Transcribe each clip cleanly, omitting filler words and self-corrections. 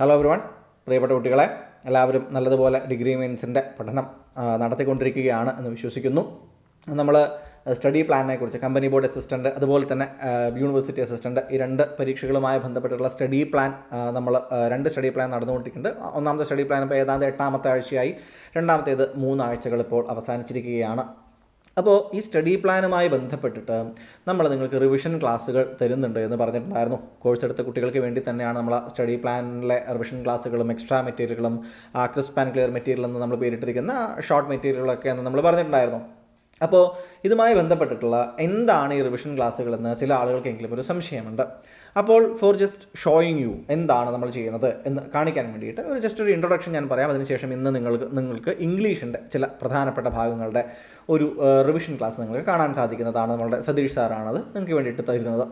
Hello everyone, പ്രിയപ്പെട്ട കുട്ടികളെ എല്ലാവരും നല്ലതുപോലെ ഡിഗ്രി മീൻസിൻ്റെ പഠനം നടത്തിക്കൊണ്ടിരിക്കുകയാണ് എന്ന് വിശ്വസിക്കുന്നു. നമ്മൾ സ്റ്റഡി പ്ലാനിനെ കുറിച്ച് കമ്പനി ബോർഡ് അസിസ്റ്റൻ്റ് അതുപോലെ തന്നെ യൂണിവേഴ്സിറ്റി അസിസ്റ്റൻ്റ് ഈ രണ്ട് പരീക്ഷകളുമായി ബന്ധപ്പെട്ടുള്ള സ്റ്റഡി പ്ലാൻ നമ്മൾ രണ്ട് സ്റ്റഡി പ്ലാൻ നടന്നുകൊണ്ടിരിക്കുന്നുണ്ട്. ഒന്നാമത്തെ സ്റ്റഡി പ്ലാൻ ഇപ്പോൾ ഏതാണ്ട് 8ാമത്തെ ആഴ്ചയായി, രണ്ടാമത്തേത് 3 ആഴ്ചകൾ ഇപ്പോൾ അവസാനിച്ചിരിക്കുകയാണ്. അപ്പോൾ ഈ സ്റ്റഡി പ്ലാനുമായി ബന്ധപ്പെട്ടിട്ട് നമ്മൾ നിങ്ങൾക്ക് റിവിഷൻ ക്ലാസ്സുകൾ തരുന്നുണ്ട് എന്ന് പറഞ്ഞിട്ടുണ്ടായിരുന്നു. കോഴ്സ് എടുത്ത കുട്ടികൾക്ക് വേണ്ടി തന്നെയാണ് നമ്മൾ സ്റ്റഡി പ്ലാനിലെ റിവിഷൻ ക്ലാസ്സുകളും എക്സ്ട്രാ മെറ്റീരിയലുകളും ക്രിസ്പ് ആൻഡ് ക്ലിയർ മെറ്റീരിയൽ എന്ന് നമ്മൾ പേരിട്ടിരിക്കുന്ന ഷോർട്ട് മെറ്റീരിയലുകളൊക്കെ എന്ന് നമ്മൾ പറഞ്ഞിട്ടുണ്ടായിരുന്നു. അപ്പോൾ ഇതുമായി ബന്ധപ്പെട്ടിട്ടുള്ള എന്താണ് ഈ റിവിഷൻ ക്ലാസ്സുകളെന്ന് ചില ആളുകൾക്കെങ്കിലും ഒരു സംശയമുണ്ട്. അപ്പോൾ ഫോർ ജസ്റ്റ് ഷോയിങ് യു എന്താണ് നമ്മൾ ചെയ്യുന്നത് എന്ന് കാണിക്കാൻ വേണ്ടിയിട്ട് ഒരു ഇൻട്രൊഡക്ഷൻ ഞാൻ പറയാം. അതിനുശേഷം ഇന്ന് നിങ്ങൾക്ക് ഇംഗ്ലീഷിൻ്റെ ചില പ്രധാനപ്പെട്ട ഭാഗങ്ങളുടെ ഒരു റിവിഷൻ ക്ലാസ് നിങ്ങൾക്ക് കാണാൻ സാധിക്കുന്നതാണ്. നമ്മളുടെ സതീഷ് സാറാണത് നിങ്ങൾക്ക് വേണ്ടിയിട്ട് തരുന്നത്.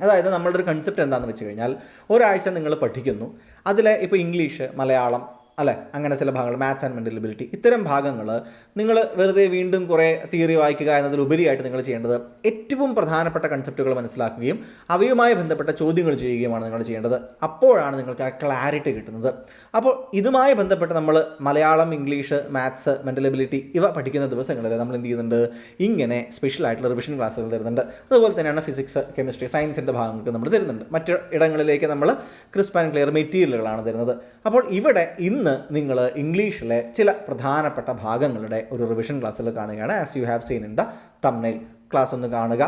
അതായത് നമ്മളുടെ ഒരു കൺസെപ്റ്റ് എന്താണെന്ന് വെച്ച് കഴിഞ്ഞാൽ, ഒരാഴ്ച നിങ്ങൾ പഠിക്കുന്നു, അതിലെ ഇപ്പോൾ ഇംഗ്ലീഷ്, മലയാളം അല്ലേ, അങ്ങനെ ചില ഭാഗങ്ങൾ, മാത്സ് ആൻഡ് മെൻ്റൽ എബിലിറ്റി, ഇത്തരം ഭാഗങ്ങൾ നിങ്ങൾ വെറുതെ വീണ്ടും കുറേ തിയറി വായിക്കുക എന്നതിലുപരിയായിട്ട് നിങ്ങൾ ചെയ്യേണ്ടത് ഏറ്റവും പ്രധാനപ്പെട്ട കൺസെപ്റ്റുകൾ മനസ്സിലാക്കുകയും അവയുമായി ബന്ധപ്പെട്ട ചോദ്യങ്ങൾ ചെയ്യുകയുമാണ് നിങ്ങൾ ചെയ്യേണ്ടത്. അപ്പോഴാണ് നിങ്ങൾക്ക് ആ ക്ലാരിറ്റി കിട്ടുന്നത്. അപ്പോൾ ഇതുമായി ബന്ധപ്പെട്ട് നമ്മൾ Malayalam, English, maths, mental ability ഇവ പഠിക്കുന്ന ദിവസങ്ങളിൽ നമ്മൾ എന്ത് ചെയ്യുന്നുണ്ട്, ഇങ്ങനെ സ്പെഷ്യലായിട്ടുള്ള റിവിഷൻ ക്ലാസ്സുകൾ തരുന്നുണ്ട്. അതുപോലെ തന്നെയാണ് ഫിസിക്സ്, കെമിസ്ട്രി, സയൻസിൻ്റെ ഭാഗങ്ങൾക്ക് നമ്മൾ തരുന്നുണ്ട്. മറ്റ് ഇടങ്ങളിലേക്ക് നമ്മൾ ക്രിസ്പ് ആൻഡ് ക്ലിയർ മെറ്റീരിയലുകളാണ് തരുന്നത്. അപ്പോൾ ഇവിടെ ഇന്ന് നിങ്ങൾ ഇംഗ്ലീഷിലെ ചില പ്രധാനപ്പെട്ട ഭാഗങ്ങളുടെ ഒരു റിവിഷൻ ക്ലാസ്സിൽ കാണുകയാണ്. As you have seen in the thumbnail. Class ഒന്ന് കാണുക,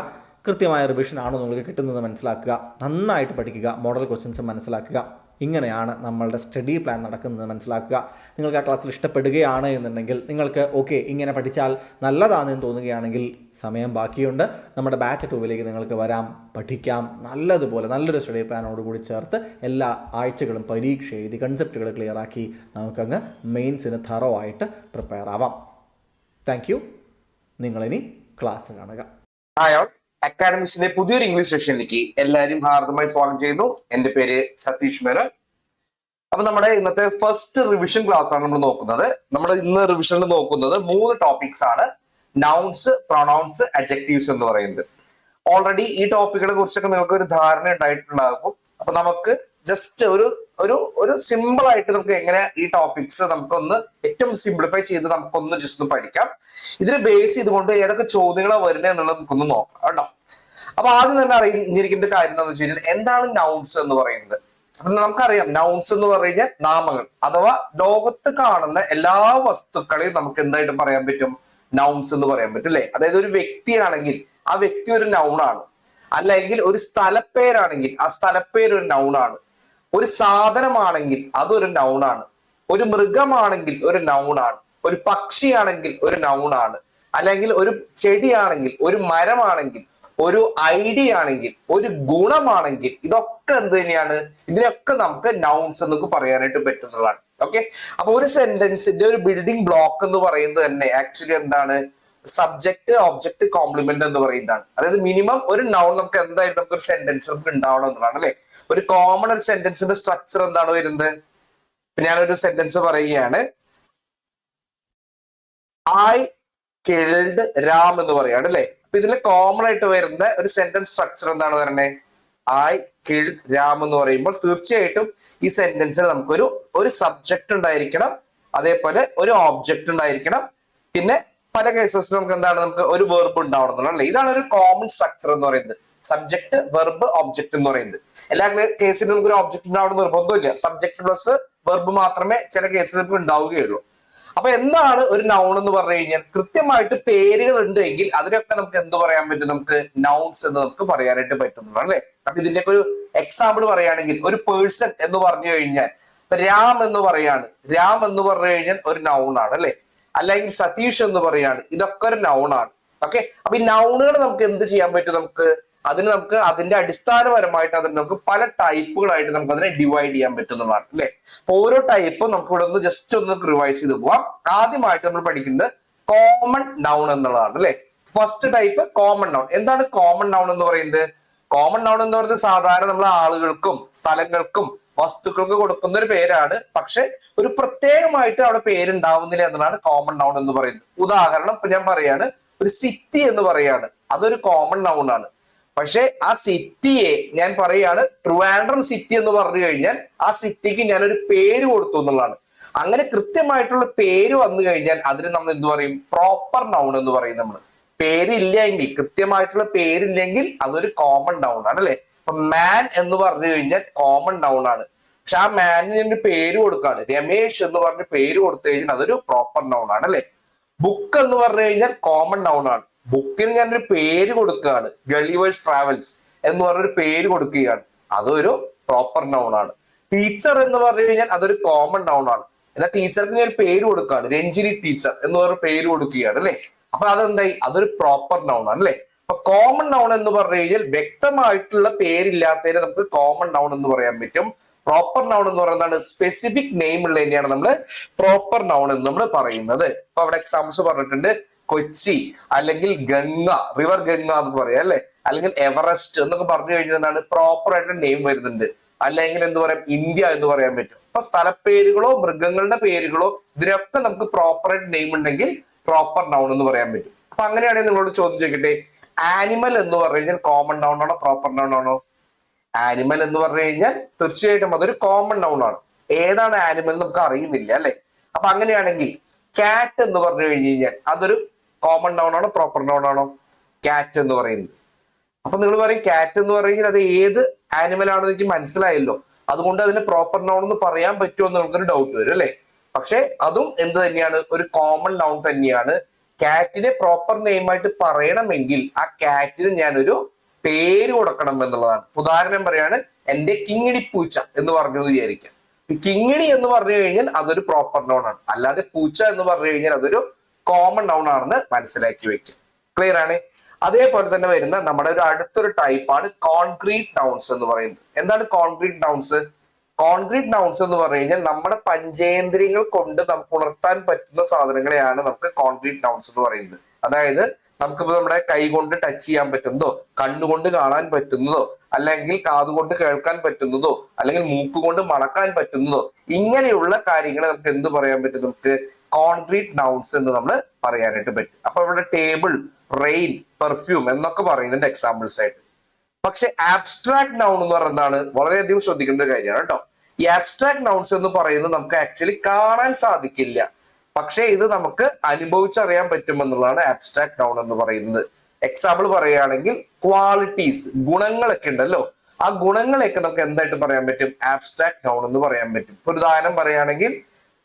കൃത്യമായ റിവിഷൻ ആണോ നിങ്ങൾക്ക് കിട്ടുന്നത് മനസ്സിലാക്കുക, നന്നായിട്ട് പഠിക്കുക, മോഡൽ ക്വസ്റ്റ്യൻസ് മനസ്സിലാക്കുക. ഇങ്ങനെയാണ് നമ്മളുടെ സ്റ്റഡി പ്ലാൻ നടക്കുന്നത് മനസ്സിലാക്കുക. നിങ്ങൾക്ക് ആ ക്ലാസ്സിൽ ഇഷ്ടപ്പെടുകയാണ് എന്നുണ്ടെങ്കിൽ, നിങ്ങൾക്ക് ഓക്കെ ഇങ്ങനെ പഠിച്ചാൽ നല്ലതാണെന്ന് തോന്നുകയാണെങ്കിൽ സമയം ബാക്കിയുണ്ട്. നമ്മുടെ ബാച്ച് 2 നിങ്ങൾക്ക് വരാം, പഠിക്കാം, നല്ലതുപോലെ നല്ലൊരു സ്റ്റഡി പ്ലാനോടുകൂടി ചേർത്ത് എല്ലാ ആഴ്ചകളും പരീക്ഷ എഴുതി കൺസെപ്റ്റുകൾ ക്ലിയർ ആക്കി നമുക്കങ്ങ് മെയിൻസിന് തറോ ആയിട്ട് പ്രിപ്പയർ ആവാം. Thank you. നിങ്ങളിനി ക്ലാസ് കാണുക. അക്കാഡമിക്സിന്റെ പുതിയൊരു ഇംഗ്ലീഷ് സെഷനിലേക്ക് എല്ലാവരും ഹാർദമായി സ്വാഗതം ചെയ്യുന്നു. എന്റെ പേര് സതീഷ് മേനോൻ. അപ്പൊ നമ്മുടെ ഇന്നത്തെ ഫസ്റ്റ് റിവിഷൻ ക്ലാസ് ആണ് നമ്മൾ നോക്കുന്നത്. നമ്മൾ ഇന്ന് റിവിഷനിൽ നോക്കുന്നത് 3 ടോപ്പിക്സ് ആണ്: നൗൺസ്, പ്രൊനൗൺസ്, അഡ്ജക്റ്റീവ്സ് എന്ന് പറയുന്നത്. ഓൾറെഡി ഈ ടോപ്പിക്കുകളെ കുറിച്ചൊക്കെ നിങ്ങൾക്ക് ഒരു ധാരണ ഉണ്ടായിട്ടുണ്ടാകും. അപ്പൊ നമുക്ക് ജസ്റ്റ് ഒരു സിമ്പിൾ ആയിട്ട് നമുക്ക് എങ്ങനെ ഈ ടോപ്പിക്സ് നമുക്കൊന്ന് ഏറ്റവും സിംപ്ലിഫൈ ചെയ്ത് നമുക്കൊന്ന് ജസ്റ്റ് ഒന്ന് പഠിക്കാം. ഇതിനെ ബേസ് ചെയ്തുകൊണ്ട് ഏതൊക്കെ ചോദ്യങ്ങളാണ് വരുന്നത് എന്നുള്ളത് നമുക്കൊന്ന് നോക്കാം കേട്ടോ. അപ്പൊ ആദ്യം തന്നെ അറിഞ്ഞിരിക്കേണ്ട കാര്യം എന്താണെന്ന് വെച്ച് കഴിഞ്ഞാൽ, എന്താണ് നൗൺസ് എന്ന് പറയുന്നത്? അപ്പൊ നമുക്കറിയാം, നൗൺസ് എന്ന് പറഞ്ഞു കഴിഞ്ഞാൽ നാമങ്ങൾ, അഥവാ ലോകത്ത് കാണുന്ന എല്ലാ വസ്തുക്കളെയും നമുക്ക് എന്തായിട്ട് പറയാൻ പറ്റും? നൗൺസ് എന്ന് പറയാൻ പറ്റും അല്ലെ? അതായത് ഒരു വ്യക്തിയാണെങ്കിൽ ആ വ്യക്തി ഒരു നൗണാണ്, അല്ലെങ്കിൽ ഒരു സ്ഥലപ്പേരാണെങ്കിൽ ആ സ്ഥലപ്പേര് ഒരു നൗണാണ്, ഒരു സാധനമാണെങ്കിൽ അതൊരു നൗണാണ്, ഒരു മൃഗമാണെങ്കിൽ ഒരു നൗണാണ്, ഒരു പക്ഷിയാണെങ്കിൽ ഒരു നൗണാണ്, അല്ലെങ്കിൽ ഒരു ചെടിയാണെങ്കിൽ, ഒരു മരമാണെങ്കിൽ, ഒരു ഐഡിയ ആണെങ്കിൽ, ഒരു ഗുണമാണെങ്കിൽ, ഇതൊക്കെ എന്ത് തന്നെയാണ്? ഇതിനൊക്കെ നമുക്ക് നൗൺസ് എന്നൊക്കെ പറയാനായിട്ട് പറ്റുന്നതാണ്. ഓക്കെ, അപ്പൊ ഒരു സെന്റൻസിന്റെ ഒരു ബിൽഡിംഗ് ബ്ലോക്ക് എന്ന് പറയുന്നത് തന്നെ ആക്ച്വലി എന്താണ്? സബ്ജക്ട്, ഒബ്ജക്ട്, കോംപ്ലിമെന്റ് എന്ന് പറയുന്നതാണ്. അതായത് മിനിമം ഒരു നൗൺ നമുക്ക് എന്തായാലും നമുക്ക് ഒരു സെന്റൻസ് നമുക്ക് ഉണ്ടാവണം എന്നുള്ളതാണ് അല്ലെ? ഒരു കോമൺ ഒരു സെന്റൻസിന്റെ സ്ട്രക്ചർ എന്താണ് വരുന്നത്? ഞാനൊരു സെന്റൻസ് പറയുകയാണ്, ഐ കിൽഡ് രാം എന്ന് പറയാണ് അല്ലെ? അപ്പൊ ഇതിൽ കോമൺ ആയിട്ട് വരുന്ന ഒരു സെന്റൻസ് സ്ട്രക്ചർ എന്താണ് പറയുന്നത്? ഐ കിൽഡ് രാം എന്ന് പറയുമ്പോൾ തീർച്ചയായിട്ടും ഈ സെന്റൻസിൽ നമുക്കൊരു സബ്ജക്ട് ഉണ്ടായിരിക്കണം, അതേപോലെ ഒരു ഓബ്ജക്ട് ഉണ്ടായിരിക്കണം, പിന്നെ പല കേസസിലും നമുക്ക് എന്താണ്, നമുക്ക് ഒരു വെർബ് ഉണ്ടാവണം എന്നുള്ളത് അല്ലെ? ഇതാണ് ഒരു കോമൺ സ്ട്രക്ചർ എന്ന് പറയുന്നത്. സബ്ജക്ട്, വെർബ്, ഒബ്ജക്ട് എന്ന് പറയുന്നത്. എല്ലാ കേസിലും നമുക്ക് ഒരു ഒബ്ജക്ട് ഉണ്ടാവണം നിർബന്ധമില്ല. സബ്ജക്ട് പ്ലസ് വെർബ് മാത്രമേ ചില കേസിൽ നമുക്ക് ഉണ്ടാവുകയുള്ളൂ. അപ്പൊ എന്താണ് ഒരു നൗൺ എന്ന് പറഞ്ഞു കഴിഞ്ഞാൽ, കൃത്യമായിട്ട് പേരുകൾ ഉണ്ട് എങ്കിൽ അതിനൊക്കെ നമുക്ക് എന്ത് പറയാൻ പറ്റും? നമുക്ക് നൗൺസ് എന്ന് നമുക്ക് പറയാനായിട്ട് പറ്റുന്നുള്ളൂ അല്ലെ? അപ്പൊ ഇതിന്റെ ഒരു എക്സാമ്പിൾ പറയുകയാണെങ്കിൽ, ഒരു പേഴ്സൺ എന്ന് പറഞ്ഞു കഴിഞ്ഞാൽ രാം എന്ന് പറയാണ്, രാം എന്ന് പറഞ്ഞു കഴിഞ്ഞാൽ ഒരു നൗൺ ആണ് അല്ലെ? അല്ലെങ്കിൽ സതീഷ് എന്ന് പറയാണ്, ഇതൊക്കെ ഒരു നൗണാണ്. ഓക്കെ, അപ്പൊ ഈ നൗണുകൾ നമുക്ക് എന്ത് ചെയ്യാൻ പറ്റും? നമുക്ക് അതിന്റെ അടിസ്ഥാനപരമായിട്ട് അതിന് നമുക്ക് പല ടൈപ്പുകളായിട്ട് നമുക്ക് അതിനെ ഡിവൈഡ് ചെയ്യാൻ പറ്റുന്നതാണ് അല്ലെ? അപ്പൊ ഓരോ ടൈപ്പും നമുക്ക് ഇവിടെ ഒന്ന് ജസ്റ്റ് ഒന്ന് റിവൈസ് ചെയ്ത് പോവാം. ആദ്യമായിട്ട് നമ്മൾ പഠിക്കുന്നത് കോമൺ നൗൺ എന്നുള്ളതാണ് അല്ലെ? First type common noun. എന്താണ് കോമൺ നൗൺ എന്ന് പറയുന്നത്? കോമൺ നൗൺ എന്ന് പറയുന്നത് സാധാരണ നമ്മൾ ആളുകൾക്കും സ്ഥലങ്ങൾക്കും വസ്തുക്കൾക്ക് കൊടുക്കുന്ന ഒരു പേരാണ്. പക്ഷെ ഒരു പ്രത്യേകമായിട്ട് അവിടെ പേരുണ്ടാവുന്നില്ല എന്നതാണ് കോമൺ നൗൺ എന്ന് പറയുന്നത്. ഉദാഹരണം ഇപ്പൊ ഞാൻ പറയാണ്, ഒരു സിറ്റി എന്ന് പറയാണ്, അതൊരു കോമൺ നൗൺ ആണ്. പക്ഷെ ആ സിറ്റിയെ ഞാൻ പറയാണ് ട്രിവാൻഡ്രം സിറ്റി എന്ന് പറഞ്ഞു കഴിഞ്ഞാൽ ആ സിറ്റിക്ക് ഞാനൊരു പേര് കൊടുത്തു എന്നുള്ളതാണ്. അങ്ങനെ കൃത്യമായിട്ടുള്ള പേര് വന്നു കഴിഞ്ഞാൽ അതിന് നമ്മൾ എന്ത് പറയും? പ്രോപ്പർ നൗൺ എന്ന് പറയും നമ്മൾ. പേരില്ല എങ്കിൽ, കൃത്യമായിട്ടുള്ള പേരില്ലെങ്കിൽ അതൊരു കോമൺ നൗൺ ആണ് അല്ലെ. അപ്പൊ മാൻ എന്ന് പറഞ്ഞു കഴിഞ്ഞാൽ കോമൺ നൗൺ ആണ്. പക്ഷെ ആ മാനിന് പേര് കൊടുക്കാണ്, രമേശ് എന്ന് പറഞ്ഞ് പേര് കൊടുത്തു കഴിഞ്ഞാൽ അതൊരു പ്രോപ്പർ നൗൺ ആണ് അല്ലെ. ബുക്ക് എന്ന് പറഞ്ഞു കഴിഞ്ഞാൽ കോമൺ നൗൺ ആണ്. ബുക്കിന് ഞാനൊരു പേര് കൊടുക്കുകയാണ്, ഗളിവേഴ്സ് ട്രാവൽസ് എന്ന് പറഞ്ഞൊരു പേര് കൊടുക്കുകയാണ്, അതൊരു പ്രോപ്പർ നൗൺ ആണ്. ടീച്ചർ എന്ന് പറഞ്ഞു കഴിഞ്ഞാൽ അതൊരു കോമൺ നൗൺ ആണ്. എന്നാൽ ടീച്ചർക്ക് ഞാൻ ഒരു പേര് കൊടുക്കുകയാണ്, രഞ്ജിനി ടീച്ചർ എന്ന് പറഞ്ഞ പേര് കൊടുക്കുകയാണ് അല്ലെ. അപ്പൊ അതെന്തായി? അതൊരു പ്രോപ്പർ നൗൺ ആണ് അല്ലെ. അപ്പൊ കോമൺ നൗൺ എന്ന് പറഞ്ഞു കഴിഞ്ഞാൽ വ്യക്തമായിട്ടുള്ള പേരില്ലാത്തതിനെ നമുക്ക് കോമൺ നൗൺ എന്ന് പറയാൻ പറ്റും. പ്രോപ്പർ നൗൺ എന്ന് പറയുന്നതാണ് സ്പെസിഫിക് നെയിം ഉള്ള തന്നെയാണ് നമ്മൾ പ്രോപ്പർ നൗൺ എന്ന് നമ്മൾ പറയുന്നത്. ഇപ്പൊ അവിടെ എക്സാമ്പിൾസ് പറഞ്ഞിട്ടുണ്ട്, കൊച്ചി, അല്ലെങ്കിൽ ഗംഗ, റിവർ ഗംഗ എന്ന് പറയാം അല്ലെ, അല്ലെങ്കിൽ എവറസ്റ്റ് എന്നൊക്കെ പറഞ്ഞു കഴിഞ്ഞാൽ എന്താണ് പ്രോപ്പർ ആയിട്ട് നെയിം വരുന്നുണ്ട്. അല്ലെങ്കിൽ എന്ത് പറയാം? ഇന്ത്യ എന്ന് പറയാൻ പറ്റും. അപ്പൊ സ്ഥലപ്പേരുകളോ മൃഗങ്ങളുടെ പേരുകളോ ഇതിനൊക്കെ നമുക്ക് പ്രോപ്പർ ആയിട്ട് നെയിം ഉണ്ടെങ്കിൽ പ്രോപ്പർ നൗൺ എന്ന് പറയാൻ പറ്റും. അപ്പൊ അങ്ങനെയാണെങ്കിൽ നിങ്ങളോട് ചോദ്യം ചോദിക്കട്ടെ, ആനിമൽ എന്ന് പറഞ്ഞു കഴിഞ്ഞാൽ കോമൺ നൗൺ ആണോ പ്രോപ്പർ നൗൺ ആണോ? ആനിമൽ എന്ന് പറഞ്ഞു കഴിഞ്ഞാൽ തീർച്ചയായിട്ടും അതൊരു കോമൺ നൗൺ ആണ്. ഏതാണ് ആനിമൽ നമുക്ക് അറിയുന്നില്ല അല്ലെ. അപ്പൊ അങ്ങനെയാണെങ്കിൽ കാറ്റ് എന്ന് പറഞ്ഞു കഴിഞ്ഞാൽ അതൊരു കോമൺ നൗൺ ആണോ പ്രോപ്പർ നൗൺ ആണോ? കാറ്റ് എന്ന് പറയുന്നത്. അപ്പൊ നിങ്ങൾ പറയും കാറ്റ് എന്ന് പറയുന്നത് അത് ഏത് ആനിമൽ ആണെന്ന് എനിക്ക് മനസ്സിലായല്ലോ, അതുകൊണ്ട് അതിന് പ്രോപ്പർ നൗൺ എന്ന് പറയാൻ പറ്റുമോ എന്ന് നിങ്ങൾക്കൊരു ഡൗട്ട് വരും അല്ലെ. പക്ഷെ അതും എന്ത് തന്നെയാണ്? ഒരു കോമൺ നൗൺ തന്നെയാണ്. കാറ്റിനെ പ്രോപ്പർ നെയിം ആയിട്ട് പറയണമെങ്കിൽ ആ കാറ്റിന് ഞാനൊരു പേര് കൊടുക്കണം എന്നുള്ളതാണ്. ഉദാഹരണം പറയാണ്, എന്റെ കിങ്ങിണി പൂച്ച എന്ന് പറഞ്ഞു വിചാരിക്കാം. കിങ്ങിണി എന്ന് പറഞ്ഞു കഴിഞ്ഞാൽ അതൊരു പ്രോപ്പർ നൗൺ ആണ്. അല്ലാതെ പൂച്ച എന്ന് പറഞ്ഞു കഴിഞ്ഞാൽ അതൊരു കോമൺ നൗൺ ആണെന്ന് മനസ്സിലാക്കി വെക്കാം. ക്ലിയർ ആണ്. അതേപോലെ തന്നെ വരുന്ന നമ്മുടെ ഒരു അടുത്തൊരു ടൈപ്പാണ് കോൺക്രീറ്റ് നൗൺസ് എന്ന് പറയുന്നത്. എന്താണ് കോൺക്രീറ്റ് നൗൺസ്? കോൺക്രീറ്റ് നൗൺസ് എന്ന് പറഞ്ഞു കഴിഞ്ഞാൽ നമ്മുടെ പഞ്ചേന്ദ്രിയങ്ങൾ കൊണ്ട് നമുക്ക് ഉണർത്താൻ പറ്റുന്ന സാധനങ്ങളെയാണ് നമുക്ക് കോൺക്രീറ്റ് നൗൺസ് എന്ന് പറയുന്നത്. അതായത് നമുക്കിപ്പോ നമ്മുടെ കൈ കൊണ്ട് ടച്ച് ചെയ്യാൻ പറ്റുന്നതോ, കണ്ണുകൊണ്ട് കാണാൻ പറ്റുന്നതോ, അല്ലെങ്കിൽ കാതുകൊണ്ട് കേൾക്കാൻ പറ്റുന്നതോ, അല്ലെങ്കിൽ മൂക്കുകൊണ്ട് മണക്കാൻ പറ്റുന്നതോ, ഇങ്ങനെയുള്ള കാര്യങ്ങളെ നമുക്ക് എന്ത് പറയാൻ പറ്റും? നമുക്ക് കോൺക്രീറ്റ് നൗൺസ് എന്ന് നമ്മൾ പറയാനായിട്ട് പറ്റും. അപ്പൊ ഇവിടെ ടേബിൾ, റെയിൻ, പെർഫ്യൂം എന്നൊക്കെ പറയുന്നുണ്ട് എക്സാമ്പിൾസ് ആയിട്ട്. പക്ഷെ ആബ്സ്ട്രാക്ട് നൗൺ എന്ന് പറയുന്നതാണ് വളരെയധികം ശ്രദ്ധിക്കേണ്ട ഒരു കാര്യമാണ് കേട്ടോ. ഈ ആബ്സ്ട്രാക്ട് നൗൺസ് എന്ന് പറയുന്നത് നമുക്ക് ആക്ച്വലി കാണാൻ സാധിക്കില്ല, പക്ഷെ ഇത് നമുക്ക് അനുഭവിച്ചറിയാൻ പറ്റുമെന്നുള്ളതാണ് ആബ്സ്ട്രാക്ട് നൗൺ എന്ന് പറയുന്നത്. എക്സാമ്പിൾ പറയുകയാണെങ്കിൽ ക്വാളിറ്റീസ്, ഗുണങ്ങളൊക്കെ ഉണ്ടല്ലോ, ആ ഗുണങ്ങളെയൊക്കെ നമുക്ക് എന്തായിട്ട് പറയാൻ പറ്റും? ആബ്സ്ട്രാക്ട് നൗൺ എന്ന് പറയാൻ പറ്റും. ഒരു ഉദാഹരണം പറയുകയാണെങ്കിൽ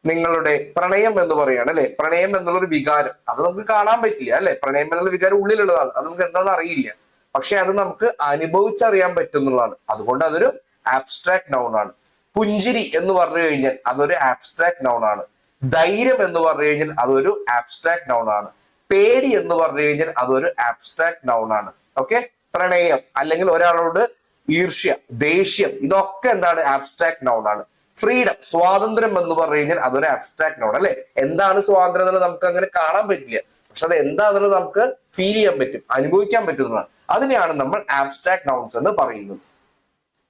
നിങ്ങളുടെ പ്രണയം എന്ന് പറയുകയാണ് അല്ലെ. പ്രണയം എന്നുള്ളൊരു വികാരം അത് നമുക്ക് കാണാൻ പറ്റില്ല അല്ലെ. പ്രണയം എന്നുള്ള വികാരം ഉള്ളിലുള്ളതാണ്, അത് നമുക്ക് എന്താണെന്ന് അറിയില്ല, പക്ഷെ അത് നമുക്ക് അനുഭവിച്ചറിയാൻ പറ്റുന്നതാണ്. അതുകൊണ്ട് അതൊരു ആബ്സ്ട്രാക്ട് നൗൺ ആണ്. പുഞ്ചിരി എന്ന് പറഞ്ഞു കഴിഞ്ഞാൽ അതൊരു ആബ്സ്ട്രാക്ട് നൗൺ ആണ്. ധൈര്യം എന്ന് പറഞ്ഞു കഴിഞ്ഞാൽ അതൊരു ആബ്സ്ട്രാക്ട് നൗൺ ആണ്. പേടി എന്ന് പറഞ്ഞു കഴിഞ്ഞാൽ അതൊരു ആബ്സ്ട്രാക്ട് നൗൺ ആണ്. ഓക്കെ. പ്രണയം അല്ലെങ്കിൽ ഒരാളോട് ഈർഷ്യ, ദേഷ്യം, ഇതൊക്കെ എന്താണ്? ആബ്സ്ട്രാക്ട് നൗൺ ആണ്. ഫ്രീഡം, സ്വാതന്ത്ര്യം എന്ന് പറഞ്ഞു കഴിഞ്ഞാൽ അതൊരു ആബ്സ്ട്രാക്ട് നൗൺ അല്ലെ. എന്താണ് സ്വാതന്ത്ര്യം എന്നുള്ളത് നമുക്ക് അങ്ങനെ കാണാൻ പറ്റില്ല, പക്ഷെ അത് എന്താണെന്നുള്ളത് നമുക്ക് ഫീൽ ചെയ്യാൻ പറ്റും, അനുഭവിക്കാൻ പറ്റുന്നതാണ്. അതിനെയാണ് നമ്മൾ ആബ്സ്ട്രാക്ട് നൗൺസ് എന്ന് പറയുന്നത്.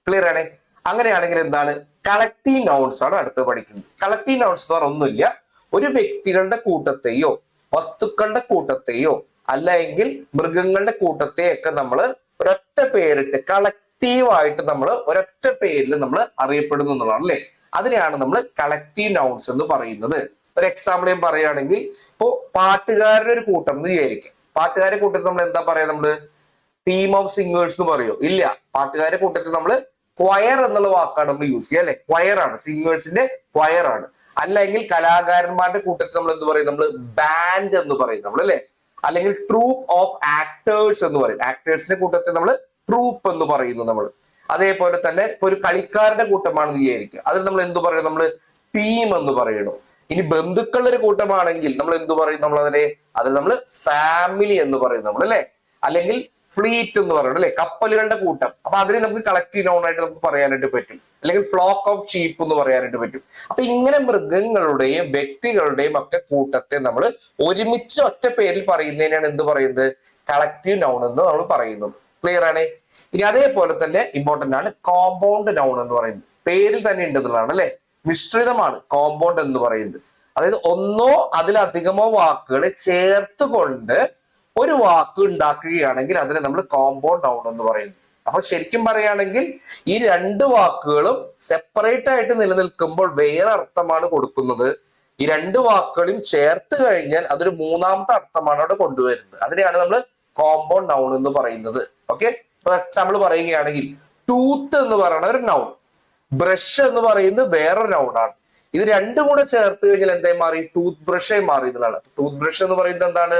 ക്ലിയർ ആണ്. അങ്ങനെയാണെങ്കിൽ എന്താണ്? കളക്റ്റീവ് നൗൺസ് ആണ് അടുത്ത് പഠിക്കുന്നത്. കളക്റ്റീവ് നൗൺസ് എന്ന് പറഞ്ഞാൽ ഒന്നുമില്ല, ഒരു വ്യക്തികളുടെ കൂട്ടത്തെയോ വസ്തുക്കളുടെ കൂട്ടത്തെയോ അല്ലെങ്കിൽ മൃഗങ്ങളുടെ കൂട്ടത്തെയൊക്കെ നമ്മൾ ഒരൊറ്റ പേരിട്ട് കളക്റ്റീവായിട്ട് നമ്മൾ ഒരൊറ്റ പേരിൽ നമ്മൾ അറിയപ്പെടുന്നു എന്നുള്ളതാണ് അല്ലെ. അതിനെയാണ് നമ്മൾ കളക്റ്റീവ് നൗൺസ് എന്ന് പറയുന്നത്. ഒരു എക്സാമ്പിൾ ഞാൻ പറയുകയാണെങ്കിൽ, ഇപ്പോ പാട്ടുകാരുടെ ഒരു കൂട്ടം എന്ന് വിചാരിക്കാം. പാട്ടുകാരുടെ കൂട്ടത്തിൽ നമ്മൾ എന്താ പറയാ? നമ്മള് ടീം ഓഫ് സിംഗേഴ്സ് എന്ന് പറയോ? ഇല്ല. പാട്ടുകാരുടെ കൂട്ടത്തിൽ നമ്മൾ ക്വയർ എന്നുള്ള വാക്കാണ് നമ്മൾ യൂസ് ചെയ്യുക അല്ലെ. ക്വയർ ആണ്, സിംഗേഴ്സിന്റെ ക്വയർ ആണ്. അല്ലെങ്കിൽ കലാകാരന്മാരുടെ കൂട്ടത്തിൽ നമ്മൾ എന്ത് പറയും? നമ്മൾ ബാൻഡ് എന്ന് പറയും നമ്മൾ അല്ലെ. അല്ലെങ്കിൽ ട്രൂപ്പ് ഓഫ് ആക്ടേഴ്സ് എന്ന് പറയും. ആക്ടേഴ്സിന്റെ കൂട്ടത്തിൽ നമ്മൾ ട്രൂപ്പ് എന്ന് പറയുന്നു നമ്മൾ. അതേപോലെ തന്നെ ഇപ്പൊ ഒരു കളിക്കാരുടെ കൂട്ടമാണെന്ന് വിചാരിക്കുക, അതിൽ നമ്മൾ എന്ത് പറയും? നമ്മൾ ടീം എന്ന് പറയണു. ഇനി ബന്ധുക്കളുടെ ഒരു കൂട്ടമാണെങ്കിൽ നമ്മൾ എന്ത് പറയും? നമ്മൾ അതിൽ നമ്മൾ ഫാമിലി എന്ന് പറയും നമ്മൾ അല്ലെ. അല്ലെങ്കിൽ ഫ്ലീറ്റ് എന്ന് പറയുന്നത് അല്ലെ, കപ്പലുകളുടെ കൂട്ടം. അപ്പൊ അതിനെ നമുക്ക് കളക്റ്റീവ് നൗൺ ആയിട്ട് നമുക്ക് പറയാനായിട്ട് പറ്റും. അല്ലെങ്കിൽ ഫ്ലോക്ക് ഓഫ് ഷീപ്പ് എന്ന് പറയാനായിട്ട് പറ്റും. അപ്പൊ ഇങ്ങനെ മൃഗങ്ങളുടെയും വ്യക്തികളുടെയും ഒക്കെ കൂട്ടത്തെ നമ്മൾ ഒരുമിച്ച് ഒറ്റ പേരിൽ പറയുന്നതിനാണ് എന്ത് പറയുന്നത്? കളക്റ്റീവ് നൗൺ എന്ന് നമ്മൾ പറയുന്നത്. ക്ലിയർ ആണ്. ഇനി അതേപോലെ തന്നെ ഇമ്പോർട്ടന്റ് ആണ് കോമ്പൗണ്ട് നൗൺ എന്ന് പറയുന്നത്. പേരിൽ തന്നെ ഉണ്ടെന്നുള്ളതാണ് അല്ലെ. മിശ്രിതമാണ് കോമ്പൗണ്ട് എന്ന് പറയുന്നത്. അതായത് ഒന്നോ അതിലധികമോ വാക്കുകളെ ചേർത്തുകൊണ്ട് ഒരു വാക്ക് ഉണ്ടാക്കുകയാണെങ്കിൽ അതിനെ നമ്മൾ കോമ്പൗണ്ട് നൗൺ എന്ന് പറയുന്നു. അപ്പൊ ശരിക്കും പറയുകയാണെങ്കിൽ ഈ രണ്ട് വാക്കുകളും സെപ്പറേറ്റ് ആയിട്ട് നിലനിൽക്കുമ്പോൾ വേറെ അർത്ഥമാണ് കൊടുക്കുന്നത്. ഈ രണ്ട് വാക്കുകളും ചേർത്ത് കഴിഞ്ഞാൽ അതൊരു മൂന്നാമത്തെ അർത്ഥമാണ് അവിടെ കൊണ്ടുവരുന്നത്. അതിനെയാണ് നമ്മൾ കോമ്പൗണ്ട് നൗൺ എന്ന് പറയുന്നത്. ഓക്കെ, ഇപ്പൊ എക്സാമ്പിൾ പറയുകയാണെങ്കിൽ ടൂത്ത് എന്ന് പറയുന്ന ഒരു നൗൺ, ബ്രഷ് എന്ന് പറയുന്നത് വേറൊരു നൗണാണ്. ഇത് രണ്ടും കൂടെ ചേർത്ത് കഴിഞ്ഞാൽ എന്തായി മാറി? ടൂത്ത് ബ്രഷായി മാറി എന്നുള്ളതാണ്. ടൂത്ത് ബ്രഷ് എന്ന് പറയുന്നത് എന്താണ്?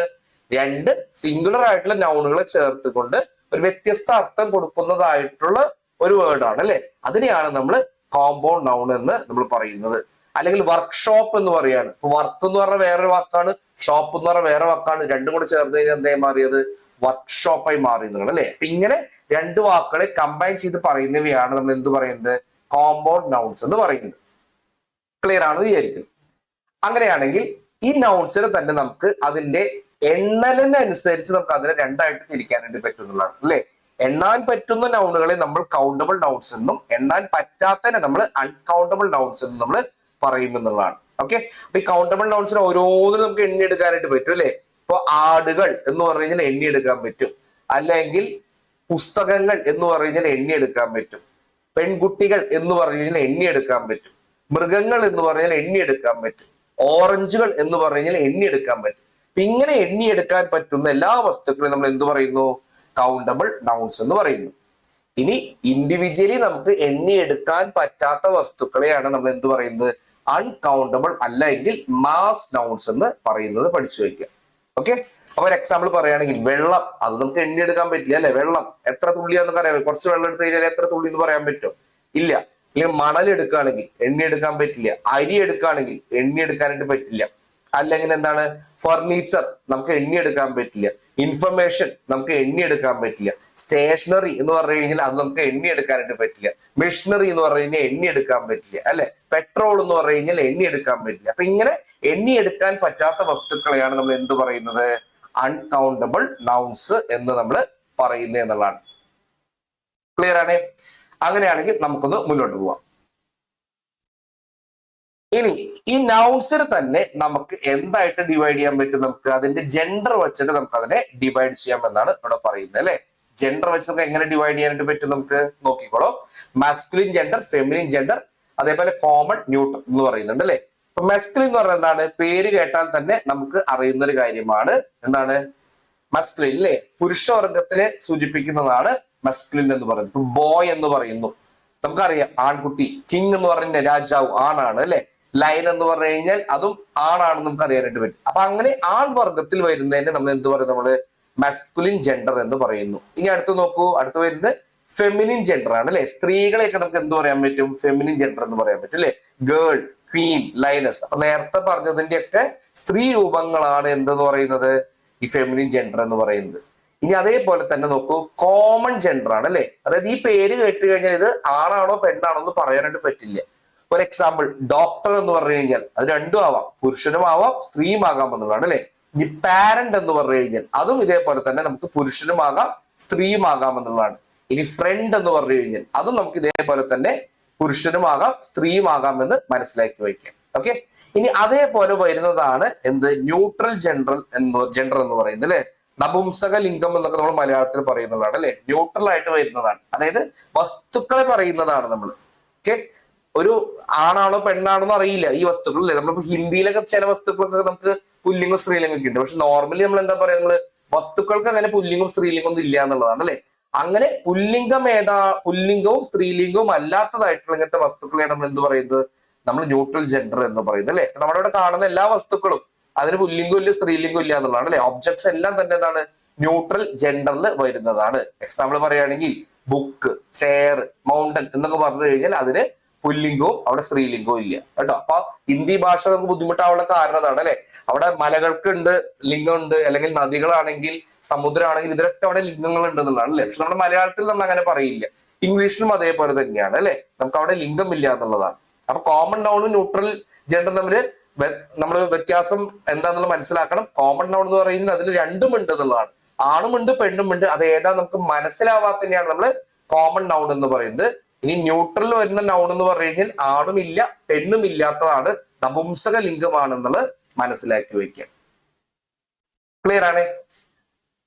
രണ്ട് സിംഗുലർ ആയിട്ടുള്ള നൗണുകളെ ചേർത്തുകൊണ്ട് ഒരു വ്യത്യസ്ത അർത്ഥം കൊടുക്കുന്നതായിട്ടുള്ള ഒരു വേർഡാണ് അല്ലെ. അതിനെയാണ് നമ്മൾ കോമ്പൗണ്ട് നൗൺ എന്ന് നമ്മൾ പറയുന്നത്. അല്ലെങ്കിൽ വർക്ക്ഷോപ്പ് എന്ന് പറയാണ്. ഇപ്പൊ വർക്ക് എന്ന് പറഞ്ഞ വേറൊരു വാക്കാണ്, ഷോപ്പ് എന്ന് പറഞ്ഞ വേറെ വാക്കാണ്. രണ്ടും കൂടെ ചേർന്ന് കഴിഞ്ഞാൽ എന്തായി മാറിയത്? വർക്ക്ഷോപ്പായി മാറിയെന്നുള്ളത് അല്ലെ. അപ്പൊ ഇങ്ങനെ രണ്ട് വാക്കുകളെ കമ്പൈൻ ചെയ്ത് പറയുന്നവയാണ് നമ്മൾ എന്ത് പറയുന്നത്? കോമ്പൗണ്ട് നൗൺസ് എന്ന് പറയുന്നത്. ക്ലിയർ ആണെന്ന് വിചാരിക്കുന്നു. അങ്ങനെയാണെങ്കിൽ ഈ നൗൺസിനെ തന്നെ നമുക്ക് അതിന്റെ എണ്ണലിനനുസരിച്ച് നമുക്ക് അതിനെ രണ്ടായിട്ട് തിരിക്കാനായിട്ട് പറ്റുന്നതാണ് അല്ലെ. എണ്ണാൻ പറ്റുന്ന നൗണുകളെ നമ്മൾ കൗണ്ടബിൾ നൗൺസ് എന്നും എണ്ണാൻ പറ്റാത്തതിനെ നമ്മൾ അൺകൗണ്ടബിൾ നൗൺസ് എന്നും നമ്മൾ പറയുമെന്നുള്ളതാണ്. ഓക്കെ, അപ്പൊ ഈ കൗണ്ടബിൾ നൗൺസിനെ ഓരോന്നിനും നമുക്ക് എണ്ണിയെടുക്കാനായിട്ട് പറ്റും അല്ലെ. ഇപ്പൊ ആടുകൾ എന്ന് പറഞ്ഞു കഴിഞ്ഞാൽ എണ്ണിയെടുക്കാൻ പറ്റും, അല്ലെങ്കിൽ പുസ്തകങ്ങൾ എന്ന് പറഞ്ഞു കഴിഞ്ഞാൽ എണ്ണിയെടുക്കാൻ പറ്റും, പെൺകുട്ടികൾ എന്ന് പറഞ്ഞു കഴിഞ്ഞാൽ എണ്ണിയെടുക്കാൻ പറ്റും, മൃഗങ്ങൾ എന്ന് പറഞ്ഞാൽ എണ്ണിയെടുക്കാൻ പറ്റും, ഓറഞ്ചുകൾ എന്ന് പറഞ്ഞു കഴിഞ്ഞാൽ എണ്ണിയെടുക്കാൻ പറ്റും. ഇങ്ങനെ എണ്ണിയെടുക്കാൻ പറ്റുന്ന എല്ലാ വസ്തുക്കളെയും നമ്മൾ എന്ത് പറയുന്നു? കൗണ്ടബിൾ നൗൺസ് എന്ന് പറയുന്നു. ഇനി ഇൻഡിവിജ്വലി നമുക്ക് എണ്ണിയെടുക്കാൻ പറ്റാത്ത വസ്തുക്കളെയാണ് നമ്മൾ എന്ത് പറയുന്നത്? അൺകൗണ്ടബിൾ അല്ലെങ്കിൽ മാസ് നൗൺസ് എന്ന് പറയുന്നത് പഠിച്ചു വയ്ക്കുക. ഓക്കെ, അപ്പൊ ഒരു എക്സാമ്പിൾ പറയുകയാണെങ്കിൽ വെള്ളം, അത് നമുക്ക് എണ്ണിയെടുക്കാൻ പറ്റില്ല അല്ലെ. വെള്ളം എത്ര തുള്ളിയാന്നൊക്കെ അറിയാം. കുറച്ച് വെള്ളം എടുത്തു കഴിഞ്ഞാൽ എത്ര തുള്ളി എന്ന് പറയാൻ പറ്റും? ഇല്ല. അല്ലെങ്കിൽ മണൽ എടുക്കുകയാണെങ്കിൽ എണ്ണിയെടുക്കാൻ പറ്റില്ല. അരി എടുക്കുകയാണെങ്കിൽ എണ്ണിയെടുക്കാനായിട്ട് പറ്റില്ല. അല്ലെങ്കിൽ എന്താണ്? ഫർണിച്ചർ നമുക്ക് എണ്ണിയെടുക്കാൻ പറ്റില്ല. ഇൻഫർമേഷൻ നമുക്ക് എണ്ണിയെടുക്കാൻ പറ്റില്ല. സ്റ്റേഷനറി എന്ന് പറഞ്ഞു കഴിഞ്ഞാൽ അത് നമുക്ക് എണ്ണിയെടുക്കാനായിട്ട് പറ്റില്ല. മെഷീനറി എന്ന് പറഞ്ഞു കഴിഞ്ഞാൽ എണ്ണിയെടുക്കാൻ പറ്റില്ല അല്ലെ. പെട്രോൾ എന്ന് പറഞ്ഞു കഴിഞ്ഞാൽ എണ്ണിയെടുക്കാൻ പറ്റില്ല. അപ്പൊ ഇങ്ങനെ എണ്ണിയെടുക്കാൻ പറ്റാത്ത വസ്തുക്കളെയാണ് നമ്മൾ എന്ത് പറയുന്നത്? അൺകൗണ്ടബിൾ നൗൺസ് എന്ന് നമ്മൾ പറയുന്നത് എന്നുള്ളതാണ്. ക്ലിയർ ആണ്? അങ്ങനെയാണെങ്കിൽ നമുക്കൊന്ന് മുന്നോട്ട് പോവാം. ഇനി ഈ നൗൺസിനെ തന്നെ നമുക്ക് എന്തായിട്ട് ഡിവൈഡ് ചെയ്യാൻ പറ്റും? നമുക്ക് അതിന്റെ ജെൻഡർ വെച്ചിട്ട് നമുക്ക് അതിനെ ഡിവൈഡ് ചെയ്യാം എന്നാണ് ഇവിടെ പറയുന്നത് അല്ലെ. ജെൻഡർ വെച്ച് നമുക്ക് എങ്ങനെ ഡിവൈഡ് ചെയ്യാനായിട്ട് പറ്റും? നമുക്ക് നോക്കിക്കോളൂ. മാസ്കുലിൻ ജെൻഡർ, ഫെമിനിൻ ജെൻഡർ, അതേപോലെ കോമൺ, ന്യൂട്രൽ എന്ന് പറയുന്നുണ്ട് അല്ലെ. ഇപ്പൊ മെസ്കുലിൻ എന്ന് പറയുന്നത് എന്താണ്? പേര് കേട്ടാൽ തന്നെ നമുക്ക് അറിയുന്ന ഒരു കാര്യമാണ്. എന്താണ് മസ്കുലിൻ അല്ലെ? പുരുഷവർഗത്തിനെ സൂചിപ്പിക്കുന്നതാണ് മസ്കുലിൻ എന്ന് പറയുന്നത്. ഇപ്പൊ ബോയ് എന്ന് പറയുന്നു, നമുക്കറിയാം ആൺകുട്ടി. കിങ് എന്ന് പറഞ്ഞ രാജാവ് ആണാണ് അല്ലെ. ലൈൻ എന്ന് പറഞ്ഞു കഴിഞ്ഞാൽ അതും ആണാണെന്ന് നമുക്ക് അറിയാനായിട്ട് പറ്റും. അപ്പൊ അങ്ങനെ ആൺവർഗത്തിൽ വരുന്നതിനെ നമ്മൾ എന്ത് പറയും? നമ്മള് മസ്കുലിൻ ജെൻഡർ എന്ന് പറയുന്നു. ഇനി അടുത്ത് നോക്കൂ, അടുത്ത് വരുന്നത് ഫെമിനിൻ ജെൻഡർ ആണ് അല്ലെ. സ്ത്രീകളെയൊക്കെ നമുക്ക് എന്ത് പറയാൻ പറ്റും? ഫെമിനിൻ ജെൻഡർ എന്ന് പറയാൻ പറ്റും അല്ലെ. Girl, queen, lioness. അപ്പൊ നേരത്തെ പറഞ്ഞതിന്റെ ഒക്കെ സ്ത്രീ രൂപങ്ങളാണ് എന്തെന്ന് പറയുന്നത്? ഈ ഫെമിനിൻ ജെൻഡർ എന്ന് പറയുന്നത്. ഇനി അതേപോലെ തന്നെ നോക്കൂ, കോമൺ ജെൻഡർ ആണ് അല്ലെ. അതായത് ഈ പേര് കേട്ട് കഴിഞ്ഞാൽ ഇത് ആണാണോ പെണ്ണാണോ എന്ന് പറയാനായിട്ട് പറ്റില്ല. ഒരു എക്സാമ്പിൾ, ഡോക്ടർ എന്ന് പറഞ്ഞു കഴിഞ്ഞാൽ അത് രണ്ടും ആവാം, പുരുഷനും ആവാം സ്ത്രീയും ആകാം എന്നുള്ളതാണ് അല്ലെ. ഇനി പാരന്റ് എന്ന് പറഞ്ഞു കഴിഞ്ഞാൽ അതും ഇതേപോലെ തന്നെ നമുക്ക് പുരുഷനും ആകാം സ്ത്രീയും ആകാം എന്നുള്ളതാണ്. ഇനി ഫ്രണ്ട് എന്ന് പറഞ്ഞു കഴിഞ്ഞാൽ അതും നമുക്ക് ഇതേപോലെ തന്നെ പുരുഷനും ആകാം സ്ത്രീയും ആകാം എന്ന് മനസ്സിലാക്കി വയ്ക്കാം. ഓക്കെ, ഇനി അതേപോലെ വരുന്നതാണ് എന്ത്? ന്യൂട്രൽ ജെൻഡർ എന്ന് പറയുന്നത് അല്ലെ. നപുംസക ലിംഗം എന്നൊക്കെ നമ്മൾ മലയാളത്തിൽ പറയുന്നതാണ് അല്ലെ. ന്യൂട്രൽ ആയിട്ട് വരുന്നതാണ്, അതായത് വസ്തുക്കളെ പറയുന്നതാണ് നമ്മൾ. ഓക്കെ, ഒരു ആണാണോ പെണ്ണാണോ എന്ന് അറിയില്ല ഈ വസ്തുക്കൾ അല്ലെ. നമ്മളിപ്പോ ഹിന്ദിയിലൊക്കെ ചില വസ്തുക്കളൊക്കെ നമുക്ക് പുല്ലിംഗം സ്ത്രീലിംഗം ഉണ്ട്. പക്ഷെ നോർമലി നമ്മൾ എന്താ പറയാ? നമ്മള് വസ്തുക്കൾക്ക് അങ്ങനെ പുല്ലിംഗം സ്ത്രീലിംഗം ഒന്നും ഇല്ല എന്നുള്ളതാണ് അല്ലെ. അങ്ങനെ പുല്ലിംഗവും സ്ത്രീലിംഗവും അല്ലാത്തതായിട്ടുള്ള ഇങ്ങനത്തെ വസ്തുക്കളെയാണ് നമ്മൾ എന്ത് പറയുന്നത്? നമ്മൾ ന്യൂട്രൽ ജെൻഡർ എന്ന് പറയുന്നത് അല്ലെ. നമ്മുടെ ഇവിടെ കാണുന്ന എല്ലാ വസ്തുക്കളും അതിന് പുല്ലിംഗം ഇല്ല സ്ത്രീലിംഗം ഇല്ല എന്നുള്ളതാണ് അല്ലെ. ഒബ്ജക്ട്സ് എല്ലാം തന്നെ എന്താണ്? ന്യൂട്രൽ ജെൻഡറിൽ വരുന്നതാണ്. എക്സാമ്പിൾ പറയുകയാണെങ്കിൽ ബുക്ക്, ചെയർ, മൗണ്ടൻ എന്നൊക്കെ പറഞ്ഞു കഴിഞ്ഞാൽ അതിന് പുല്ലിംഗവും അവിടെ സ്ത്രീലിംഗവും ഇല്ല കേട്ടോ. അപ്പൊ ഹിന്ദി ഭാഷ നമുക്ക് ബുദ്ധിമുട്ടാവുള്ള കാരണം അതാണ് അല്ലെ. അവിടെ മലകൾക്ക് ഉണ്ട് ലിംഗമുണ്ട്, അല്ലെങ്കിൽ നദികളാണെങ്കിൽ സമുദ്രമാണെങ്കിൽ ഇതിലൊക്കെ അവിടെ ലിംഗങ്ങൾ ഉണ്ട് എന്നുള്ളതാണ് അല്ലെ. പക്ഷെ നമ്മുടെ മലയാളത്തിൽ നമ്മൾ അങ്ങനെ പറയില്ല. ഇംഗ്ലീഷിലും അതേപോലെ തന്നെയാണ് അല്ലെ. നമുക്ക് അവിടെ ലിംഗമില്ല എന്നുള്ളതാണ്. അപ്പൊ കോമൺ നൗണും ന്യൂട്രൽ ജെൻഡർ തമ്മില് നമ്മൾ വ്യത്യാസം എന്താണെന്നുള്ളത് മനസ്സിലാക്കണം. കോമൺ നൗൺ എന്ന് പറയുന്നത് അതിൽ രണ്ടും ഉണ്ട് എന്നുള്ളതാണ്. ആണുമുണ്ട് പെണ്ണുമുണ്ട്. അത് ഏതാ നമുക്ക് മനസ്സിലാവാത്തന്നെയാണ് നമ്മൾ കോമൺ നൗൺ എന്ന് പറയുന്നത്. ഇനി ന്യൂട്രൽ വരുന്ന നൗൺ എന്ന് പറഞ്ഞു കഴിഞ്ഞാൽ ആണുമില്ല പെണ്ണും ഇല്ലാത്തതാണ്, നപുംസക ലിംഗമാണെന്നുള്ളത് മനസ്സിലാക്കി വയ്ക്കുക. ക്ലിയർ ആണ്?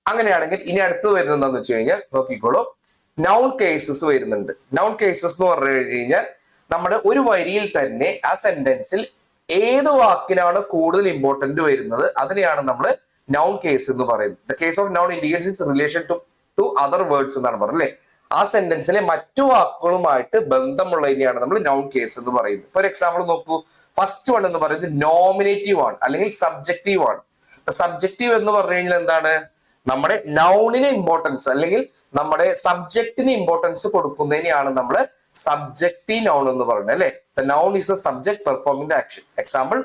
അങ്ങനെയാണെങ്കിൽ ഇനി അടുത്ത് വരുന്നത് എന്താന്ന് വെച്ച് കഴിഞ്ഞാൽ നോക്കിക്കോളൂ, നൗൺ കേസസ് വരുന്നുണ്ട്. നൗൺ കേസസ് എന്ന് പറഞ്ഞു കഴിഞ്ഞാൽ നമ്മുടെ ഒരു വരിയിൽ തന്നെ ആ സെന്റൻസിൽ ഏത് വാക്കിനാണ് കൂടുതൽ ഇമ്പോർട്ടന്റ് വരുന്നത് അതിനെയാണ് നമ്മൾ നൗൺ കേസ് എന്ന് പറയുന്നത്. The case of noun indicates its relation to other words എന്നാണ് പറയുന്നത് അല്ലെ. ആ സെന്റൻസിലെ മറ്റു വാക്കുകളുമായിട്ട് ബന്ധമുള്ളതിനെയാണ് നമ്മൾ നൗൺ കേസ് എന്ന് പറയുന്നത്. ഫോർ എക്സാമ്പിൾ നോക്കൂ, ഫസ്റ്റ് വൺ എന്ന് പറയുന്നത് നോമിനേറ്റീവ് ആണ് അല്ലെങ്കിൽ സബ്ജക്റ്റീവ് ആണ്. സബ്ജക്റ്റീവ് എന്ന് പറഞ്ഞു കഴിഞ്ഞാൽ എന്താണ്, നമ്മുടെ നൗണിന് ഇമ്പോർട്ടൻസ് അല്ലെങ്കിൽ നമ്മുടെ സബ്ജക്റ്റിന് ഇമ്പോർട്ടൻസ് കൊടുക്കുന്നതിനെയാണ് നമ്മൾ സബ്ജക്റ്റീവ് നൗൺ എന്ന് പറയുന്നത് അല്ലെ. The noun is the subject performing the action. Example,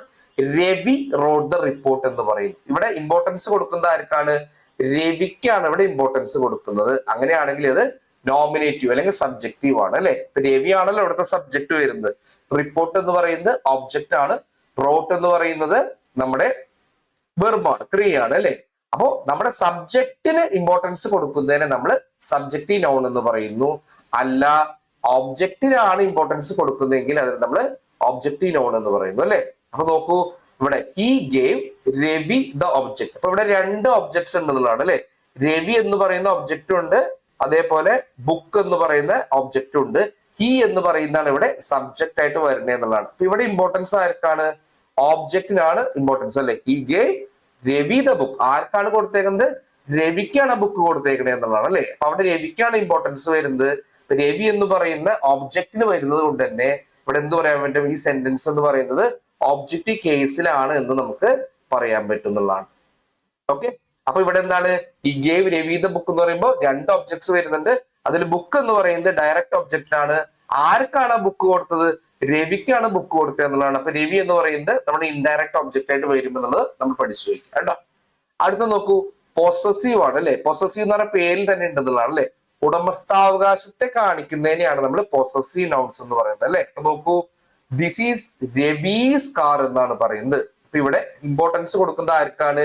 Ravi road the report എന്ന് പറയുന്നു. ഇവിടെ ഇമ്പോർട്ടൻസ് കൊടുക്കുന്നത് ആർക്കാണ്? രവിക്കാണ് ഇവിടെ ഇമ്പോർട്ടൻസ് കൊടുക്കുന്നത്. അങ്ങനെയാണെങ്കിൽ അത് നോമിനേറ്റീവ് അല്ലെങ്കിൽ സബ്ജക്റ്റീവ് ആണ് അല്ലെ. ഇപ്പൊ രവി ആണല്ലോ ഇവിടുത്തെ സബ്ജക്ട് വരുന്നത്. റിപ്പോർട്ട് എന്ന് പറയുന്നത് ഒബ്ജക്റ്റ് ആണ്. റോട്ട് എന്ന് പറയുന്നത് നമ്മുടെ വെർബാണ്, ക്രിയയാണ് അല്ലെ. അപ്പോ നമ്മുടെ സബ്ജക്റ്റിന് ഇമ്പോർട്ടൻസ് കൊടുക്കുന്നതിനെ നമ്മൾ സബ്ജക്റ്റീവ് നൗൺ എന്ന് പറയുന്നു. അല്ല ഒബ്ജക്റ്റിനാണ് ഇമ്പോർട്ടൻസ് കൊടുക്കുന്നതെങ്കിൽ അതിന് നമ്മൾ ഒബ്ജക്റ്റീവ് നൗൺ എന്ന് പറയുന്നു അല്ലെ. അപ്പൊ നോക്കൂ, ഇവിടെ he gave Ravi the object. അപ്പൊ ഇവിടെ രണ്ട് ഒബ്ജക്ട്സ് ഉണ്ടെന്നുള്ളതാണ് അല്ലെ. രവി എന്ന് പറയുന്ന ഒബ്ജക്റ്റും ഉണ്ട്, അതേപോലെ ബുക്ക് എന്ന് പറയുന്ന ഒബ്ജക്റ്റും ഉണ്ട്. ഹി എന്ന് പറയുന്നതാണ് ഇവിടെ സബ്ജക്റ്റ് ആയിട്ട് വരുന്നത് എന്നുള്ളതാണ്. അപ്പൊ ഇവിടെ ഇമ്പോർട്ടൻസ് ആർക്കാണ്? ഓബ്ജക്റ്റിനാണ് ഇമ്പോർട്ടൻസ് അല്ലെ. He gave Ravi the book. ആർക്കാണ് കൊടുത്തേക്കുന്നത്? രവിക്കാണ് ബുക്ക് കൊടുത്തേക്കണേ എന്നുള്ളതാണ് അല്ലെ. അപ്പൊ അവിടെ രവിക്കാണ് ഇമ്പോർട്ടൻസ് വരുന്നത്. രവി എന്ന് പറയുന്ന ഒബ്ജക്റ്റിന് വരുന്നത് കൊണ്ട് തന്നെ ഇവിടെ എന്ത് പറയാൻ പറ്റും? ഈ സെന്റൻസ് എന്ന് പറയുന്നത് ഒബ്ജക്റ്റീവ് കേസിലാണ് എന്ന് നമുക്ക് പറയാൻ പറ്റും എന്നുള്ളതാണ്. ഓക്കെ, അപ്പൊ ഇവിടെ എന്താണ്, ഈ ഗേവ് രവി ദ ബുക്ക് എന്ന് പറയുമ്പോൾ രണ്ട് ഒബ്ജക്ട്സ് വരുന്നുണ്ട്. അതിൽ ബുക്ക് എന്ന് പറയുന്നത് ഡയറക്റ്റ് ഒബ്ജക്റ്റിനാണ്. ആർക്കാണ് ആ ബുക്ക് കൊടുത്തത്? രവിക്കാണ് ബുക്ക് കൊടുത്തത് എന്നുള്ളതാണ്. അപ്പൊ രവി എന്ന് പറയുന്നത് നമ്മുടെ ഇൻഡയറക്റ്റ് ഒബ്ജക്റ്റ് ആയിട്ട് വരും എന്നുള്ളത് നമ്മൾ പഠിച്ചു വയ്ക്കുക കേട്ടോ. അടുത്ത നോക്കൂ, പൊസസീവ് ആണ് അല്ലെ. പൊസസീവ് എന്ന് പറഞ്ഞ പേരിൽ തന്നെ ഉണ്ടെന്നുള്ളതാണ് അല്ലെ. ഉടമസ്ഥാവകാശത്തെ കാണിക്കുന്നതിനെയാണ് നമ്മൾ പൊസസീവ് നൗൺസ് എന്ന് പറയുന്നത് അല്ലെ. നോക്കൂ, ദിസ് ഈസ് രവീസ് കാർ എന്നാണ് പറയുന്നത്. അപ്പൊ ഇവിടെ ഇമ്പോർട്ടൻസ് കൊടുക്കുന്നത് ആർക്കാണ്?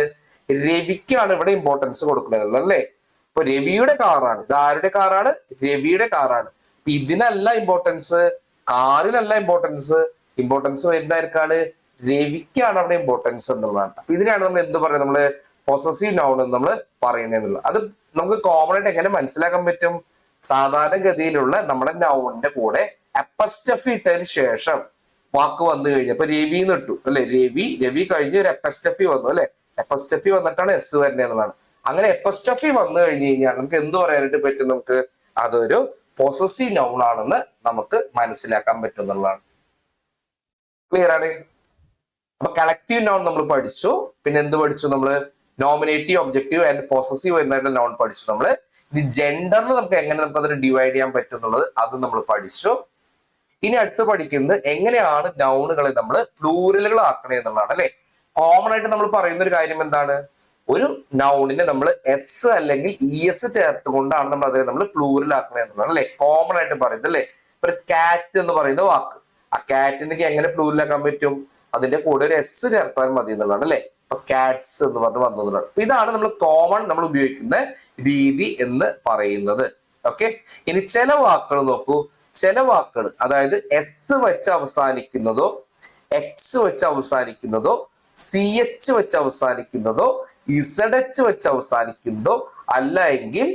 രവിക്കാണ് ഇവിടെ ഇമ്പോർട്ടൻസ് കൊടുക്കുന്നത് അല്ലെ. ഇപ്പൊ രവിയുടെ കാറാണ്. ഇത് ആരുടെ കാറാണ്? രവിയുടെ കാറാണ്. ഇതിനല്ല ഇമ്പോർട്ടൻസ്, കാറിനല്ല ഇമ്പോർട്ടൻസ്. ഇമ്പോർട്ടൻസ് വരുന്ന ആർക്കാണ്? രവിക്കാണ് അവിടെ ഇമ്പോർട്ടൻസ് എന്നുള്ളതാണ്. അപ്പൊ ഇതിനാണ് നമ്മൾ എന്ത് പറയുന്നത്? നമ്മള് പൊസസീവ് നൗൺ എന്ന് നമ്മൾ പറയുന്നത്. അത് നമുക്ക് കോമൺ ആയിട്ട് എങ്ങനെ മനസ്സിലാക്കാൻ പറ്റും? സാധാരണഗതിയിലുള്ള നമ്മുടെ നൗണിന്റെ കൂടെ അപ്പസ്റ്റഫി ഇട്ടതിന് ശേഷം വാക്ക് വന്നു കഴിഞ്ഞപ്പോ രവി എന്ന് ഇട്ടു അല്ലെ. രവി കഴിഞ്ഞ് ഒരു എപ്പസ്റ്റഫി വന്നു അല്ലെ. എപ്പസ്റ്റഫി വന്നിട്ടാണ് എസ് വരുന്നത് എന്നുള്ളതാണ്. അങ്ങനെ എപ്പസ്റ്റഫി വന്നു കഴിഞ്ഞു കഴിഞ്ഞാൽ നമുക്ക് എന്ത് പറയാനായിട്ട് പറ്റും? നമുക്ക് അതൊരു പൊസസീവ് നൗൺ ആണെന്ന് നമുക്ക് മനസ്സിലാക്കാൻ പറ്റും എന്നുള്ളതാണ്. ക്ലിയർ ആണ്? അപ്പൊ കളക്റ്റീവ് നൗൺ നമ്മൾ പഠിച്ചു. പിന്നെ എന്ത് പഠിച്ചു? നമ്മള് നോമിനേറ്റീവ്, ഒബ്ജക്റ്റീവ് ആൻഡ് പൊസസീവ് വരുന്നതായിട്ടുള്ള നൗൺ പഠിച്ചു നമ്മള്. ഇനി ജെൻഡറിൽ നമുക്ക് എങ്ങനെ നമുക്ക് അതിന് ഡിവൈഡ് ചെയ്യാൻ പറ്റും എന്നുള്ളത് അത് നമ്മൾ പഠിച്ചു. ഇനി അടുത്ത് പഠിക്കുന്നത് എങ്ങനെയാണ് നൗണുകളെ നമ്മൾ പ്ലൂറലുകൾ ആക്കണേ എന്നുള്ളതാണ് അല്ലെ. കോമൺ ആയിട്ട് നമ്മൾ പറയുന്ന ഒരു കാര്യം എന്താണ്? ഒരു നൗണിനെ നമ്മൾ എസ് അല്ലെങ്കിൽ ഇ എസ് ചേർത്തുകൊണ്ടാണ് നമ്മൾ അതിനെ നമ്മൾ പ്ലൂറൽ ആക്കണേ എന്നുള്ളതാണ് അല്ലെ. കോമൺ ആയിട്ട് പറയുന്നത് അല്ലെ. ഒരു കാറ്റ് എന്ന് പറയുന്ന വാക്ക്, ആ കാറ്റിനൊക്കെ എങ്ങനെ പ്ലൂറൽ ആക്കാൻ പറ്റും? അതിന്റെ കൂടെ ഒരു എസ് ചേർത്താൽ മതി എന്നുള്ളതാണ് അല്ലെ. അപ്പൊ കാറ്റ്സ് എന്ന് പറഞ്ഞ് വന്നു എന്നുള്ളതാണ്. അപ്പൊ ഇതാണ് നമ്മൾ കോമൺ നമ്മൾ ഉപയോഗിക്കുന്ന രീതി എന്ന് പറയുന്നത്. ഓക്കെ, ഇനി ചില വാക്കുകൾ നോക്കൂ. ചില വാക്കുകൾ അതായത് എസ് വെച്ച് അവസാനിക്കുന്നതോ എക്സ് വെച്ച് അവസാനിക്കുന്നതോ സി എച്ച് വെച്ച് അവസാനിക്കുന്നതോ ഇസഡ് എച്ച് വെച്ച് അവസാനിക്കുന്നതോ അല്ല എങ്കിൽ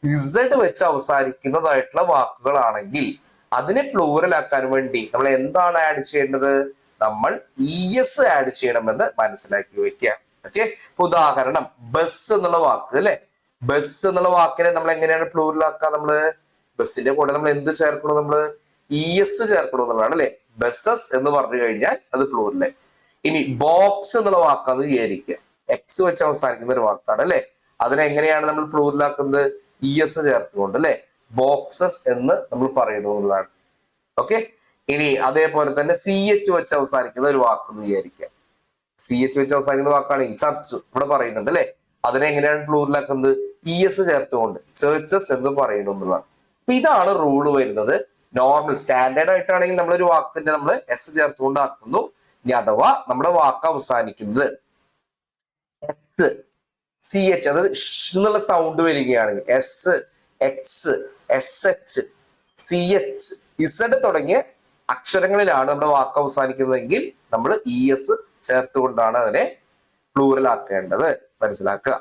ഇസഡ് വെച്ച് അവസാനിക്കുന്നതായിട്ടുള്ള വാക്കുകളാണെങ്കിൽ അതിനെ പ്ലൂറൽ ആക്കാൻ വേണ്ടി നമ്മൾ എന്താണ് ആഡ് ചെയ്യേണ്ടത്? നമ്മൾ ഇ എസ് ആഡ് ചെയ്യണമെന്ന് മനസ്സിലാക്കി വെക്കുക. ഓക്കെ, ഇപ്പൊ ഉദാഹരണം ബസ് എന്നുള്ള വാക്ക് അല്ലെ. ബസ് എന്നുള്ള വാക്കിനെ നമ്മൾ എങ്ങനെയാണ് പ്ലൂറൽ ആക്കുക? നമ്മള് ബസ്സിന്റെ കൂടെ നമ്മൾ എന്ത് ചേർക്കണം? നമ്മള് ഇ എസ് ചേർക്കണം എന്നുള്ളതാണ് അല്ലെ. ബസ്സസ് എന്ന് പറഞ്ഞു കഴിഞ്ഞാൽ അത് പ്ലൂറല്. ഇനി ബോക്സ് എന്നുള്ള വാക്കാന്ന് വിചാരിക്കുക. എക്സ് വെച്ച് അവസാനിക്കുന്ന ഒരു വാക്കാണ് അല്ലെ. അതിനെ എങ്ങനെയാണ് നമ്മൾ പ്ലൂറലാക്കുന്നത്? ഇ എസ് ചേർത്തുകൊണ്ട് അല്ലെ. ബോക്സസ് എന്ന് നമ്മൾ പറയുന്നതാണ്. ഓക്കെ, ഇനി അതേപോലെ തന്നെ സി എച്ച് വെച്ച് അവസാനിക്കുന്ന ഒരു വാക്കെന്ന് വിചാരിക്കുക. സി എച്ച് വെച്ച് അവസാനിക്കുന്ന വാക്കാണ് ഈ ചർച്ച് ഇവിടെ പറയുന്നുണ്ട് അല്ലെ. അതിനെ എങ്ങനെയാണ് പ്ലൂറലാക്കുന്നത്? ഇ എസ് ചേർത്തുകൊണ്ട് ചേർച്ചസ് എന്ന് പറയുന്നതാണ്. അപ്പൊ ഇതാണ് റൂള് വരുന്നത്. നോർമൽ സ്റ്റാൻഡേർഡ് ആയിട്ടാണെങ്കിൽ നമ്മളൊരു വാക്കിന്റെ നമ്മൾ എസ് ചേർത്തുകൊണ്ട് ആക്കുന്നു. ഇനി അഥവാ നമ്മുടെ വാക്ക് അവസാനിക്കുന്നത് എസ് സി എച്ച് അതായത് എന്നുള്ള സൗണ്ട് വരികയാണെങ്കിൽ S X S H C H Z തുടങ്ങിയ അക്ഷരങ്ങളിലാണ് നമ്മുടെ വാക്ക് അവസാനിക്കുന്നതെങ്കിൽ നമ്മൾ ഇ എസ് ചേർത്തുകൊണ്ടാണ് അതിനെ പ്ലൂറൽ ആക്കേണ്ടത്. മനസ്സിലാക്കുക.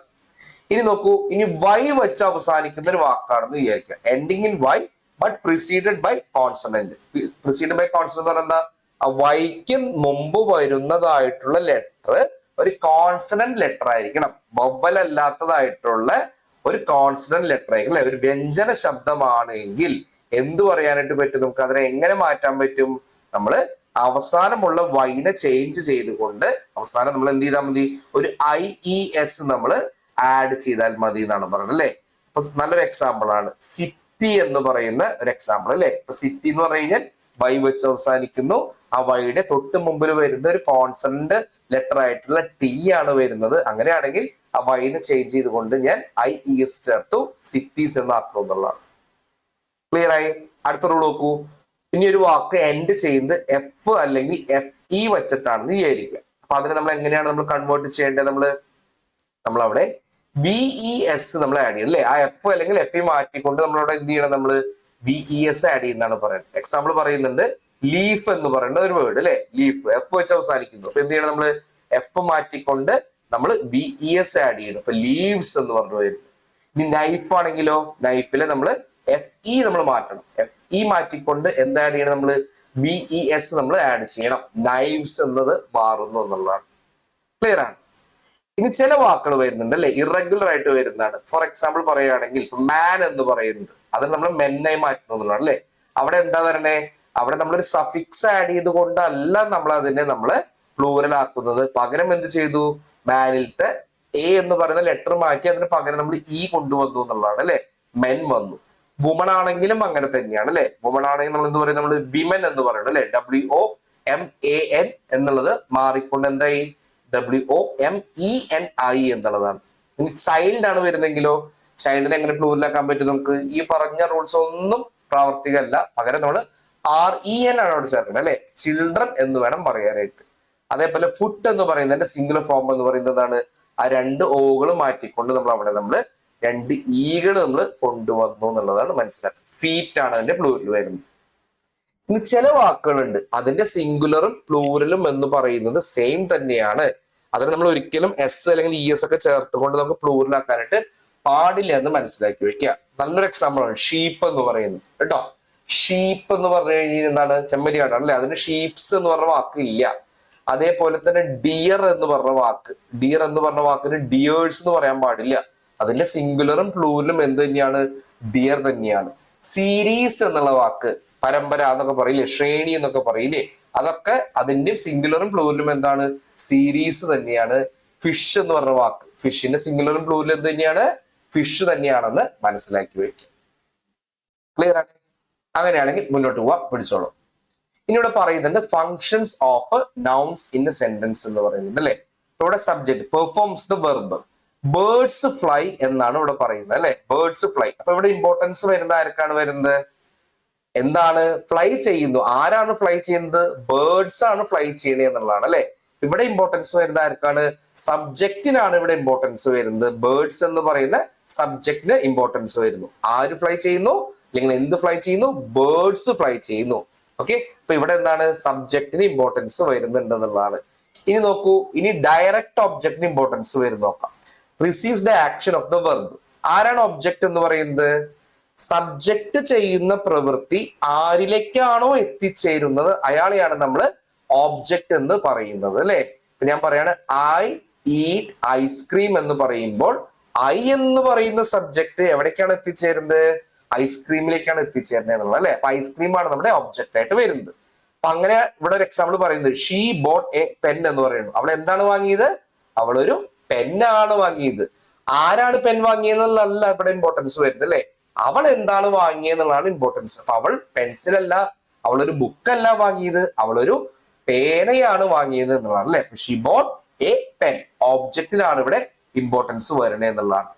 ഇനി നോക്കൂ, ഇനി വൈ വെച്ച് അവസാനിക്കുന്ന ഒരു വാക്കാണെന്ന് വിചാരിക്കുക. Ending in Y but preceded by consonant. Preceded by consonant എന്ന് പറഞ്ഞാൽ ആ വൈക്ക് മുമ്പ് വരുന്നതായിട്ടുള്ള ലെറ്റർ ഒരു കോൺസണന്റ് ലെറ്റർ ആയിരിക്കണം. വവ്വൽ അല്ലാത്തതായിട്ടുള്ള ഒരു കോൺസണന്റ് ലെറ്റർ ആയിരിക്കും അല്ലെ. ഒരു വ്യഞ്ജന ശബ്ദമാണെങ്കിൽ എന്ത് പറയാനായിട്ട് പറ്റും? നമുക്ക് അതിനെ എങ്ങനെ മാറ്റാൻ പറ്റും? നമ്മള് അവസാനമുള്ള വൈനെ ചേഞ്ച് ചെയ്തുകൊണ്ട് അവസാനം നമ്മൾ എന്ത് ചെയ്താൽ മതി? ഒരു IES നമ്മൾ ആഡ് ചെയ്താൽ മതി എന്നാണ് പറയുന്നത് അല്ലെ. അപ്പൊ നല്ലൊരു എക്സാമ്പിൾ ആണ് സിറ്റി എന്ന് പറയുന്ന ഒരു എക്സാമ്പിൾ അല്ലെ. ഇപ്പൊ സിറ്റി എന്ന് പറഞ്ഞു കഴിഞ്ഞാൽ വൈ വെച്ച് അവസാനിക്കുന്നു. ആ വൈയുടെ തൊട്ട് മുമ്പിൽ വരുന്ന ഒരു കോൺസണന്റ് ലെറ്റർ ആയിട്ടുള്ള ടി ആണ് വരുന്നത്. അങ്ങനെയാണെങ്കിൽ ആ വൈനെ ചേഞ്ച് ചെയ്തുകൊണ്ട് ഞാൻ IES ചേർത്തു, സിറ്റീസ് എന്നാക്കും എന്നുള്ളതാണ്. ക്ലിയർ ആയി? അടുത്ത റൂൾ നോക്കൂ. ഇനി ഒരു വാക്ക് എൻഡ് ചെയ്യുന്നത് എഫ് അല്ലെങ്കിൽ FE വെച്ചിട്ടാണെന്ന് വിചാരിക്കുക. അപ്പൊ അതിനെ നമ്മൾ എങ്ങനെയാണ് നമ്മൾ കൺവേർട്ട് ചെയ്യേണ്ടത്? നമ്മളവിടെ VES നമ്മൾ ആഡ് ചെയ്യും അല്ലെ. ആ എഫ് അല്ലെങ്കിൽ FE മാറ്റിക്കൊണ്ട് നമ്മളവിടെ എന്ത് ചെയ്യണം? നമ്മൾ VES ആഡ് ചെയ്യുന്നതാണ് പറയുന്നത്. എക്സാമ്പിൾ പറയുന്നുണ്ട്, ലീഫ് എന്ന് പറയുന്ന ഒരു വേർഡ് അല്ലെ. ലീഫ് എഫ് വെച്ച് അവസാനിക്കുന്നു. അപ്പൊ എന്ത് ചെയ്യണം? നമ്മൾ എഫ് മാറ്റിക്കൊണ്ട് നമ്മൾ VES ആഡ് ചെയ്യണം. അപ്പൊ ലീവ്സ് എന്ന് പറഞ്ഞു വരുന്നത്. ഇനി നൈഫ് ആണെങ്കിലോ, നൈഫിലെ നമ്മൾ FE നമ്മൾ മാറ്റണം. FE മാറ്റിക്കൊണ്ട് എന്താ ആഡ് ചെയ്യണം? നമ്മൾ VES നമ്മൾ ആഡ് ചെയ്യണം. നൈവ്സ് എന്നത് മാറുന്നു എന്നുള്ളതാണ്. ക്ലിയർ ആണ്? ഇനി ചില വാക്കുകൾ വരുന്നുണ്ട് അല്ലെ, ഇറഗുലർ ആയിട്ട് വരുന്നതാണ്. ഫോർ എക്സാമ്പിൾ പറയുകയാണെങ്കിൽ ഇപ്പൊ മാൻ എന്ന് പറയുന്നത് അത് നമ്മൾ മെന്നായി മാറ്റുന്നു എന്നുള്ളതാണ് അല്ലെ. അവിടെ എന്താ വരണേ? അവിടെ നമ്മളൊരു സഫിക്സ് ആഡ് ചെയ്തുകൊണ്ടല്ല നമ്മൾ അതിനെ പ്ലൂറൽ ആക്കുന്നത്. പകരം എന്ത് ചെയ്തു? മാനിലത്തെ A എന്ന് പറയുന്ന ലെറ്റർ മാറ്റി അതിന് പകരം നമ്മൾ E കൊണ്ടുവന്നു എന്നുള്ളതാണ് അല്ലെ. മെൻ വന്നു. വുമൺ ആണെങ്കിലും അങ്ങനെ തന്നെയാണ് അല്ലെ. വുമൺ ആണെങ്കിൽ നമ്മൾ എന്ത് പറയും? നമ്മൾ വിമൻ എന്ന് പറയുന്നത് അല്ലെ. WOMAN എന്നുള്ളത് മാറിക്കൊണ്ട് എന്തായി? WOMENI എന്നുള്ളതാണ്. ഇനി ചൈൽഡ് ആണ് വരുന്നെങ്കിലോ, ചൈൽഡിനെ എങ്ങനെ പ്ലൂറിലാക്കാൻ പറ്റും? നമുക്ക് ഈ പറഞ്ഞ റൂൾസ് ഒന്നും പ്രാവർത്തികമല്ല. പകരം നമ്മൾ REN ആണ് അവിടെ ചേർക്കുന്നത് അല്ലെ. ചിൽഡ്രൻ എന്ന് വേണം പറയാനായിട്ട്. അതേപോലെ ഫുട്ട് എന്ന് പറയുന്നതിന്റെ സിംഗുലർ ഫോം എന്ന് പറയുന്നതാണ് ആ രണ്ട് ഓകൾ മാറ്റിക്കൊണ്ട് നമ്മൾ രണ്ട് ഈകൾ നമ്മൾ കൊണ്ടുവന്നു എന്നുള്ളതാണ് മനസ്സിലാക്കുക. ഫീറ്റ് ആണ് അതിന്റെ പ്ലൂറിൽ വരുന്നത്. ഇനി ചില വാക്കുകളുണ്ട് അതിന്റെ സിംഗുലറും പ്ലൂറലും എന്ന് പറയുന്നത് സെയിം തന്നെയാണ്. അതിന് നമ്മൾ ഒരിക്കലും S അല്ലെങ്കിൽ ES ഒക്കെ ചേർത്തുകൊണ്ട് നമുക്ക് പ്ലൂറലാക്കാനായിട്ട് പാടില്ല എന്ന് മനസ്സിലാക്കി വെക്കുക. നല്ലൊരു എക്സാമ്പിൾ ആണ് ഷീപ്പ് എന്ന് പറയുന്നത് കേട്ടോ. ഷീപ്പ് എന്ന് പറഞ്ഞു കഴിഞ്ഞാൽ എന്താണ്? ചെമ്മരിയാടാണ് അല്ലെ. അതിന് ഷീപ്സ് എന്ന് പറഞ്ഞ വാക്ക് ഇല്ല. അതേപോലെ തന്നെ ഡിയർ എന്ന് പറഞ്ഞ വാക്കിന് ഡിയേഴ്സ് എന്ന് പറയാൻ പാടില്ല. അതിന്റെ സിംഗുലറും പ്ലൂറലും എന്ത് തന്നെയാണ്? ഡിയർ തന്നെയാണ്. സീരീസ് എന്നുള്ള വാക്ക്, പരമ്പര എന്നൊക്കെ പറയില്ലേ, ശ്രേണി എന്നൊക്കെ പറയില്ലേ, അതൊക്കെ അതിന്റെ സിംഗുലറും പ്ലൂറലും എന്താണ്? സീരീസ് തന്നെയാണ്. ഫിഷ് എന്ന് പറഞ്ഞ വാക്ക്, ഫിഷിന്റെ സിംഗുലറും പ്ലൂറലും എന്ത് തന്നെയാണ്? ഫിഷ് തന്നെയാണെന്ന് മനസ്സിലാക്കി വയ്ക്കുക. ക്ലിയർ ആണ്? അങ്ങനെയാണെങ്കിൽ മുന്നോട്ട് പോവാ, പിടിച്ചോളൂ. ഇനി ഇവിടെ പറയുന്നുണ്ട് functions of nouns in A sentence എന്ന് പറയുന്നുണ്ട് അല്ലെ. ഇവിടെ subject performs the verb. Birds fly എന്നാണ് ഇവിടെ പറയുന്നത് അല്ലെ. Birds fly. അപ്പൊ ഇവിടെ ഇമ്പോർട്ടൻസ് വരുന്നത് ആർക്കാണ് വരുന്നത്? എന്താണ്? ഫ്ലൈ ചെയ്യുന്നു. ആരാണ് ഫ്ലൈ ചെയ്യുന്നത്? ബേർഡ്സ് ആണ് ഫ്ലൈ ചെയ്യണേ എന്നുള്ളതാണ് അല്ലെ. ഇവിടെ ഇമ്പോർട്ടൻസ് വരുന്നത് ആർക്കാണ്? സബ്ജക്റ്റിനാണ് ഇവിടെ ഇമ്പോർട്ടൻസ് വരുന്നത്. ബേർഡ്സ് എന്ന് പറയുന്ന സബ്ജക്റ്റിന് ഇമ്പോർട്ടൻസ് വരുന്നു. ആര് ഫ്ലൈ ചെയ്യുന്നു അല്ലെങ്കിൽ എന്ത് ഫ്ലൈ ചെയ്യുന്നു? ബേർഡ്സ് ഫ്ലൈ ചെയ്യുന്നു. ഓക്കെ. അപ്പൊ ഇവിടെ എന്താണ്? സബ്ജക്റ്റിന് ഇമ്പോർട്ടൻസ് വരുന്നുണ്ട് എന്നുള്ളതാണ്. ഇനി നോക്കൂ, ഇനി ഡയറക്റ്റ് ഒബ്ജക്റ്റിന് ഇമ്പോർട്ടൻസ് വരും നോക്കാം. Receives the action of the verb. ആരാണ് ഒബ്ജക്റ്റ് എന്ന് പറയുന്നത്? സബ്ജക്റ്റ് ചെയ്യുന്ന പ്രവൃത്തി ആരിലേക്കാണോ എത്തിച്ചേരുന്നത് അയാളെയാണ് നമ്മൾ ഓബ്ജക്റ്റ് എന്ന് പറയുന്നത് അല്ലെ. ഇപ്പൊ ഞാൻ പറയാണ് ഐ ഈറ്റ് ഐസ്ക്രീം എന്ന് പറയുമ്പോൾ ഐ എന്ന് പറയുന്ന സബ്ജക്റ്റ് എവിടേക്കാണ് എത്തിച്ചേരുന്നത്? ഐസ്ക്രീമിലേക്കാണ് എത്തിച്ചേരുന്നത് എന്നുള്ളത് അല്ലെ. അപ്പൊ ഐസ്ക്രീം ആണ് നമ്മുടെ ഒബ്ജക്റ്റ് ആയിട്ട് വരുന്നത്. അപ്പൊ അങ്ങനെ ഇവിടെ ഒരു എക്സാമ്പിൾ പറയുന്നത് ഷീ ബോട്ട് എ പെൻ എന്ന് പറയുന്നു. അവൾ എന്താണ് വാങ്ങിയത്? അവളൊരു പെന്നാണ് വാങ്ങിയത്. ആരാണ് പെൻ വാങ്ങിയതെന്നല്ല ഇവിടെ ഇമ്പോർട്ടൻസ് വരുന്നത് അല്ലെ. അവൾ എന്താണ് വാങ്ങിയെന്നുള്ളതാണ് ഇമ്പോർട്ടൻസ്. അപ്പൊ അവൾ പെൻസിലല്ല, അവളൊരു ബുക്കല്ല വാങ്ങിയത്, അവളൊരു പേനയാണ് വാങ്ങിയത് എന്നുള്ളതാണ് അല്ലെ. She bought a pen. ഓബ്ജക്റ്റിനാണ് ഇവിടെ ഇമ്പോർട്ടൻസ് വരണേ എന്നുള്ളതാണ്.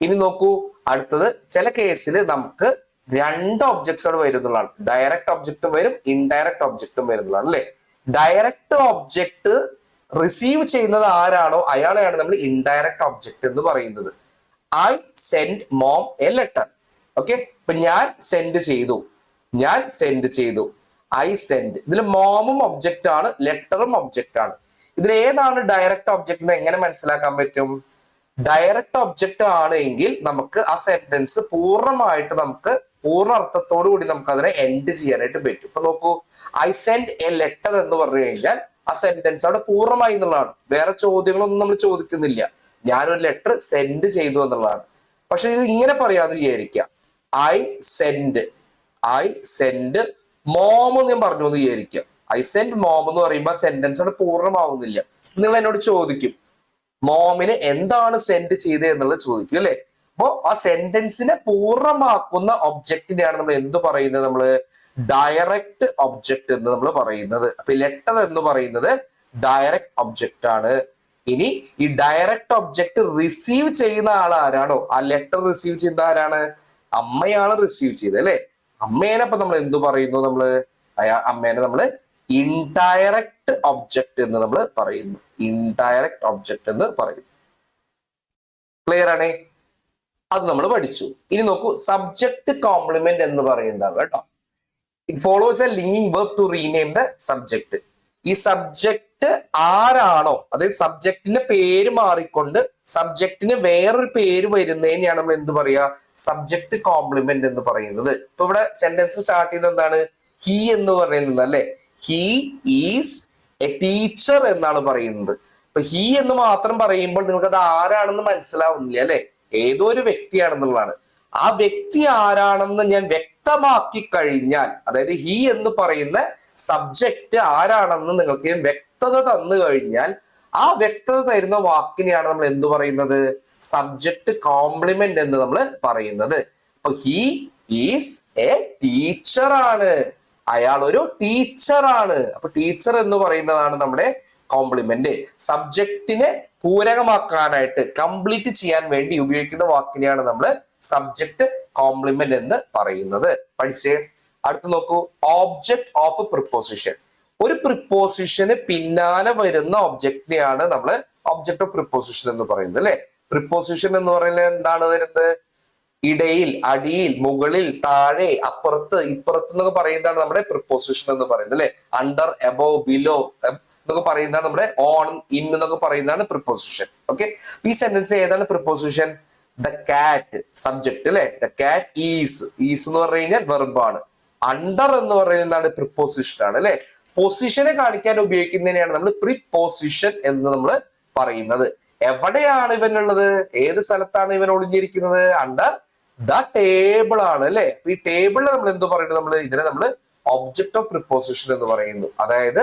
ഇനി നോക്കൂ, അടുത്തത് ചില കേസിൽ നമുക്ക് രണ്ട് ഒബ്ജക്ട്സ് വരും എന്നുള്ളതാണ്. ഡയറക്റ്റ് ഒബ്ജക്റ്റും വരും, ഇൻഡയറക്റ്റ് ഒബ്ജക്റ്റും വരുന്നതാണ് അല്ലെ. ഡയറക്റ്റ് ഒബ്ജക്ട് റിസീവ് ചെയ്യുന്നത് ആരാണോ അയാളെയാണ് നമ്മൾ ഇൻഡയറക്റ്റ് ഒബ്ജക്ട് എന്ന് പറയുന്നത്. I send mom A letter. Okay. ഇപ്പൊ ഞാൻ സെൻഡ് ചെയ്തു, ഐ സെൻഡ്. ഇതിൽ മോമും ഒബ്ജക്റ്റ് ആണ്, ലെറ്ററും ഒബ്ജക്റ്റ് ആണ്. ഇതിൽ ഏതാണ് ഡയറക്റ്റ് ഒബ്ജക്റ്റ് എന്ന് എങ്ങനെ മനസ്സിലാക്കാൻ പറ്റും? ഡയറക്റ്റ് ഒബ്ജക്റ്റ് ആണ് എങ്കിൽ നമുക്ക് ആ സെന്റൻസ് പൂർണ്ണമായിട്ട് നമുക്ക് പൂർണ്ണ അർത്ഥത്തോടു കൂടി നമുക്ക് അതിനെ എൻഡ് ചെയ്യാനായിട്ട് പറ്റും. ഇപ്പൊ നോക്കൂ, ഐ സെൻഡ് എ ലെറ്റർ എന്ന് പറഞ്ഞു കഴിഞ്ഞാൽ ആ സെന്റൻസ് അവിടെ പൂർണ്ണമായി എന്നുള്ളതാണ്. വേറെ ചോദ്യങ്ങളൊന്നും നമ്മൾ ചോദിക്കുന്നില്ല, ഞാനൊരു ലെറ്റർ സെൻഡ് ചെയ്തു എന്നുള്ളതാണ്. പക്ഷെ ഇത് ഇങ്ങനെ പറയാതെ വിചാരിക്കുക, ഐ സെൻഡ് മോം എന്ന് ഞാൻ പറഞ്ഞു എന്ന് വിചാരിക്കുക. ഐ സെൻഡ് മോം എന്ന് പറയുമ്പോൾ സെന്റൻസ് അവിടെ പൂർണ്ണമാവുന്നില്ല. നിങ്ങൾ എന്നോട് ചോദിക്കും മോമിന് എന്താണ് സെൻഡ് ചെയ്തത് എന്നുള്ളത് ചോദിക്കും അല്ലെ. അപ്പോ ആ സെന്റൻസിനെ പൂർണ്ണമാക്കുന്ന ഒബ്ജക്റ്റിനെയാണ് നമ്മൾ എന്ത് പറയുന്നത്, നമ്മള് ഡയറക്റ്റ് ഒബ്ജക്റ്റ് എന്ന് നമ്മൾ പറയുന്നത്. അപ്പൊ ലെറ്റർ എന്ന് പറയുന്നത് ഡയറക്റ്റ് ഒബ്ജക്റ്റ് ആണ്. ഇനി ഈ ഡയറക്റ്റ് ഒബ്ജക്റ്റ് റിസീവ് ചെയ്യുന്ന ആൾ ആരാണോ, ആ ലെറ്റർ റിസീവ് ചെയ്യുന്ന ആരാണ്, അമ്മയാണ് റിസീവ് ചെയ്തത് അല്ലെ. അമ്മേനെ അപ്പൊ നമ്മൾ എന്ത് പറയുന്നു, അമ്മേനെ നമ്മള് ഇൻഡയറക്റ്റ് ഒബ്ജക്റ്റ് എന്ന് നമ്മൾ പറയുന്നു. ഇൻഡയറക്റ്റ് ഒബ്ജക്റ്റ് എന്ന് പറയുന്നു. ക്ലിയർ ആണേ? അത് നമ്മൾ പഠിച്ചു. ഇനി നോക്കൂ, സബ്ജക്ട് കോംപ്ലിമെന്റ് എന്ന് പറയുന്നതാണ് കേട്ടോ. It follows a linking verb to rename the subject. ഈ സബ്ജക്ട് ആരാണോ, അതായത് സബ്ജക്റ്റിന്റെ പേര് മാറിക്കൊണ്ട് സബ്ജക്റ്റിന് വേറൊരു പേര് വരുന്നതിനെയാണ് നമ്മൾ എന്ത് പറയാ, സബ്ജക്ട് കോംപ്ലിമെന്റ് എന്ന് പറയുന്നത്. ഇപ്പൊ ഇവിടെ സെന്റൻസ് സ്റ്റാർട്ട് ചെയ്യുന്നത് എന്താണ്, ഹി എന്ന് പറയുന്നത് അല്ലെ. ഹി ഈസ് എ ടീച്ചർ എന്നാണ് പറയുന്നത്. ഇപ്പൊ ഹി എന്ന് മാത്രം പറയുമ്പോൾ നിങ്ങൾക്ക് അത് ആരാണെന്ന് മനസ്സിലാവുന്നില്ല അല്ലെ, ഏതോ ഒരു വ്യക്തിയാണെന്നുള്ളതാണ്. ആ വ്യക്തി ആരാണെന്ന് ഞാൻ വ്യക്തമാക്കി കഴിഞ്ഞാൽ, അതായത് ഹി എന്ന് പറയുന്ന സബ്ജക്റ്റ് ആരാണെന്ന് നിങ്ങൾക്ക് ഞാൻ വ്യക്തത തന്നു കഴിഞ്ഞാൽ, ആ വ്യക്തത തരുന്ന വാക്കിനെയാണ് നമ്മൾ എന്ത് പറയുന്നത്, സബ്ജക്ട് കോംപ്ലിമെന്റ് എന്ന് നമ്മൾ പറയുന്നത്. അപ്പൊ ഹി ഈസ് എ ടീച്ചർ ആണ്, അയാൾ ഒരു ടീച്ചറാണ്. അപ്പൊ ടീച്ചർ എന്ന് പറയുന്നതാണ് നമ്മുടെ കോംപ്ലിമെന്റ്. സബ്ജക്റ്റിനെ പൂരകമാക്കാനായിട്ട് കംപ്ലീറ്റ് ചെയ്യാൻ വേണ്ടി ഉപയോഗിക്കുന്ന വാക്കിനെയാണ് നമ്മൾ സബ്ജക്ട് കോംപ്ലിമെന്റ് എന്ന് പറയുന്നത്. പഠിച്ചേ. അടുത്ത് നോക്കൂ, ഓബ്ജക്ട് ഓഫ് പ്രിപ്പോസിഷൻ. ഒരു പ്രിപ്പോസിഷന് പിന്നാലെ വരുന്ന ഒബ്ജക്റ്റിനെയാണ് നമ്മൾ ഒബ്ജക്ട് ഓഫ് പ്രിപ്പോസിഷൻ എന്ന് പറയുന്നത് അല്ലെ. പ്രിപ്പോസിഷൻ എന്ന് പറയുന്നത് എന്താണ് വരുന്നത്, ഇടയിൽ, അടിയിൽ, മുകളിൽ, താഴെ, അപ്പുറത്ത്, ഇപ്പുറത്ത് എന്നൊക്കെ പറയുന്നതാണ് നമ്മുടെ പ്രിപ്പോസിഷൻ എന്ന് പറയുന്നത് അല്ലെ. അണ്ടർ, എബോവ്, ബിലോ എന്നൊക്കെ പറയുന്നതാണ് നമ്മുടെ ഓൺ, ഇൻ എന്നൊക്കെ പറയുന്നതാണ് പ്രിപ്പോസിഷൻ. ഓക്കെ, ഈ സെന്റൻസിൽ ഏതാണ് പ്രിപ്പോസിഷൻ, ദ കാറ്റ് സബ്ജക്ട് അല്ലെ. ദ കാറ്റ് ഈസ് എന്ന് പറഞ്ഞു കഴിഞ്ഞാൽ വെർബാണ്. അണ്ടർ എന്ന് പറയുന്നതാണ് പ്രിപ്പോസിഷൻ ആണ് അല്ലെ. പൊസിഷനെ കാണിക്കാൻ ഉപയോഗിക്കുന്നതിനെയാണ് നമ്മൾ പ്രിപ്പോസിഷൻ എന്ന് നമ്മൾ പറയുന്നത്. എവിടെയാണ് ഇവനുള്ളത്, ഏത് സ്ഥലത്താണ് ഇവൻ ഒളിഞ്ഞിരിക്കുന്നത്, അണ്ടർ ദ ടേബിൾ ആണ് അല്ലെ. ഈ ടേബിളിൽ നമ്മൾ എന്ത് പറയുന്നത്, ഇതിനെ നമ്മൾ ഒബ്ജക്ട് ഓഫ് പ്രിപ്പോസിഷൻ എന്ന് പറയുന്നു. അതായത്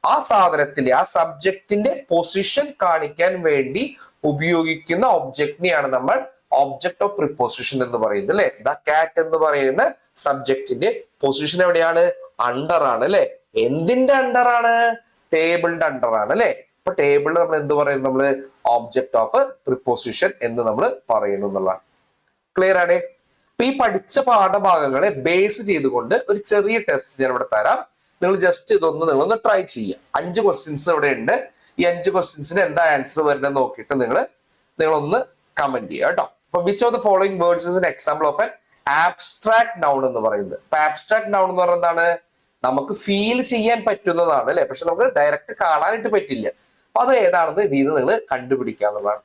ആ സാധനത്തിന്റെ, ആ സബ്ജക്റ്റിന്റെ പൊസിഷൻ കാണിക്കാൻ വേണ്ടി ഉപയോഗിക്കുന്ന ഒബ്ജക്റ്റിനെയാണ് നമ്മൾ ഒബ്ജക്ട് ഓഫ് പ്രിപ്പോസിഷൻ എന്ന് പറയുന്നത് അല്ലെ. ദ കാറ്റ് എന്ന് പറയുന്ന സബ്ജക്റ്റിന്റെ പൊസിഷൻ എവിടെയാണ്, അണ്ടർ ആണ് അല്ലെ. എന്തിന്റെ അണ്ടർ ആണ്, ടേബിളിന്റെ അണ്ടർ ആണ് അല്ലെ. അപ്പൊ ടേബിളിൽ നമ്മൾ എന്ത് പറയുന്നു, നമ്മള് ഒബ്ജക്ട് ഓഫ് പ്രിപ്പോസിഷൻ എന്ന് നമ്മൾ പറയുന്നു എന്നുള്ളതാണ്. ക്ലിയർ ആണ്? അപ്പൊ ഈ പഠിച്ച പാഠഭാഗങ്ങളെ ബേസ് ചെയ്തുകൊണ്ട് ഒരു ചെറിയ ടെസ്റ്റ് ഞാൻ ഇവിടെ തരാം. നിങ്ങൾ ജസ്റ്റ് ഇതൊന്ന് നിങ്ങളൊന്ന് ട്രൈ ചെയ്യുക. 5 ക്വസ്റ്റ്യൻസ് ഇവിടെ ഉണ്ട്. ഈ 5 ക്വസ്റ്റ്യൻസിന് എന്താ ആൻസർ വരുന്നത് നോക്കിയിട്ട് നിങ്ങളൊന്ന് കമന്റ് ചെയ്യുക കേട്ടോ. അപ്പൊ which of the following words is an example of an abstract noun എന്ന് പറയുന്നത്. അപ്പൊ ആബ്സ്ട്രാക്ട് നൗൺ എന്ന് പറയുന്നത് എന്താണ്, നമുക്ക് ഫീൽ ചെയ്യാൻ പറ്റുന്നതാണ് അല്ലെ, പക്ഷെ നമുക്ക് ഡയറക്റ്റ് കാണാനായിട്ട് പറ്റില്ല. അപ്പൊ അത് ഏതാണെന്ന് ഇതിൽ നിന്ന് നിങ്ങൾ കണ്ടുപിടിക്കുക എന്നുള്ളതാണ്.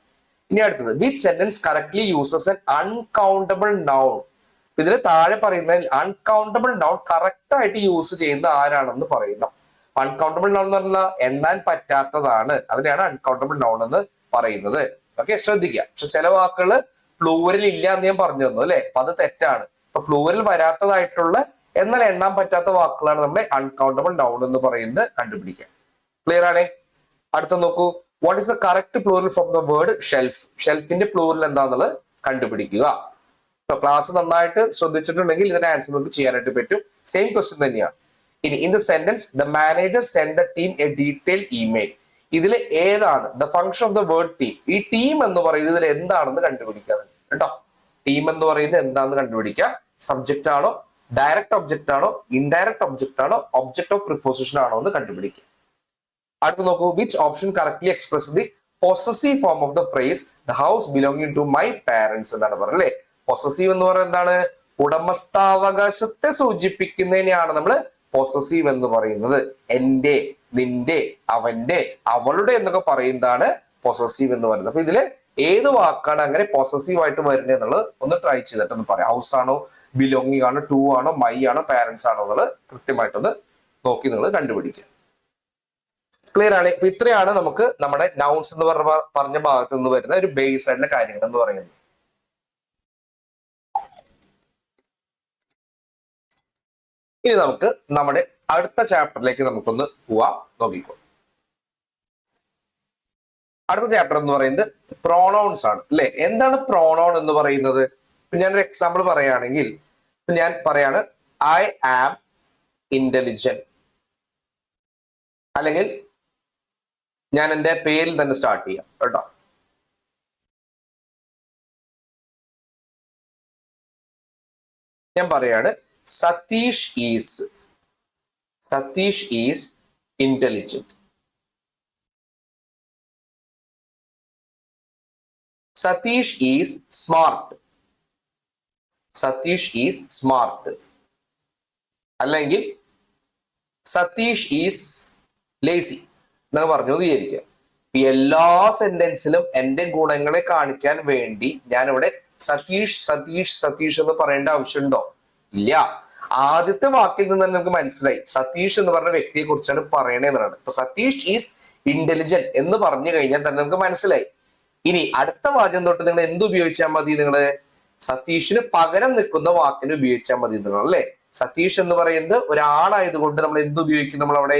ഇനി അടുത്തത്, which sentence correctly uses an uncountable noun. ഇതിന് താഴെ പറയുന്നതിൽ അൺകൗണ്ടബിൾ നൗൺ കറക്റ്റ് ആയിട്ട് യൂസ് ചെയ്യുന്ന ആരാണെന്ന് പറയുന്നു. അൺകൗണ്ടബിൾ നൗൺ എന്ന് പറഞ്ഞാൽ എണ്ണാൻ പറ്റാത്തതാണ്, അതിനെയാണ് അൺകൗണ്ടബിൾ നൗൺ എന്ന് പറയുന്നത്. ഓക്കെ, ശ്രദ്ധിക്കുക. പക്ഷെ ചില വാക്കുകൾ പ്ലൂവറിൽ ഇല്ല എന്ന് ഞാൻ പറഞ്ഞു തന്നു അല്ലെ, അപ്പൊ അത് തെറ്റാണ്. അപ്പൊ പ്ലൂവറിൽ വരാത്തതായിട്ടുള്ള എന്നാൽ എണ്ണാൻ പറ്റാത്ത വാക്കുകളാണ് നമ്മുടെ അൺകൗണ്ടബിൾ നൗൺ എന്ന് പറയുന്നത്. കണ്ടുപിടിക്കുക. ക്ലിയർ ആണേ? അടുത്ത നോക്കൂ, what is the correct plural from the word shelf. ഷെൽഫിന്റെ പ്ലൂറൽ എന്താണെന്നുള്ളത് കണ്ടുപിടിക്കുക. ക്ലാസ് നന്നായിട്ട് ശ്രദ്ധിച്ചിട്ടുണ്ടെങ്കിൽ ഇതിന്റെ ആൻസർ നമുക്ക് ചെയ്യാനായിട്ട് പറ്റും. സെയിം ക്വസ്റ്റ്യൻ തന്നെയാണ്. ഇനി in the sentence the manager send the team A detail email. ഇതിൽ ഏതാണ് the function of the word team. ഈ ടീം എന്ന് പറയുന്നത് ഇതിൽ എന്താണെന്ന് കണ്ടുപിടിക്കുക കേട്ടോ. ടീം എന്ന് പറയുന്നത് എന്താണെന്ന് കണ്ടുപിടിക്കുക. സബ്ജക്റ്റ് ആണോ, ഡയറക്റ്റ് ഒബ്ജക്റ്റ് ആണോ, ഇൻഡയറക്റ്റ് ഒബ്ജക്റ്റ് ആണോ, ഒബ്ജക്ട് ഓഫ് പ്രിപ്പോസിഷൻ ആണോ എന്ന് കണ്ടുപിടിക്കുക. അടുത്ത് നോക്കൂ, which option correctly express the possessive form of the phrase the house belonging to my parents എന്നാണ് പറയുന്നത് അല്ലെ. പൊസസീവ് എന്ന് പറയുന്നത് എന്താണ്, ഉടമസ്ഥാവകാശത്തെ സൂചിപ്പിക്കുന്നതിനെയാണ് നമ്മൾ പൊസസീവ് എന്ന് പറയുന്നത്. എന്റെ, നിന്റെ, അവന്റെ, അവളുടെ എന്നൊക്കെ പറയുന്നതാണ് പൊസസീവ് എന്ന് പറയുന്നത്. അപ്പൊ ഇതില് ഏത് വാക്കാണ് അങ്ങനെ പൊസസീവ് ആയിട്ട് വരുന്നത് എന്നുള്ളത് ഒന്ന് ട്രൈ ചെയ്തിട്ടൊന്ന് പറയാം. ഹൗസ് ആണോ, ബിലോങ്ങിങ് ആണോ, ടു ആണോ, മൈ ആണോ, പാരന്റ്സ് ആണോ എന്നുള്ളത് കൃത്യമായിട്ടൊന്ന് നോക്കി നിങ്ങൾ കണ്ടുപിടിക്കുക. ക്ലിയർ ആണ്? അപ്പൊ ഇത്രയാണ് നമുക്ക് നമ്മുടെ നൗൺസ് എന്ന് പറഞ്ഞ ഭാഗത്ത് നിന്ന് വരുന്ന ഒരു ബേസ് ആയിട്ടുള്ള കാര്യങ്ങൾ എന്ന് പറയുന്നത്. ഇനി നമുക്ക് നമ്മുടെ അടുത്ത ചാപ്റ്ററിലേക്ക് നമുക്കൊന്ന് പോവാം. നോക്കിക്കോ. അടുത്ത ചാപ്റ്റർ എന്ന് പറയുന്നത് പ്രോണൗൺസ് ആണ് അല്ലെ. എന്താണ് പ്രോണൗൺ എന്ന് പറയുന്നത്? ഞാനൊരു എക്സാമ്പിൾ പറയുകയാണെങ്കിൽ ഞാൻ പറയാണ് ഐ ആം ഇന്റലിജന്റ്, അല്ലെങ്കിൽ ഞാൻ എൻ്റെ പേരിൽ തന്നെ സ്റ്റാർട്ട് ചെയ്യാം കേട്ടോ. ഞാൻ പറയാണ് Satish is intelligent. Satish is smart. അല്ലെങ്കിൽ സതീഷ് ഈസ് ലേസി എന്നൊക്കെ പറഞ്ഞു വിചാരിക്കുക. എല്ലാ സെന്റൻസിലും എന്റെ ഗുണങ്ങളെ കാണിക്കാൻ വേണ്ടി ഞാൻ ഇവിടെ സതീഷ് എന്ന് പറയേണ്ട ആവശ്യമുണ്ടോ? ഇല്ല. ആദ്യത്തെ വാക്കിൽ നിന്ന് തന്നെ നമുക്ക് മനസ്സിലായി സതീഷ് എന്ന് പറഞ്ഞ വ്യക്തിയെ കുറിച്ചാണ് പറയണേന്നാണ്. ഇപ്പൊ സതീഷ് ഈസ് ഇന്റലിജന്റ് എന്ന് പറഞ്ഞു കഴിഞ്ഞാൽ തന്നെ നമുക്ക് മനസ്സിലായി. ഇനി അടുത്ത വാചകം തൊട്ട് നിങ്ങൾ എന്ത് ഉപയോഗിച്ചാൽ മതി? നിങ്ങള് സതീഷിന് പകരം നിൽക്കുന്ന വാക്കിന് ഉപയോഗിച്ചാൽ മതി എന്നുള്ളത് അല്ലെ. സതീഷ് എന്ന് പറയുന്നത് ഒരാളായതുകൊണ്ട് നമ്മൾ എന്ത് ഉപയോഗിക്കും? നമ്മൾ അവിടെ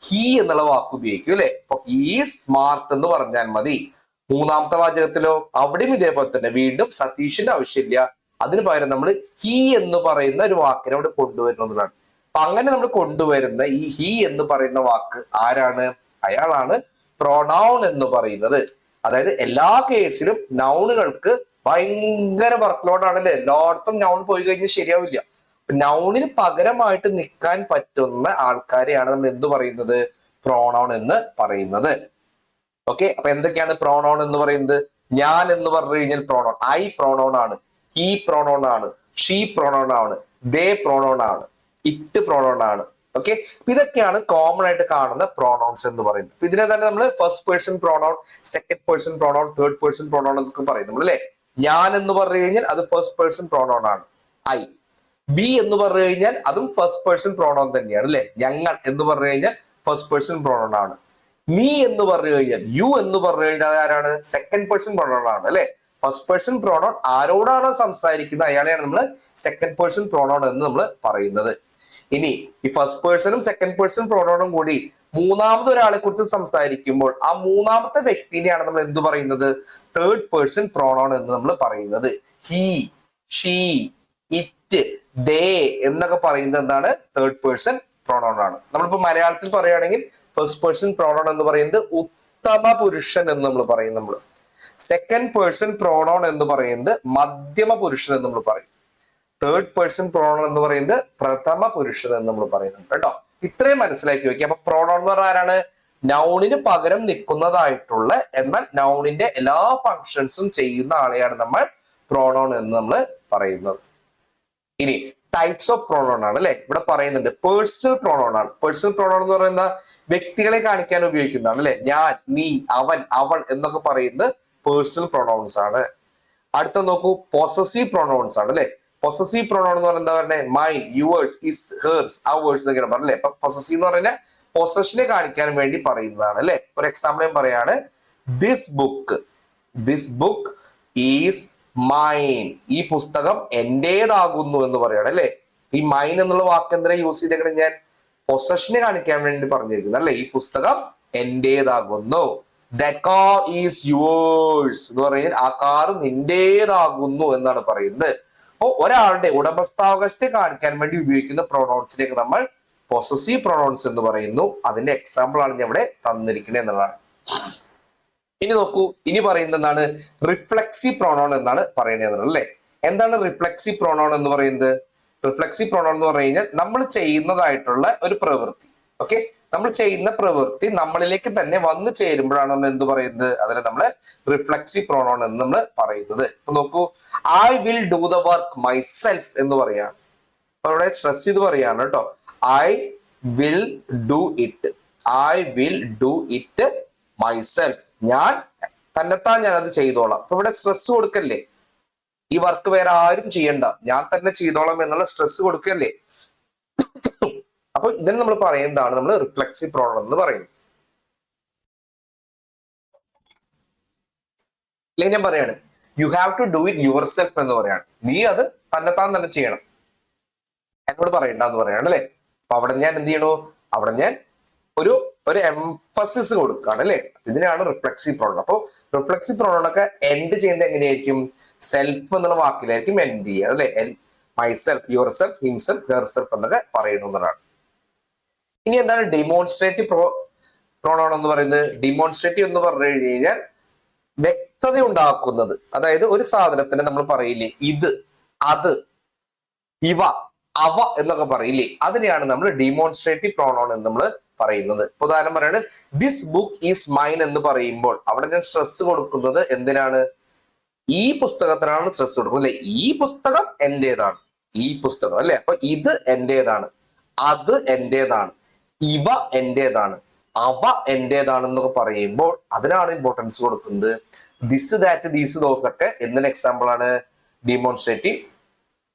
ഹീ എന്നുള്ള വാക്ക് ഉപയോഗിക്കും അല്ലെ. അപ്പൊ ഹീ സ്മാർട്ട് എന്ന് പറഞ്ഞാൽ മതി. മൂന്നാമത്തെ വാചകത്തിലോ അവിടെയും ഇതേപോലെ തന്നെ വീണ്ടും സതീഷിന്റെ ആവശ്യമില്ല. അതിന് പകരം നമ്മൾ ഹീ എന്ന് പറയുന്ന ഒരു വാക്കിനെ അവിടെ കൊണ്ടുവരുന്നതാണ്. അപ്പൊ അങ്ങനെ നമ്മൾ കൊണ്ടുവരുന്ന ഈ ഹീ എന്ന് പറയുന്ന വാക്ക് ആരാണ്? അയാളാണ് പ്രൊനൗൺ എന്ന് പറയുന്നത്. അതായത് എല്ലാ കേസിലും നൗണുകൾക്ക് ഭയങ്കര വർക്ക് ലോഡ് ആണല്ലേ. എല്ലായിടത്തും നൗൺ പോയി കഴിഞ്ഞാൽ ശരിയാവില്ല. നൗണിന് പകരമായിട്ട് നിൽക്കാൻ പറ്റുന്ന ആൾക്കാരെയാണ് നമ്മൾ എന്ത് പറയുന്നത്? പ്രോണൗൺ എന്ന് പറയുന്നത്. ഓക്കെ, അപ്പൊ എന്തൊക്കെയാണ് പ്രോണൗൺ എന്ന് പറയുന്നത്? ഞാൻ എന്ന് പറഞ്ഞു കഴിഞ്ഞാൽ പ്രോണൗൺ. ഐ പ്രോണൗൺ ആണ്, ഹീ പ്രോണൗൺ ആണ്, ഷീ പ്രോണൗൺ ആണ്, ദേ പ്രോണൗൺ ആണ്, ഇറ്റ് പ്രോണൗൺ ആണ്. ഓക്കെ, ഇതൊക്കെയാണ് കോമൺ ആയിട്ട് കാണുന്ന പ്രോണൗൺസ് എന്ന് പറയുന്നത്. അപ്പൊ ഇതിനെ തന്നെ നമ്മൾ first person pronoun, second person pronoun, third person pronoun എന്നൊക്കെ പറയും നമ്മൾ അല്ലെ. ഞാൻ എന്ന് പറഞ്ഞു കഴിഞ്ഞാൽ അത് ഫസ്റ്റ് പേഴ്സൺ പ്രോണൗൺ ആണ്, ഐ. ബി എന്ന് പറഞ്ഞു കഴിഞ്ഞാൽ അതും ഫസ്റ്റ് പേഴ്സൺ പ്രോണൗൺ തന്നെയാണ് അല്ലെ. ഞങ്ങൾ എന്ന് പറഞ്ഞു കഴിഞ്ഞാൽ ഫസ്റ്റ് പേഴ്സൺ പ്രോണൗൺ ആണ്. നീ എന്ന് പറഞ്ഞു കഴിഞ്ഞാൽ, യു എന്ന് പറഞ്ഞു കഴിഞ്ഞാൽ ആരാണ്? സെക്കൻഡ് പേഴ്സൺ പ്രോണൗൺ ആണ് അല്ലെ. ഫസ്റ്റ് പേഴ്സൺ പ്രോണൗൺ ആരോടാണോ സംസാരിക്കുന്നത് അയാളെയാണ് നമ്മൾ സെക്കൻഡ് പേഴ്സൺ പ്രോണൗൺ എന്ന് നമ്മൾ പറയുന്നത്. ഇനി ഈ ഫസ്റ്റ് പേഴ്സണും സെക്കൻഡ് പേഴ്സൺ പ്രോണൗണും കൂടി മൂന്നാമത് ഒരാളെ കുറിച്ച് സംസാരിക്കുമ്പോൾ ആ മൂന്നാമത്തെ വ്യക്തിനെയാണ് നമ്മൾ എന്ത് പറയുന്നത്? തേർഡ് പേഴ്സൺ പ്രോണൗൺ എന്ന് നമ്മൾ പറയുന്നത്. ഹി, ഷീ, ഇറ്റ്, ദേ എന്നൊക്കെ പറയുന്നത് എന്താണ്? തേർഡ് പേഴ്സൺ പ്രോണൗൺ ആണ്. നമ്മളിപ്പോ മലയാളത്തിൽ പറയുകയാണെങ്കിൽ ഫസ്റ്റ് പേഴ്സൺ പ്രോണൗൺ എന്ന് പറയുന്നത് ഉത്തമ പുരുഷൻ എന്ന് നമ്മൾ പറയും. നമ്മൾ സെക്കൻഡ് പേഴ്സൺ പ്രോണൗൺ എന്ന് പറയുന്നത് മധ്യമ പുരുഷൻ എന്ന് നമ്മൾ പറയും. തേർഡ് പേഴ്സൺ പ്രോണൗൺ എന്ന് പറയുന്നത് പ്രഥമ പുരുഷൻ എന്ന് നമ്മൾ പറയുന്നുണ്ട് കേട്ടോ. ഇത്രയും മനസ്സിലാക്കി വെക്കുക. അപ്പൊ പ്രോണൗൺ എന്ന് പറഞ്ഞാൽ ആരാണ്? നൗണിന് പകരം നിൽക്കുന്നതായിട്ടുള്ള എന്നാൽ നൗണിന്റെ എല്ലാ ഫങ്ഷൻസും ചെയ്യുന്ന ആളെയാണ് നമ്മൾ പ്രോണൗൺ എന്ന് നമ്മൾ പറയുന്നത്. ഇനി ടൈപ്സ് ഓഫ് പ്രോണൗൺ ആണ് അല്ലെ. ഇവിടെ പറയുന്നുണ്ട് പേഴ്സണൽ പ്രോണൗൺ ആണ്. പേഴ്സണൽ പ്രോണൗൺ എന്ന് പറയുന്ന വ്യക്തികളെ കാണിക്കാൻ ഉപയോഗിക്കുന്നതാണ് അല്ലെ. ഞാൻ, നീ, അവൻ, അവൾ എന്നൊക്കെ പറയുന്നത് പേഴ്സണൽ പ്രോണൗൺസ് ആണ്. അടുത്ത നോക്കൂ, പൊസസീവ് പ്രോണൗൺസ് ആണ് അല്ലെ. പൊസസീവ് പ്രോണൗൺ എന്ന് പറയുന്നത് എന്താ പറയുന്നത്? Mine, yours, is, hers, hours എന്നൊക്കെയാണ് പറഞ്ഞല്ലേ. അപ്പൊ പൊസസീവ് എന്ന് പറഞ്ഞാൽ പൊസഷനെ കാണിക്കാൻ വേണ്ടി പറയുന്നതാണ് അല്ലെ. ഒരു എക്സാമ്പിൾ ഞാൻ പറയാണ്, ദിസ് ബുക്ക് ഈസ് മൈൻ. ഈ പുസ്തകം എന്റേതാകുന്നു എന്ന് പറയാണ് അല്ലെ. ഈ മൈൻ എന്നുള്ള വാക്ക് എന്തിനാ യൂസ് ചെയ്തേക്കണേ? ഞാൻ പൊസഷനെ കാണിക്കാൻ വേണ്ടി പറഞ്ഞിരിക്കുന്നത് അല്ലെ. ഈ പുസ്തകം എന്റേതാകുന്നു. ദാറ്റ് കാർ ഈസ് യുവേഴ്സ് എന്ന് പറഞ്ഞാൽ ആ കാർ നിന്റേതാകുന്നു എന്നാണ് പറയുന്നത്. അപ്പൊ ഒരാളുടെ ഉടമസ്ഥാവകാശത്തെ കാണിക്കാൻ വേണ്ടി ഉപയോഗിക്കുന്ന പ്രൊണൗൺസിലേക്ക് നമ്മൾ പൊസസീവ് പ്രൊണൗൺസ് എന്ന് പറയുന്നു. അതിന്റെ എക്സാമ്പിൾ ആണ് ഞാൻ ഇവിടെ തന്നിരിക്കുന്നത് എന്നുള്ളതാണ്. ഇനി നോക്കൂ, ഇനി പറയുന്നത് എന്താണ്? റിഫ്ലെക്സീവ് പ്രോണൗൺ എന്നാണ് പറയുന്നത് അല്ലെ. എന്താണ് റിഫ്ലെക്സീവ് പ്രോണൗൺ എന്ന് പറയുന്നത്? റിഫ്ലെക്സീവ് പ്രോണൗൺ എന്ന് പറഞ്ഞു കഴിഞ്ഞാൽ നമ്മൾ ചെയ്യുന്നതായിട്ടുള്ള ഒരു പ്രവൃത്തി. ഓക്കെ, നമ്മൾ ചെയ്യുന്ന പ്രവൃത്തി നമ്മളിലേക്ക് തന്നെ വന്നു ചേരുമ്പോഴാണ് നമ്മൾ എന്ത് പറയുന്നത്? അതിനെ നമ്മൾ റിഫ്ലെക്സീവ് പ്രോണൗൺ എന്ന് നമ്മൾ പറയുന്നത്. ഇപ്പൊ നോക്കൂ, I will do the work myself എന്ന് പറയാണ്. അപ്പൊ ഇവിടെ സ്ട്രെസ് ചെയ്ത് പറയാണ് കേട്ടോ. I will do it, I will do it myself. ഞാൻ തന്നെത്താൻ ഞാനത് ചെയ്തോളാം. അപ്പൊ ഇവിടെ സ്ട്രെസ് കൊടുക്കല്ലേ, ഈ വർക്ക് വേറെ ആരും ചെയ്യണ്ട, ഞാൻ തന്നെ ചെയ്തോളാം എന്നുള്ള സ്ട്രെസ് കൊടുക്കല്ലേ. അപ്പൊ ഇതിന് നമ്മൾ പറയുന്നതാണ് നമ്മൾ റിഫ്ലെക്സീവ് പ്രോണോൺ എന്ന് പറയുന്നത്. അല്ലെങ്കിൽ ഞാൻ പറയാണ് you have to do it yourself എന്ന് പറയാണ്. നീ അത് തന്നെത്താൻ തന്നെ ചെയ്യണം, എന്നോട് പറയണ്ടെന്ന് പറയാണ് അല്ലെ. അപ്പൊ അവിടെ ഞാൻ എന്ത് ചെയ്യണു, അവിടെ ഞാൻ ഒരു എംഫസിസ് കൊടുക്കുകയാണ് അല്ലെ. ഇതിനാണ് റിഫ്ലെക്സീവ് പ്രോണോൺ. അപ്പോൾ റിഫ്ലെക്സീവ് പ്രോണോൺ ഒക്കെ എൻഡ് ചെയ്യുന്നത് എങ്ങനെയായിരിക്കും, സെൽഫ് എന്നുള്ള വാക്കിലായിരിക്കും എൻഡ് ചെയ്യുക അല്ലെ. Myself, your self, himself, her self എന്നൊക്കെ പറയുന്നതാണ്. ഇനി എന്താണ് ഡിമോൺസ്ട്രേറ്റീവ് പ്രോണോൺ എന്ന് പറയുന്നത്? ഡിമോൺസ്ട്രേറ്റീവ് എന്ന് പറഞ്ഞു കഴിഞ്ഞാൽ വ്യക്തത ഉണ്ടാക്കുന്നത്. അതായത് ഒരു സാധനത്തിന് നമ്മൾ പറയില്ലേ ഇത്, അത്, ഇവ, അവ എന്നൊക്കെ പറയില്ലേ, അതിനെയാണ് നമ്മൾ ഡിമോൺസ്ട്രേറ്റീവ് പ്രോണോൺ എന്ന് നമ്മൾ പറയുന്നത്. ഉദാഹരണം പറയാണ് ദിസ് ബുക്ക് ഈസ് മൈൻ എന്ന് പറയുമ്പോൾ അവിടെ ഞാൻ സ്ട്രെസ് കൊടുക്കുന്നത് എന്തിനാണ്, ഈ പുസ്തകത്തിനാണ് സ്ട്രെസ് കൊടുക്കുന്നത് അല്ലെ. ഈ പുസ്തകം എന്റേതാണ്, ഈ പുസ്തകം അല്ലെ. അപ്പൊ ഇത് എന്റേതാണ്, അത് എന്റേതാണ്, ഇവ എന്റേതാണ്, അവ എന്റേതാണെന്നൊക്കെ പറയുമ്പോൾ അതിനാണ് ഇമ്പോർട്ടൻസ് കൊടുക്കുന്നത്. ദിസ്, ദാറ്റ്, ദീസ്, ദോസ് ഒക്കെ എന്തിന് എക്സാമ്പിൾ ആണ്, ഡിമോൺസ്ട്രേറ്റീവ്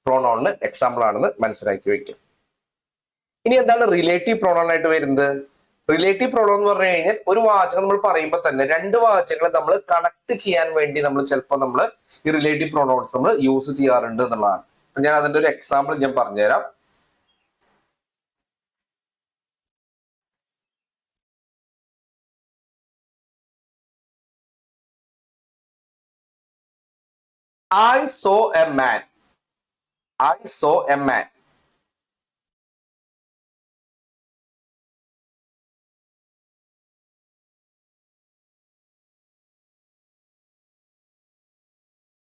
പ്രോണോണിന് എക്സാമ്പിൾ ആണെന്ന് മനസ്സിലാക്കി വെക്കും. ഇനി എന്താണ് റിലേറ്റീവ് പ്രോണോൺ ആയിട്ട് വരുന്നത്? റിലേറ്റീവ് പ്രോണോൺ എന്ന് പറഞ്ഞു കഴിഞ്ഞാൽ ഒരു വാചകം നമ്മൾ പറയുമ്പോൾ തന്നെ രണ്ട് വാചകങ്ങളെ നമ്മൾ കണക്ട് ചെയ്യാൻ വേണ്ടി നമ്മൾ ചിലപ്പോൾ നമ്മൾ ഈ റിലേറ്റീവ് പ്രോണോൺസ് നമ്മൾ യൂസ് ചെയ്യാറുണ്ട് എന്നുള്ളതാണ്. അപ്പൊ ഞാൻ അതിന്റെ ഒരു എക്സാമ്പിൾ ഞാൻ പറഞ്ഞുതരാം. I saw a man. I saw a man.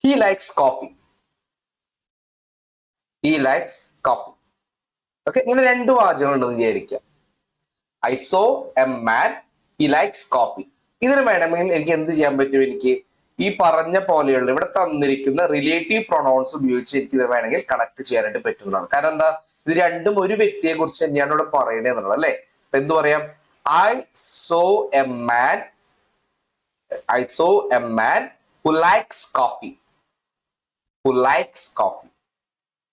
He likes coffee. He likes coffee. Okay, ഇങ്ങനെ രണ്ട് വാചകങ്ങളുണ്ടെന്ന് വിചാരിക്കാം. I saw a man. He likes coffee. ഇതിന് വേണമെങ്കിൽ എനിക്ക് എന്ത് ചെയ്യാൻ പറ്റും, എനിക്ക് ഈ പറഞ്ഞ പോലെയുള്ള ഇവിടെ തന്നിരിക്കുന്ന റിലേറ്റീവ് പ്രൊണൗൺസ് ഉപയോഗിച്ച് എനിക്ക് ഇത് വേണമെങ്കിൽ കണക്ട് ചെയ്യാനായിട്ട് പറ്റുന്നതാണ്. കാരണം എന്താ, ഇത് രണ്ടും ഒരു വ്യക്തിയെ കുറിച്ച് തന്നെയാണ് ഇവിടെ പറയണേ എന്നുള്ളത് അല്ലെ. അപ്പൊ എന്ത് പറയാം, I saw a man. I saw a man who likes coffee. Who likes coffee.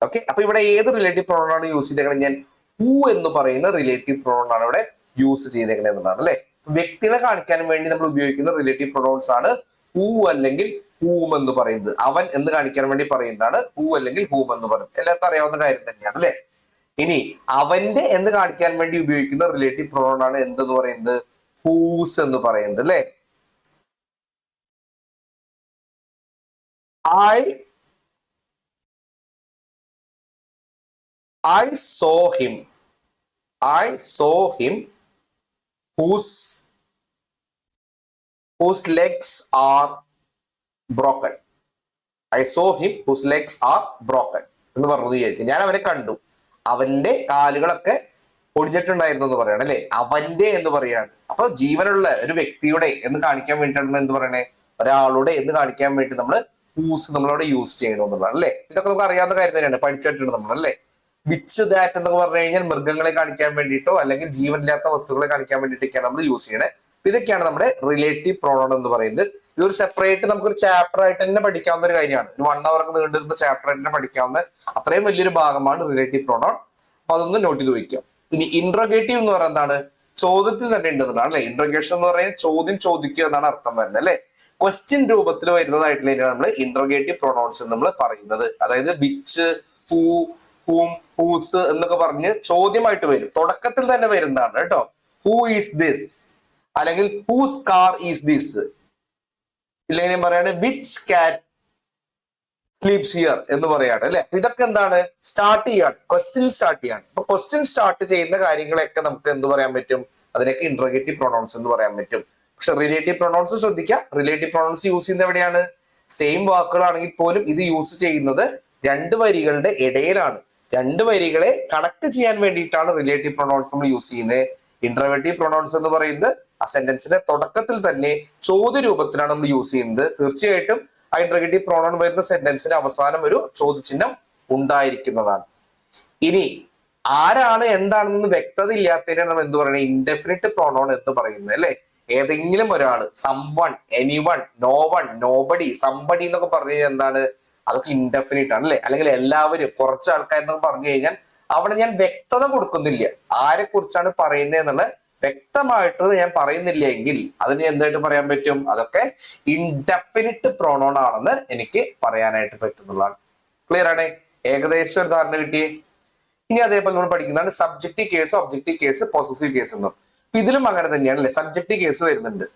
Okay, അപ്പൊ ഇവിടെ ഏത് റിലേറ്റീവ് പ്രൊണൗൺ ആണ് യൂസ് ചെയ്തേക്കുന്നത്, ഞാൻ ഹൂ എന്ന് പറയുന്ന റിലേറ്റീവ് പ്രൊണൗൺ ആണ് ഇവിടെ യൂസ് ചെയ്തേക്കുന്നത് എന്നതാണ് അല്ലെ. വ്യക്തികളെ കാണിക്കാൻ വേണ്ടി നമ്മൾ ഉപയോഗിക്കുന്ന റിലേറ്റീവ് പ്രൊണൗൺസ് ആണ് ഹൂ അല്ലെങ്കിൽ ഹൂം എന്ന് പറയുന്നത്. അവൻ എന്ന് കാണിക്കാൻ വേണ്ടി പറയുന്നതാണ് ഹൂ അല്ലെങ്കിൽ ഹൂം എന്ന് പറയുന്നത്. എല്ലാവർക്കും അറിയാവുന്ന കാര്യം തന്നെയാണ് അല്ലെ. ഇനി അവന്റെ എന്ന് കാണിക്കാൻ വേണ്ടി ഉപയോഗിക്കുന്ന റിലേറ്റീവ് പ്രൊണൗൺ ആണ് എന്തെന്ന് പറയുന്നത്, ഹൂസ് എന്ന് പറയുന്നത് അല്ലെ. I saw him. I saw him whose legs are broken. I saw him whose legs are broken എന്ന് പറഞ്ഞു വിചാരിക്കും. ഞാൻ അവനെ കണ്ടു, അവന്റെ കാലുകളൊക്കെ ഒടിഞ്ഞിട്ടുണ്ടായിരുന്നു എന്ന് പറയണം അല്ലെ. അവന്റെ എന്ന് പറയാണ്. അപ്പൊ ജീവനുള്ള ഒരു വ്യക്തിയുടെ എന്ന് കാണിക്കാൻ വേണ്ടിയിട്ടാണ് എന്ത് പറയണേ, ഒരാളുടെ എന്ന് കാണിക്കാൻ വേണ്ടി നമ്മൾ ഹൂസ് നമ്മളവിടെ യൂസ് ചെയ്യണമെന്നുള്ളതാണ് അല്ലെ. ഇതൊക്കെ നമുക്ക് അറിയാവുന്ന കാര്യം തന്നെയാണ്, പഠിച്ചിട്ടുണ്ട് നമ്മൾ അല്ലെ. വിച്ച്, ദാറ്റ് എന്നൊക്കെ പറഞ്ഞു കഴിഞ്ഞാൽ മൃഗങ്ങളെ കാണിക്കാൻ വേണ്ടിയിട്ടോ അല്ലെങ്കിൽ ജീവനില്ലാത്ത വസ്തുക്കളെ കാണിക്കാൻ വേണ്ടിയിട്ടൊക്കെയാണ് നമ്മൾ യൂസ് ചെയ്യണേ. ഇതൊക്കെയാണ് നമ്മുടെ റിലേറ്റീവ് പ്രോണോൺ എന്ന് പറയുന്നത്. ഇതൊരു സെപ്പറേറ്റ് നമുക്കൊരു ചാപ്റ്റർ ആയിട്ട് തന്നെ പഠിക്കാവുന്ന ഒരു കാര്യമാണ്. ഒരു 1 hour നീണ്ടിരുന്ന ചാപ്റ്റർ ആയിട്ട് തന്നെ പഠിക്കാവുന്ന അത്രയും വലിയൊരു ഭാഗമാണ് റിലേറ്റീവ് പ്രോണോൺ. അപ്പൊ അതൊന്ന് നോട്ട് ചെയ്ത് വയ്ക്കാം. ഇനി ഇന്ററോഗേറ്റീവ് എന്ന് പറയുന്നത് എന്താണ്, ചോദ്യത്തിൽ തന്നെ ഉണ്ടെന്നാണ് അല്ലെ. ഇന്ററോഗേഷൻ എന്ന് പറയുന്നത് ചോദ്യം ചോദിക്കുക എന്നാണ് അർത്ഥം വരുന്നത് അല്ലെ. ക്വസ്റ്റ്യൻ രൂപത്തിൽ വരുന്നതായിട്ടുള്ള നമ്മൾ ഇന്ററോഗേറ്റീവ് പ്രൊണൗൺസ് നമ്മൾ പറയുന്നത്. അതായത് വിച്ച്, ഹൂ, ഹൂം, ഹൂസ് എന്നൊക്കെ പറഞ്ഞ് ചോദ്യമായിട്ട് വരും, തുടക്കത്തിൽ തന്നെ വരുന്നതാണ് കേട്ടോ. ഹൂ ഈസ് ദിസ്, അല്ലെങ്കിൽ ഹൂസ് കാർ ഈസ് ദിസ്, ഇല്ലെങ്കിൽ പറയാണ് വിച്ച് കാറ്റ് സ്ലീപ്സ് ഹിയർ എന്ന് പറയാണ് അല്ലെ. ഇതൊക്കെ എന്താണ്, സ്റ്റാർട്ട് ചെയ്യാണ്, ക്വസ്റ്റ്യൻ സ്റ്റാർട്ട് ചെയ്യാണ്. അപ്പൊ ക്വസ്റ്റ്യൻ സ്റ്റാർട്ട് ചെയ്യുന്ന കാര്യങ്ങളൊക്കെ നമുക്ക് എന്ത് പറയാൻ പറ്റും, അതിനൊക്കെ ഇന്ററോഗേറ്റീവ് പ്രൊണൗൺസ് എന്ന് പറയാൻ പറ്റും. പക്ഷെ റിലേറ്റീവ് പ്രൊണൗൺസ് ശ്രദ്ധിക്കുക, റിലേറ്റീവ് പ്രൊണൗൺസ് യൂസ് ചെയ്യുന്നത് എവിടെയാണ്, സെയിം വാക്കുകളാണെങ്കിൽ പോലും ഇത് യൂസ് ചെയ്യുന്നത് രണ്ട് വരികളുടെ ഇടയിലാണ്. രണ്ട് വരികളെ കണക്ട് ചെയ്യാൻ വേണ്ടിയിട്ടാണ് റിലേറ്റീവ് പ്രൊണൗൺസ് നമ്മൾ യൂസ് ചെയ്യുന്നത്. ഇന്റർവേറ്റീവ് പ്രൊണൗൺസ് എന്ന് പറയുന്നത് ആ സെന്റൻസിന്റെ തുടക്കത്തിൽ തന്നെ ചോദ്യ രൂപത്തിലാണ് നമ്മൾ യൂസ് ചെയ്യുന്നത്. തീർച്ചയായിട്ടും ആ ഇന്റർഗേറ്റീവ് പ്രൊണൗൺ വരുന്ന സെന്റൻസിന് അവസാനം ഒരു ചോദ്യചിഹ്നം ഉണ്ടായിരിക്കുന്നതാണ്. ഇനി ആരാണ് എന്താണെന്ന് വ്യക്തത ഇല്ലാത്തതിനാണ് നമ്മൾ എന്ത് പറയുന്നത്, ഇൻഡെഫിനിറ്റ് പ്രൊണൗൺ എന്ന് പറയുന്നത് അല്ലെ. ഏതെങ്കിലും ഒരാൾ, someone, anyone, no one, nobody, somebody എന്നൊക്കെ പറഞ്ഞു കഴിഞ്ഞാൽ എന്താണ്, അതൊക്കെ ഇൻഡെഫിനിറ്റ് ആണ് അല്ലെ. അല്ലെങ്കിൽ എല്ലാവരും, കുറച്ച് ആൾക്കാരെന്നൊക്കെ പറഞ്ഞു കഴിഞ്ഞാൽ അവിടെ ഞാൻ വ്യക്തത കൊടുക്കുന്നില്ല, ആരെ കുറിച്ചാണ് പറയുന്നത് എന്നുള്ള വ്യക്തമായിട്ട് ഞാൻ പറയുന്നില്ല എങ്കിൽ അതിന് എന്തായിട്ട് പറയാൻ പറ്റും, അതൊക്കെ ഇൻഡെഫിനിറ്റ് പ്രൊണോൺ ആണെന്ന് എനിക്ക് പറയാനായിട്ട് പറ്റുന്നതാണ്. ക്ലിയർ ആണ്? ഏകദേശം ഒരു ധാരണ കിട്ടിയേ. ഇനി അതേപോലെ നമ്മൾ പഠിക്കുന്നതാണ് subjective case, objective case, possessive case എന്നും. ഇതിലും അങ്ങനെ തന്നെയാണ് അല്ലെ. സബ്ജക്റ്റീവ് കേസ് വരുന്നുണ്ട്.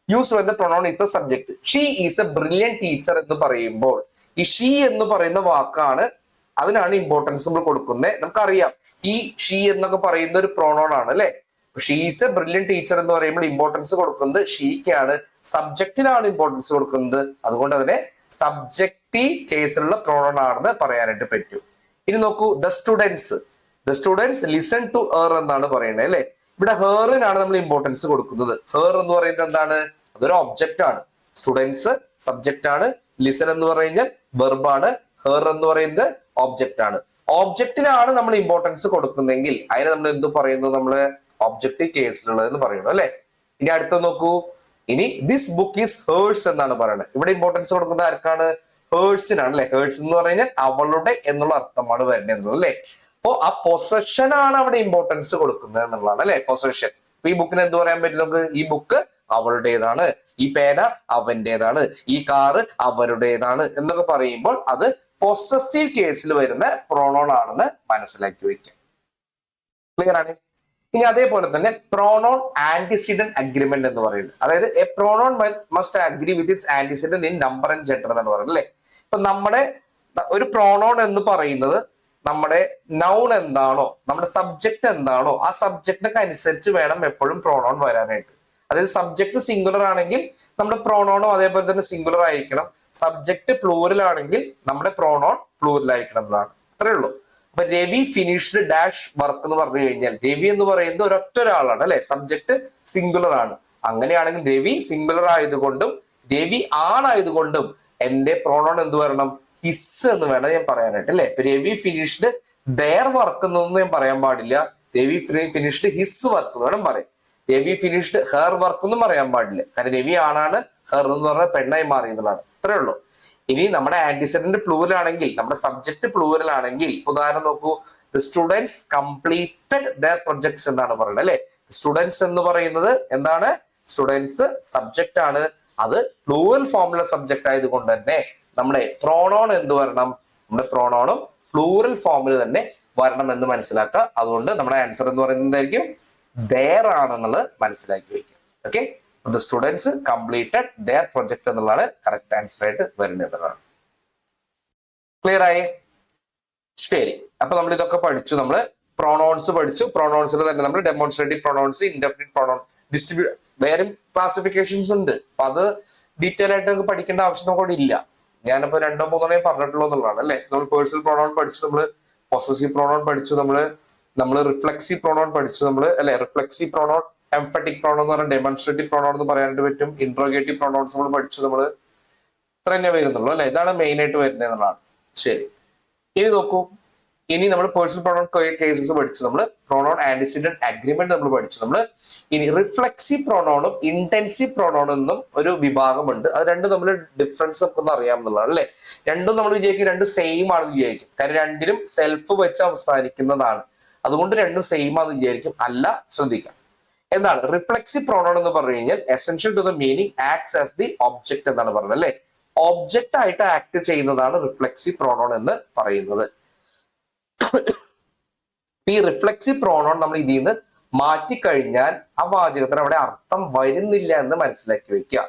Use when the pronoun is the subject. She is a brilliant teacher എന്ന് പറയുമ്പോൾ ഈ ഷീ എന്ന് പറയുന്ന വാക്കാണ്, അതിനാണ് ഇമ്പോർട്ടൻസ് നമ്മൾ കൊടുക്കുന്നത്. നമുക്കറിയാം ഈ ഷീ എന്നൊക്കെ പറയുന്ന ഒരു പ്രൊണോൺ ആണ് അല്ലെ. She is a brilliant teacher എന്ന് പറയുമ്പോൾ ഇമ്പോർട്ടൻസ് കൊടുക്കുന്നത് ഷീക്കാണ്, സബ്ജക്റ്റിനാണ് ഇമ്പോർട്ടൻസ് കൊടുക്കുന്നത്. അതുകൊണ്ട് അതിനെ സബ്ജക്റ്റീവ് കേസിലുള്ള പ്രൊണോൺ ആണെന്ന് പറയാനായിട്ട് പറ്റും. ഇനി നോക്കൂ, the students listen to her എന്നാണ് പറയുന്നത് അല്ലെ. ഇവിടെ ഹെറിനാണ് നമ്മൾ ഇമ്പോർട്ടൻസ് കൊടുക്കുന്നത്. ഹെർ എന്ന് പറയുന്നത് എന്താണ്, അതൊരു ഒബ്ജക്റ്റ് ആണ്. സ്റ്റുഡൻസ് സബ്ജക്റ്റ് ആണ്, ലിസൺ എന്ന് പറയുന്നത് വെർബാണ്, ഹെർ എന്ന് പറയുന്നത് ഒബ്ജക്റ്റ് ആണ്. ഒബ്ജക്റ്റിനാണ് നമ്മൾ ഇമ്പോർട്ടൻസ് കൊടുക്കുന്നതെങ്കിൽ അതിനെ നമ്മൾ എന്ത് പറയുന്നു, നമ്മള് ഒബ്ജക്റ്റീവ് കേസിലുള്ളത് എന്ന് പറയുന്നു അല്ലെ. ഇനി അടുത്ത നോക്കൂ, ഇനി ദിസ് ബുക്ക് ഈസ് ഹേഴ്സ് എന്നാണ് പറയുന്നത്. ഇവിടെ ഇമ്പോർട്ടൻസ് കൊടുക്കുന്നത് ആർക്കാണ്, ഹേഴ്സിനാണ് അല്ലെ. ഹേഴ്സ് എന്ന് പറഞ്ഞാൽ അവളുടെ എന്നുള്ള അർത്ഥമാണ് വരുന്നത് എന്നുള്ളത് അല്ലെ. അപ്പോ ആ പൊസഷൻ ആണ് അവിടെ ഇമ്പോർട്ടൻസ് കൊടുക്കുന്നത് എന്നുള്ളതാണ് അല്ലെ, പൊസഷൻ. അപ്പൊ ഈ ബുക്കിന് എന്ത് പറയാൻ പറ്റും നമുക്ക്, ഈ ബുക്ക് അവളുടേതാണ്, ഈ പേന അവന്റേതാണ്, ഈ കാറ് അവരുടേതാണ് എന്നൊക്കെ പറയുമ്പോൾ അത് പൊസസീവ് കേസിൽ വരുന്ന പ്രൊണോൺ ആണെന്ന് മനസ്സിലാക്കി വയ്ക്കാം. ക്ലിയർ ആണ്? ഇനി അതേപോലെ തന്നെ പ്രോണോൺ ആന്റിസിഡന്റ് അഗ്രിമെന്റ് എന്ന് പറയുന്നത്, അതായത് A pronoun must agree with its antecedent in number and gender എന്നാണ് പറയുന്നത് അല്ലെ. ഇപ്പൊ നമ്മുടെ ഒരു പ്രോണോൺ എന്ന് പറയുന്നത് നമ്മുടെ നൗൺ എന്താണോ, നമ്മുടെ സബ്ജക്ട് എന്താണോ, ആ സബ്ജക്റ്റിനൊക്കെ അനുസരിച്ച് വേണം എപ്പോഴും പ്രോണോൺ വരാനായിട്ട്. അതായത് സബ്ജക്ട് സിംഗുലർ ആണെങ്കിൽ നമ്മുടെ പ്രോണോണും അതേപോലെ തന്നെ സിംഗുലർ ആയിരിക്കണം. സബ്ജക്ട് പ്ലൂറൽ ആണെങ്കിൽ നമ്മുടെ പ്രോണോൺ പ്ലൂറൽ ആയിരിക്കണം എന്നതാണ്. അത്രേ ഉള്ളൂ. അപ്പൊ രവി ഫിനിഷ്ഡ് ഡാഷ് വർക്ക് എന്ന് പറഞ്ഞു കഴിഞ്ഞാൽ രവി എന്ന് പറയുന്നത് ഒരൊറ്റ ഒരാളാണ് അല്ലെ, സബ്ജക്ട് സിംഗുലർ ആണ്. അങ്ങനെയാണെങ്കിൽ രവി സിംഗുലർ ആയതുകൊണ്ടും രവി ആണായതുകൊണ്ടും എന്റെ പ്രോണോൺ എന്ത് വരണം, ഹിസ് എന്ന് വേണം ഞാൻ പറയാനായിട്ട് അല്ലെ. ഇപ്പൊ രവി ഫിനിഷ്ഡ് ദെയർ വർക്ക് എന്നൊന്നും ഞാൻ പറയാൻ പാടില്ല, രവി ഫിനിഷ്ഡ് ഹിസ് വർക്ക് എന്ന് വേണം പറയാം. രവി ഫിനിഷ്ഡ് ഹെർ വർക്ക് എന്നും പറയാൻ പാടില്ല, കാരണം രവി ആണാണ്, ഹെർ എന്ന് പറഞ്ഞാൽ പെണ്ണായി മാറി എന്നുള്ളതാണ്. അത്രേ ഉള്ളൂ. ഇനി നമ്മുടെ ആന്റിസിഡന്റ് പ്ലൂറൽ ആണെങ്കിൽ, നമ്മുടെ സബ്ജക്ട് പ്ലൂറൽ ആണെങ്കിൽ, ഉദാഹരണം നോക്കൂ, the students completed their projects എന്നാണ് പറയുന്നത് അല്ലെ. സ്റ്റുഡൻസ് എന്ന് പറയുന്നത് എന്താണ്, സ്റ്റുഡൻസ് സബ്ജക്റ്റ് ആണ്, അത് പ്ലൂറൽ ഫോമിലുള്ള സബ്ജക്റ്റ് ആയതുകൊണ്ട് തന്നെ നമ്മുടെ പ്രോണോൺ എന്ത് വരണം, നമ്മുടെ പ്രോണോണും പ്ലൂറൽ ഫോമിൽ തന്നെ വരണം എന്ന് മനസ്സിലാക്കുക. അതുകൊണ്ട് നമ്മുടെ ആൻസർ എന്ന് പറയുന്നത് എന്തായിരിക്കും, ദെയർ ആണെന്നുള്ളത് മനസ്സിലാക്കി വയ്ക്കുക. Okay, the students completed their project എന്നുള്ളതാണ് കറക്റ്റ് ആൻസർ ആയിട്ട് വരുന്നത്. ക്ലിയർ ആയി? ശരി. അപ്പൊ നമ്മൾ ഇതൊക്കെ പഠിച്ചു, നമ്മൾ പ്രൊണൗൺസ് പഠിച്ചു. പ്രൊണൗൺസിൽ തന്നെ നമ്മൾ demonstrative pronounce, indefinite pronoun, distribute, വേറെ ക്ലാസിഫിക്കേഷൻസ് ഉണ്ട്. അപ്പൊ അത് ഡീറ്റെയിൽ ആയിട്ട് നമുക്ക് പഠിക്കേണ്ട ആവശ്യം നമുക്കവിടെ ഇല്ല. ഞാനിപ്പോ 2-3 പറഞ്ഞിട്ടുള്ളൂ എന്നുള്ളതാണ് അല്ലെ. നമ്മൾ പേഴ്സണൽ പ്രൊണൗൺ പഠിച്ചു, നമ്മള് പൊസസീവ് പ്രൊണൗൺ പഠിച്ചു, നമ്മള് റിഫ്ലെക്സീവ് പ്രൊണൗൺ പഠിച്ചു, നമ്മള് അല്ലെ. റിഫ്ലെക്സീവ് പ്രൊണൗൺ, എംഫറ്റിക് പ്രൊണൗൺ എന്ന് പറഞ്ഞാൽ ഡെമോൺസ്ട്രേറ്റീവ് പ്രൊണൗൺ എന്ന് പറയാനായിട്ട് പറ്റും. ഇന്ററോഗേറ്റീവ് പ്രൊണൗൺസ് നമ്മൾ പഠിച്ചു, നമ്മള് ഇത്ര തന്നെ വരുന്നുള്ളൂ അല്ലെ. ഇതാണ് മെയിൻ ആയിട്ട് വരുന്നത് എന്നുള്ളതാണ്. ശരി, ഇനി നോക്കൂ, ഇനി നമ്മൾ പേഴ്സണൽ പ്രൊണൗൺ കേസസ് പഠിച്ചു, നമ്മൾ പ്രൊണൗൺ ആന്റിസിഡന്റ് അഗ്രിമെന്റ് നമ്മൾ പഠിച്ചു. നമ്മൾ ഇനി റിഫ്ലെക്സീവ് പ്രൊണൗണും ഇന്റൻസീവ് പ്രൊണൗണും എന്നും ഒരു വിഭാഗമുണ്ട്. അത് രണ്ടും നമ്മൾ ഡിഫറൻസ് നമുക്കൊന്ന് അറിയാമെന്നുള്ളതാണ് അല്ലെ. രണ്ടും നമ്മൾ വിചാരിക്കും രണ്ടും സെയിം ആണെന്ന് വിചാരിക്കും, കാരണം രണ്ടിനും സെൽഫ് വെച്ച് അവസാനിക്കുന്നതാണ്, അതുകൊണ്ട് രണ്ടും സെയിം ആണെന്ന് വിചാരിക്കും. അല്ല, ശ്രദ്ധിക്കാം. എന്താണ് റിഫ്ലെക്സീവ് പ്രൊണൗൺ എന്ന് പറഞ്ഞു കഴിഞ്ഞാൽ essential to the meaning acts as the object എന്നാണ് പറയുന്നത് അല്ലെ. ഒബ്ജക്റ്റ് ആയിട്ട് ആക്ട് ചെയ്യുന്നതാണ് റിഫ്ലെക്സീവ് പ്രൊണൗൺ എന്ന് പറയുന്നത്. ഈ റിഫ്ലെക്സീവ് പ്രൊണൗൺ നമ്മൾ ഇതിൽ നിന്ന് മാറ്റിക്കഴിഞ്ഞാൽ ആ വാചകത്തിന് അവിടെ അർത്ഥം വരുന്നില്ല എന്ന് മനസ്സിലാക്കി വെക്കുക.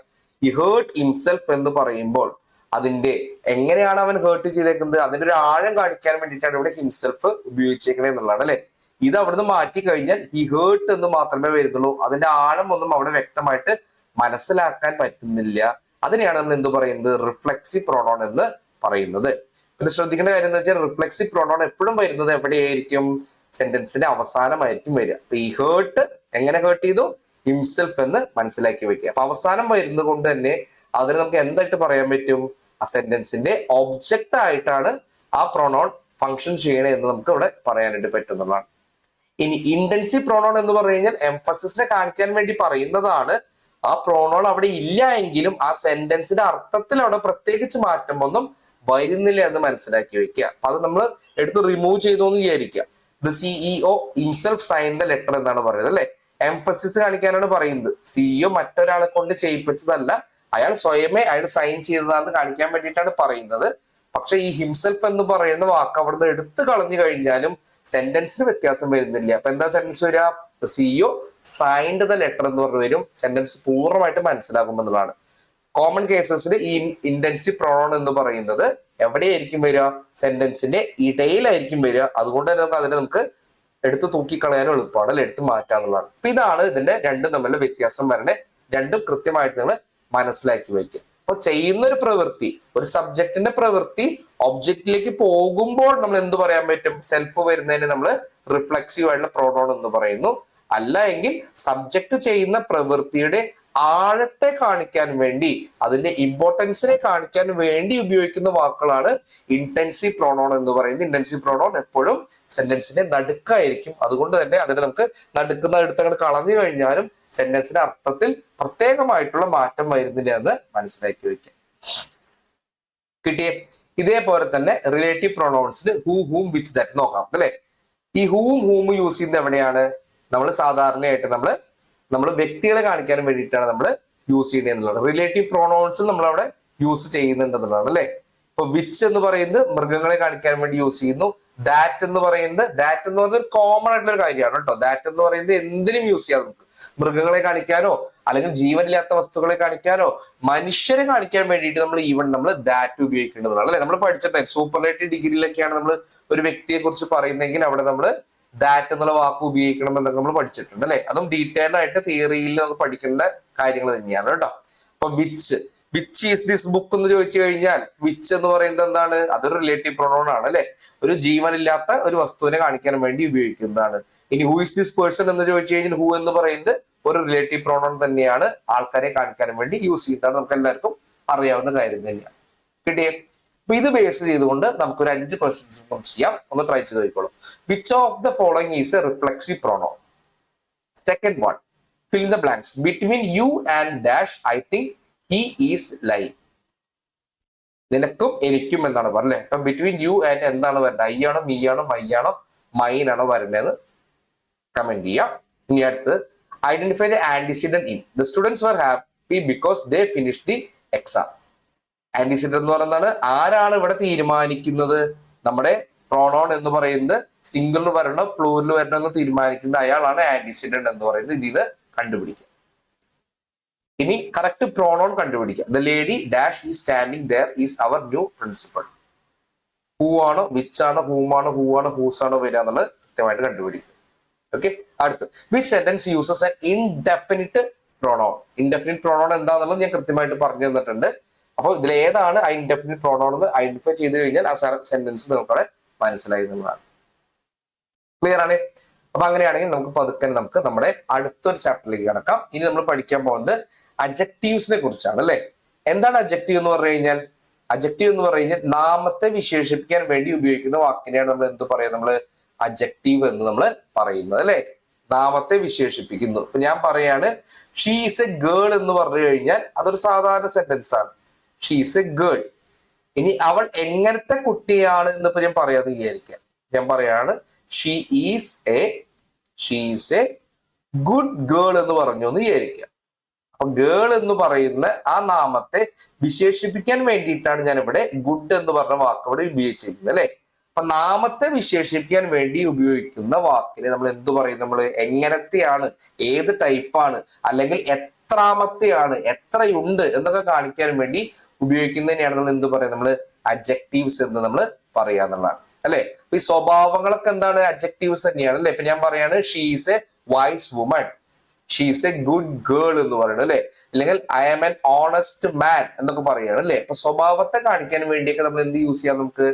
ഈ ഹേർട്ട് ഹിംസെൽഫ് എന്ന് പറയുമ്പോൾ അതിന്റെ എങ്ങനെയാണ് അവൻ ഹേർട്ട് ചെയ്തേക്കുന്നത്, അതിന്റെ ഒരു ആഴം കാണിക്കാൻ വേണ്ടിയിട്ടാണ് ഇവിടെ ഹിംസെൽഫ് ഉപയോഗിച്ചേക്കണേ എന്നുള്ളതാണ് അല്ലെ. ഇത് അവിടുന്ന് മാറ്റി കഴിഞ്ഞാൽ ഹി ഹേർട്ട് എന്ന് മാത്രമേ വരുന്നുള്ളൂ, അതിന്റെ ആഴം ഒന്നും അവിടെ വ്യക്തമായിട്ട് മനസ്സിലാക്കാൻ പറ്റുന്നില്ല. അതിനെയാണ് നമ്മൾ എന്ത് പറയുന്നത്, റിഫ്ലെക്സീവ് പ്രൊണൗൺ എന്ന് പറയുന്നത്. പിന്നെ ശ്രദ്ധിക്കേണ്ട കാര്യം എന്താ വെച്ചാൽ റിഫ്ലെക്സീവ് പ്രൊണൗൺ എപ്പോഴും വരുന്നത് എവിടെയായിരിക്കും, സെന്റൻസിന്റെ അവസാനമായിരിക്കും വരിക. അപ്പൊ ഈ ഹേർട്ട് എങ്ങനെ ഹേർട്ട് ചെയ്തു, ഹിംസെൽഫ് എന്ന് മനസ്സിലാക്കി വെക്കുക. അപ്പൊ അവസാനം വരുന്നത് കൊണ്ട് തന്നെ അതിന് നമുക്ക് എന്തായിട്ട് പറയാൻ പറ്റും, ആ സെന്റൻസിന്റെ ഒബ്ജക്റ്റ് ആയിട്ടാണ് ആ പ്രൊണൗൺ ഫംഗ്ഷൻ ചെയ്യണേ എന്ന് നമുക്ക് ഇവിടെ പറയാനായിട്ട് പറ്റുന്നതാണ്. ഇനി ഇന്റൻസീവ് പ്രൊണൗൺ എന്ന് പറഞ്ഞു കഴിഞ്ഞാൽ എംഫസിസിനെ കാണിക്കാൻ വേണ്ടി പറയുന്നതാണ്, ആ പ്രോണോൺ അവിടെ ഇല്ല എങ്കിലും ആ സെന്റൻസിന്റെ അർത്ഥത്തിൽ അവിടെ പ്രത്യേകിച്ച് മാറ്റമൊന്നും വരുന്നില്ല എന്ന് മനസ്സിലാക്കി വെക്കുക. അപ്പൊ അത് നമ്മൾ എടുത്ത് റിമൂവ് ചെയ്തു എന്ന് വിചാരിക്കുക. The CEO himself sign the letter എന്നാണ് പറയുന്നത് അല്ലെ. എംഫസിസ് കാണിക്കാനാണ് പറയുന്നത്. സിഇഒ മറ്റൊരാളെ കൊണ്ട് ചെയ്യിപ്പിച്ചതല്ല, അയാൾ സ്വയമേ അയാൾ സൈൻ ചെയ്തതാണെന്ന് കാണിക്കാൻ വേണ്ടിയിട്ടാണ് പറയുന്നത്. പക്ഷെ ഈ ഹിംസെൽഫ് എന്ന് പറയുന്ന വാക്ക് അവിടുന്ന് എടുത്തു കളഞ്ഞു കഴിഞ്ഞാലും സെന്റൻസിന് വ്യത്യാസം വരുന്നില്ല. അപ്പൊ എന്താ സെന്റൻസ് വരിക? സിഇഒ സൈൻഡ് ദ ലെറ്റർ എന്ന് പറഞ്ഞു വരും. സെന്റൻസ് പൂർണ്ണമായിട്ട് മനസ്സിലാകുമെന്നുള്ളതാണ്. കോമൺ കേസസിൽ ഈ ഇന്റൻസീവ് പ്രൊണൗൺ എന്ന് പറയുന്നത് എവിടെയായിരിക്കും വരിക? സെന്റൻസിന്റെ ഇടയിലായിരിക്കും വരിക. അതുകൊണ്ട് തന്നെ നമുക്ക് എടുത്ത് തൂക്കിക്കളയാനും എളുപ്പമാണ് അല്ലെ, എടുത്ത് മാറ്റാന്നുള്ളതാണ്. അപ്പൊ ഇതാണ് ഇതിന്റെ രണ്ടും തമ്മിലുള്ള വ്യത്യാസം വരണേ. രണ്ടും കൃത്യമായിട്ട് നിങ്ങൾ മനസ്സിലാക്കി വയ്ക്കുക. അപ്പൊ ചെയ്യുന്ന ഒരു പ്രവൃത്തി, ഒരു സബ്ജക്റ്റിന്റെ പ്രവൃത്തി ഒബ്ജക്റ്റിലേക്ക് പോകുമ്പോൾ നമ്മൾ എന്ത് പറയാൻ പറ്റും? സെൽഫ് വരുന്നതിന് നമ്മൾ റിഫ്ലെക്സീവ് ആയിട്ടുള്ള പ്രോണൗൺ എന്ന് പറയുന്നു. അല്ല എങ്കിൽ സബ്ജക്ട് ചെയ്യുന്ന പ്രവൃത്തിയുടെ ആഴത്തെ കാണിക്കാൻ വേണ്ടി, അതിന്റെ ഇമ്പോർട്ടൻസിനെ കാണിക്കാൻ വേണ്ടി ഉപയോഗിക്കുന്ന വാക്കുകളാണ് ഇന്റൻസീവ് പ്രോണൗൺ എന്ന് പറയുന്നത്. ഇന്റൻസീവ് പ്രോണൗൺ എപ്പോഴും സെന്റൻസിന്റെ നടുക്കായിരിക്കും. അതുകൊണ്ട് തന്നെ അതിനെ നമുക്ക് നടുക്കുന്ന എടുത്തങ്ങോട്ട് കളഞ്ഞു കഴിഞ്ഞാലും സെന്റൻസിന്റെ അർത്ഥത്തിൽ പ്രത്യേകമായിട്ടുള്ള മാറ്റം വരുന്നില്ല എന്ന് മനസ്സിലാക്കി വയ്ക്കുക. കിട്ടിയേ? ഇതേപോലെ തന്നെ റിലേറ്റീവ് പ്രൊണൗൺസിന് ഹൂ, ഹൂം, വിച്ച്, ദാറ്റ് നോക്കാം അല്ലെ. ഈ ഹൂം, ഹൂം യൂസ് ചെയ്യുന്നത് എവിടെയാണ്? നമ്മൾ സാധാരണയായിട്ട് നമ്മൾ വ്യക്തികളെ കാണിക്കാൻ വേണ്ടിയിട്ടാണ് നമ്മൾ യൂസ് ചെയ്യുന്നത് എന്നുള്ളത്. റിലേറ്റീവ് പ്രൊണൗൺസ് നമ്മൾ അവിടെ യൂസ് ചെയ്യുന്നുണ്ടെന്നുള്ളതാണ് അല്ലെ. ഇപ്പൊ വിച്ച് എന്ന് പറയുന്നത് മൃഗങ്ങളെ കാണിക്കാൻ വേണ്ടി യൂസ് ചെയ്യുന്നു. ദാറ്റ് എന്ന് പറയുന്നത് ഒരു കോമൺ ആയിട്ടുള്ള ഒരു കാര്യമാണ് കേട്ടോ. ദാറ്റ് എന്ന് പറയുന്നത് എന്തിനും യൂസ് ചെയ്യാം നമുക്ക്. മൃഗങ്ങളെ കാണിക്കാനോ അല്ലെങ്കിൽ ജീവനില്ലാത്ത വസ്തുക്കളെ കാണിക്കാനോ മനുഷ്യരെ കാണിക്കാൻ വേണ്ടിയിട്ട് നമ്മൾ ദാറ്റ് ഉപയോഗിക്കേണ്ടതാണ് അല്ലെ. നമ്മൾ പഠിച്ചിട്ടുണ്ടായിരുന്നു സൂപ്പർലേറ്റീവ് ഡിഗ്രിയിലൊക്കെയാണ് നമ്മൾ ഒരു വ്യക്തിയെ കുറിച്ച് പറയുന്നെങ്കിൽ അവിടെ നമ്മൾ ദാറ്റ് എന്നുള്ള വാക്ക് ഉപയോഗിക്കണം എന്നൊക്കെ നമ്മൾ പഠിച്ചിട്ടുണ്ട് അല്ലെ. അതും ഡീറ്റെയിൽഡ് ആയിട്ട് തിയറിയിൽ നമുക്ക് പഠിക്കേണ്ട കാര്യങ്ങൾ തന്നെയാണ് കേട്ടോ. അപ്പൊ വിച്ച് ഈസ് ദിസ് ബുക്ക് എന്ന് ചോദിച്ചു കഴിഞ്ഞാൽ വിച്ച് എന്ന് പറയുന്നത് എന്താണ്? അതൊരു റിലേറ്റീവ് പ്രൊണൗൺ ആണ് അല്ലെ. ഒരു ജീവനില്ലാത്ത ഒരു വസ്തുവിനെ കാണിക്കാൻ വേണ്ടി ഉപയോഗിക്കുന്നതാണ്. ഇനി ഹൂ ഇസ് ദിസ് പേഴ്സൺ എന്ന് ചോദിച്ചു കഴിഞ്ഞാൽ ഹൂ എന്ന് പറയുന്നത് ഒരു റിലേറ്റീവ് പ്രൊണൗൺ തന്നെയാണ്. ആൾക്കാരെ കാണിക്കാൻ വേണ്ടി യൂസ് ചെയ്യുന്നതാണ്. നമുക്ക് എല്ലാവർക്കും അറിയാവുന്ന കാര്യം തന്നെയാണ്. കിട്ടിയേ? അപ്പൊ ഇത് ബേസ് ചെയ്തുകൊണ്ട് നമുക്കൊരു 5 ക്വസ്റ്റ്യൻസ് ചെയ്യാം. ഒന്ന് ട്രൈ ചെയ്ത് നോക്കിക്കോളൂ. Which of the following is A reflexive pronoun? Second one, fill in the blanks. Between you and dash, I think he is lying. നിനക്കും എനിക്കും എന്നാണ് പറഞ്ഞത്. അപ്പൊ ബിറ്റ്വീൻ യു ആൻഡ് എന്താണ് വരേണ്ടത്? ഐ ആണോ, മീ ആണോ, മൈ ആണോ, മൈൻ ആണോ വരേണ്ടതെന്ന് കമന്റ് ചെയ്യാം. ഇനി അടുത്ത് identify the antecedent in. The students were happy because they finish the exam. Antecedent എന്ന് പറയുന്നത് ആരാണ് ഇവിടെ തീരുമാനിക്കുന്നത്? നമ്മുടെ പ്രോണോൺ എന്ന് പറയുന്നത് സിംഗിൾ വരണോ പ്ലൂറിൽ വരണോ എന്ന് തീരുമാനിക്കുന്നത് അയാളാണ് ആന്റിസിഡന്റ് എന്ന് പറയുന്നത്. ഇതിന് കണ്ടുപിടിക്കുക. ഇനി കറക്റ്റ് പ്രോണോൺ കണ്ടുപിടിക്കുക. The lady dash is standing there is our new principal. Who ആണോ, വിച്ച് ആണോ, ഹൂം ആണോ, ഹൂ ആണോ, ഹൂസ് ആണോ വരിക എന്നുള്ളത് കൃത്യമായിട്ട് കണ്ടുപിടിക്കുക. ഓക്കെ. അടുത്ത് which sentence uses N indefinite pronoun. Indefinite pronoun എന്താണെന്നുള്ളത് ഞാൻ കൃത്യമായിട്ട് പറഞ്ഞു തന്നിട്ടുണ്ട്. അപ്പോൾ ഇതിൽ ഏതാണ് ഇൻഡെഫിനിറ്റ് പ്രോണോൺ എന്ന് ഐഡന്റിഫൈ ചെയ്ത് കഴിഞ്ഞാൽ ആ സെന്റൻസ് നമുക്കവിടെ മനസ്സിലായി എന്നുള്ളതാണ്. ക്ലിയർ ആണ്? അപ്പൊ അങ്ങനെയാണെങ്കിൽ നമുക്ക് പതുക്കെ നമ്മുടെ അടുത്തൊരു ചാപ്റ്ററിലേക്ക് കടക്കാം. ഇനി നമ്മൾ പഠിക്കാൻ പോകുന്നത് അഡ്ജക്റ്റീവ്സിനെ കുറിച്ചാണ് അല്ലെ. എന്താണ് അഡ്ജക്റ്റീവ് എന്ന് പറഞ്ഞു കഴിഞ്ഞാൽ? അഡ്ജക്റ്റീവ് എന്ന് പറഞ്ഞു കഴിഞ്ഞാൽ നാമത്തെ വിശേഷിപ്പിക്കാൻ വേണ്ടി ഉപയോഗിക്കുന്ന വാക്കിനെയാണ് നമ്മൾ എന്ത് പറയാ? നമ്മള് അഡ്ജക്റ്റീവ് എന്ന് നമ്മൾ പറയുന്നത് അല്ലെ. നാമത്തെ വിശേഷിപ്പിക്കുന്നു. ഇപ്പൊ ഞാൻ പറയാണ് ഷീ ഈസ് എ ഗേൾ എന്ന് പറഞ്ഞു കഴിഞ്ഞാൽ അതൊരു സാധാരണ സെന്റൻസ് ആണ്. She is A girl. ഇനി അവൾ എങ്ങനത്തെ കുട്ടിയാണ് എന്നിപ്പോ ഞാൻ പറയാന്ന് വിചാരിക്കാം. ഞാൻ പറയാണ് she is A good girl എന്ന് പറഞ്ഞു എന്ന് വിചാരിക്കുക. അപ്പൊ ഗേൾ എന്ന് പറയുന്ന ആ നാമത്തെ വിശേഷിപ്പിക്കാൻ വേണ്ടിയിട്ടാണ് ഞാൻ ഇവിടെ ഗുഡ് എന്ന് പറഞ്ഞ വാക്ക് ഇവിടെ ഉപയോഗിച്ചിരിക്കുന്നത് അല്ലെ. അപ്പൊ നാമത്തെ വിശേഷിപ്പിക്കാൻ വേണ്ടി ഉപയോഗിക്കുന്ന വാക്കിനെ നമ്മൾ എന്ത് പറയും? നമ്മൾ എങ്ങനത്തെയാണ്, ഏത് ടൈപ്പാണ്, അല്ലെങ്കിൽ എത്രാമത്തെയാണ്, എത്രയുണ്ട് എന്നൊക്കെ കാണിക്കാൻ വേണ്ടി ഉപയോഗിക്കുന്നതിനെയാണ് നമ്മൾ എന്ത് പറയുക? നമ്മൾ അഡ്ജക്റ്റീവ്സ് എന്ന് നമ്മൾ പറയാന്നുള്ളതാണ് അല്ലെ. ഈ സ്വഭാവങ്ങളൊക്കെ എന്താണ്? അഡ്ജക്റ്റീവ്സ് തന്നെയാണ് അല്ലെ. ഇപ്പൊ ഞാൻ പറയാണ് she's a wise woman, she's a good girl എന്ന് പറയുന്നത് അല്ലെ. അല്ലെങ്കിൽ I am an honest man എന്നൊക്കെ പറയാണ് അല്ലെ. അപ്പൊ സ്വഭാവത്തെ കാണിക്കാൻ വേണ്ടിയൊക്കെ നമ്മൾ എന്ത് യൂസ് ചെയ്യാം? നമുക്ക്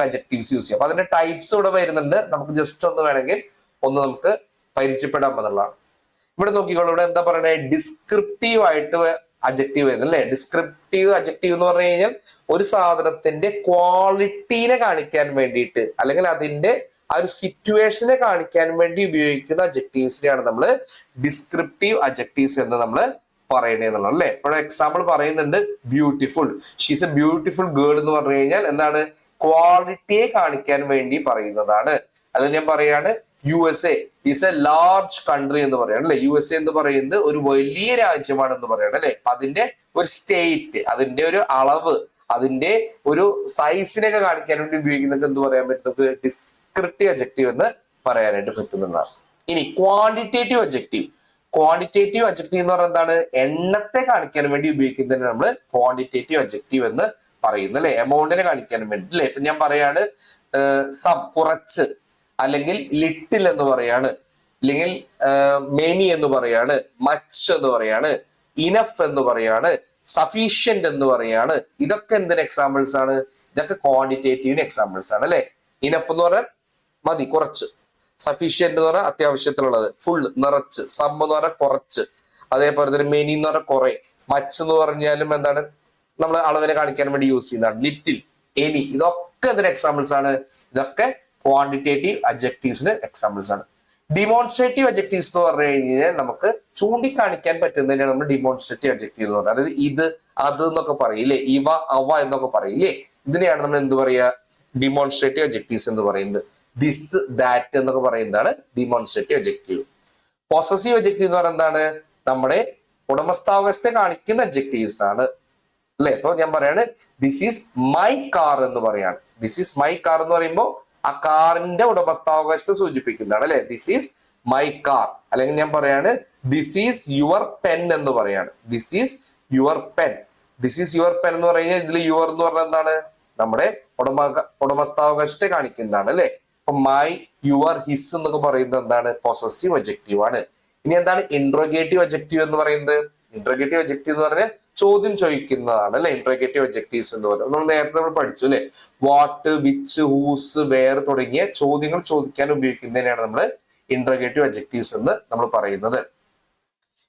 അഡ്ജക്റ്റീവ്സ് യൂസ് ചെയ്യാം. അപ്പൊ അതിന്റെ ടൈപ്സ് ഇവിടെ വരുന്നുണ്ട്. നമുക്ക് ജസ്റ്റ് ഒന്ന് വേണമെങ്കിൽ നമുക്ക് പരിചയപ്പെടാൻ എന്നുള്ളതാണ്. ഇവിടെ നോക്കിക്കോളൂ. ഇവിടെ എന്താ പറയണേ? ഡിസ്ക്രിപ്റ്റീവ് ആയിട്ട് അഡ്ജക്റ്റീവ് വരുന്നത് അല്ലെ. ഡിസ്ക്രിപ്റ്റീവ് അഡ്ജക്റ്റീവ് എന്ന് പറഞ്ഞു കഴിഞ്ഞാൽ ഒരു സാധനത്തിന്റെ ക്വാളിറ്റീനെ കാണിക്കാൻ വേണ്ടിയിട്ട് അല്ലെങ്കിൽ അതിന്റെ ആ ഒരു സിറ്റുവേഷനെ കാണിക്കാൻ വേണ്ടി ഉപയോഗിക്കുന്ന അഡ്ജക്റ്റീവ്സിനെയാണ് നമ്മൾ ഡിസ്ക്രിപ്റ്റീവ് അഡ്ജക്റ്റീവ്സ് എന്ന് നമ്മൾ പറയണേ എന്നുള്ളത് അല്ലെ. ഇവിടെ എക്സാമ്പിൾ പറയുന്നുണ്ട് beautiful, she's A beautiful girl എന്ന് പറഞ്ഞു കഴിഞ്ഞാൽ എന്താണ്, ക്വാളിറ്റിയെ കാണിക്കാൻ വേണ്ടി പറയുന്നതാണ്. അത് ഞാൻ പറയാണ് USA is A large country എന്ന് പറയാണ് അല്ലെ. USA എന്ന് പറയുന്നത് ഒരു വലിയ രാജ്യമാണെന്ന് പറയണം അല്ലെ. അതിന്റെ ഒരു സ്റ്റേറ്റ്, അതിന്റെ ഒരു അളവ്, അതിന്റെ ഒരു സൈസിനെയൊക്കെ കാണിക്കാൻ വേണ്ടി ഉപയോഗിക്കുന്നത് എന്ത് പറയാൻ പറ്റും, നമുക്ക് ഡിസ്ക്രിപ്റ്റീവ് അഡ്ജക്റ്റീവ് എന്ന് പറയാനായിട്ട് പറ്റുന്നതാണ്. ഇനി ക്വാണ്ടിറ്റേറ്റീവ് അഡ്ജക്റ്റീവ്. ക്വാണ്ടിറ്റേറ്റീവ് അഡ്ജക്റ്റീവ് എന്ന് പറഞ്ഞാൽ എന്താണ്, എണ്ണത്തെ കാണിക്കാൻ വേണ്ടി ഉപയോഗിക്കുന്നതിന് നമ്മൾ ക്വാണ്ടിറ്റേറ്റീവ് അഡ്ജക്റ്റീവ് എന്ന് പറയുന്നു അല്ലെ. എമൗണ്ടിനെ കാണിക്കാൻ വേണ്ടി അല്ലെ. ഇപ്പൊ ഞാൻ പറയാണ് സം കുറച്ച്, അല്ലെങ്കിൽ ലിറ്റിൽ എന്ന് പറയാണ്, അല്ലെങ്കിൽ മെനി എന്ന് പറയാണ്, മച്ച് എന്ന് പറയാണ്, ഇനഫ് എന്ന് പറയാണ്, സഫീഷ്യന്റ് എന്ന് പറയാണ്. ഇതൊക്കെ എന്തിന് എക്സാമ്പിൾസ് ആണ്, ഇതൊക്കെ ക്വാണ്ടിറ്റേറ്റീവിന് എക്സാമ്പിൾസ് ആണ് അല്ലെ. ഇനഫ് എന്ന് പറഞ്ഞാൽ മതി, കുറച്ച്. സഫീഷ്യന്റ് എന്ന് പറഞ്ഞാൽ അത്യാവശ്യത്തിനുള്ളത്, ഫുൾ നിറച്ച്. സം എന്ന് പറഞ്ഞാൽ കുറച്ച്. അതേപോലെ തന്നെ മെനി എന്ന് പറഞ്ഞാൽ കുറെ. മച്ച് എന്ന് പറഞ്ഞാലും എന്താണ്, നമ്മൾ അളവിനെ കാണിക്കാൻ വേണ്ടി യൂസ് ചെയ്യുന്നതാണ്. ലിറ്റിൽ, എനി, ഇതൊക്കെ ഇതിന് എക്സാമ്പിൾസ് ആണ്. ഇതൊക്കെ ക്വാണ്ടിറ്റേറ്റീവ് അഡ്ജക്റ്റീവ്സിന് എക്സാമ്പിൾസ് ആണ്. ഡിമോൺസ്ട്രേറ്റീവ് അഡ്ജക്റ്റീവ്സ് എന്ന് പറഞ്ഞു കഴിഞ്ഞാൽ നമുക്ക് ചൂണ്ടിക്കാണിക്കാൻ പറ്റുന്നതിനാണ് നമ്മൾ ഡിമോൺസ്ട്രേറ്റീവ് അഡ്ജക്റ്റീവ് എന്ന് പറയുന്നത്. അതായത് ഇത്, അത് എന്നൊക്കെ പറയില്ലേ, ഇവ, അവ എന്നൊക്കെ പറയില്ലേ, ഇതിനെയാണ് നമ്മൾ എന്ത് പറയുക, ഡിമോൺസ്ട്രേറ്റീവ് അഡ്ജക്റ്റീവ്സ് എന്ന് പറയുന്നത്. ദിസ്, ദാറ്റ് എന്നൊക്കെ പറയുന്നതാണ് ഡിമോൺസ്ട്രേറ്റീവ് അഡ്ജക്റ്റീവ്. പൊസസീവ് അഡ്ജക്റ്റീവ് എന്ന് പറയുന്നത് എന്താണ്, നമ്മുടെ ഉടമസ്ഥാവകാശത്തെ കാണിക്കുന്ന അഡ്ജക്റ്റീവ്സ് ആണ് അല്ലെ. അപ്പൊ ഞാൻ പറയാണ് ദിസ് ഈസ് മൈ കാർ എന്ന് പറയാണ്. ദിസ് ഈസ് മൈ കാർ എന്ന് പറയുമ്പോൾ ആ കാറിന്റെ ഉടമസ്ഥാവകാശത്തെ സൂചിപ്പിക്കുന്നതാണ് അല്ലെ. This is my car. അല്ലെങ്കിൽ ഞാൻ പറയാണ് ദിസ് ഈസ് യുവർ പെൻ എന്ന് പറയാണ്. This is your pen. This is your pen എന്ന് പറഞ്ഞാൽ ഇതിൽ യുവർ എന്ന് പറഞ്ഞാൽ എന്താണ്, നമ്മുടെ ഉടമസ്ഥാവകാശത്തെ കാണിക്കുന്നതാണ് അല്ലെ. അപ്പൊ മൈ, യുവർ, ഹിസ് എന്നൊക്കെ പറയുന്നത് എന്താണ്, പൊസസീവ് അഡ്ജക്റ്റീവ് ആണ്. ഇനി എന്താണ് ഇൻട്രോഗേറ്റീവ് അഡ്ജക്റ്റീവ് എന്ന് പറയുന്നത്. ഇൻട്രോഗേറ്റീവ് അഡ്ജക്റ്റീവ് എന്ന് പറഞ്ഞാൽ ചോദ്യം ചോദിക്കുന്നതാണ് അല്ലെ. ഇൻട്രോഗേറ്റീവ് അഡ്ജക്റ്റീവ്സ് എന്ന് പറയുന്നത് നമ്മൾ നേരത്തെ നമ്മൾ പഠിച്ചു അല്ലെ. വാട്ട്, വിച്ച്, ഹൂസ്, വേർ തുടങ്ങിയ ചോദ്യങ്ങൾ ചോദിക്കാൻ ഉപയോഗിക്കുന്നതിനാണ് നമ്മൾ ഇൻട്രോഗേറ്റീവ് അഡ്ജക്റ്റീവ്സ് എന്ന് നമ്മൾ പറയുന്നത്.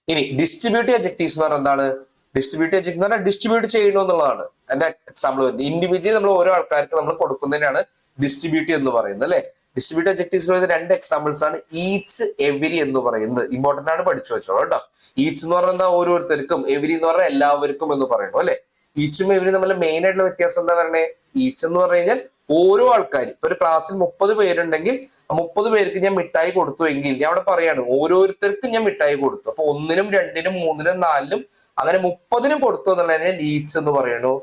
ഇനി ഡിസ്ട്രിബ്യൂട്ടീവ് അഡ്ജക്റ്റീവ്സ് എന്ന് പറഞ്ഞാൽ എന്താണ്, ഡിസ്ട്രിബ്യൂട്ടീവ് അഡ്ജക്റ്റീവ് എന്ന് പറഞ്ഞാൽ ഡിസ്ട്രിബ്യൂട്ട് ചെയ്യണോ എന്നുള്ളതാണ്. എന്റെ എക്സാമ്പിൾ വരുന്നത് ഇൻഡിവിജ്വലി നമ്മൾ ഓരോ ആൾക്കാർക്ക് നമ്മൾ കൊടുക്കുന്നതിനാണ് ഡിസ്ട്രിബ്യൂട്ടീവ് എന്ന് പറയുന്നത് അല്ലെ. ഡിസ്ട്രിബ്യൂട്ടീവ് അഡ്ജക്റ്റീവ്സ് വരുന്ന രണ്ട് എക്സാമ്പിൾസ് ആണ് ഈച്ച്, എവരി എന്ന് പറയുന്നത്. ഇമ്പോർട്ടന്റ് ആണ്, പഠിച്ചു വെച്ചോളൂ കേട്ടോ. ഈച്ച് എന്ന് പറഞ്ഞാൽ എന്താ, ഓരോരുത്തർക്കും. എവരി എന്ന് പറഞ്ഞാൽ എല്ലാവർക്കും എന്ന് പറയണു അല്ലെ. ഈച്ചും എവരി തമ്മിൽ മെയിൻ ആയിട്ടുള്ള വ്യത്യാസം എന്താ പറയണേ, ഈച്ച് എന്ന് പറഞ്ഞു കഴിഞ്ഞാൽ ഓരോ ആൾക്കാർ. ഇപ്പൊ ഒരു ക്ലാസ്സിൽ 30 പേരുണ്ടെങ്കിൽ 30 പേർക്ക് ഞാൻ മിഠായി കൊടുത്തു എങ്കിൽ ഞാൻ അവിടെ പറയാണ് ഓരോരുത്തർക്കും ഞാൻ മിഠായി കൊടുത്തു. അപ്പൊ 1-നും 2-നും 3-നും 4-നും അങ്ങനെ 30-നും കൊടുത്തു എന്നുള്ളതിനെ ഈച്ച് എന്ന് പറയണു.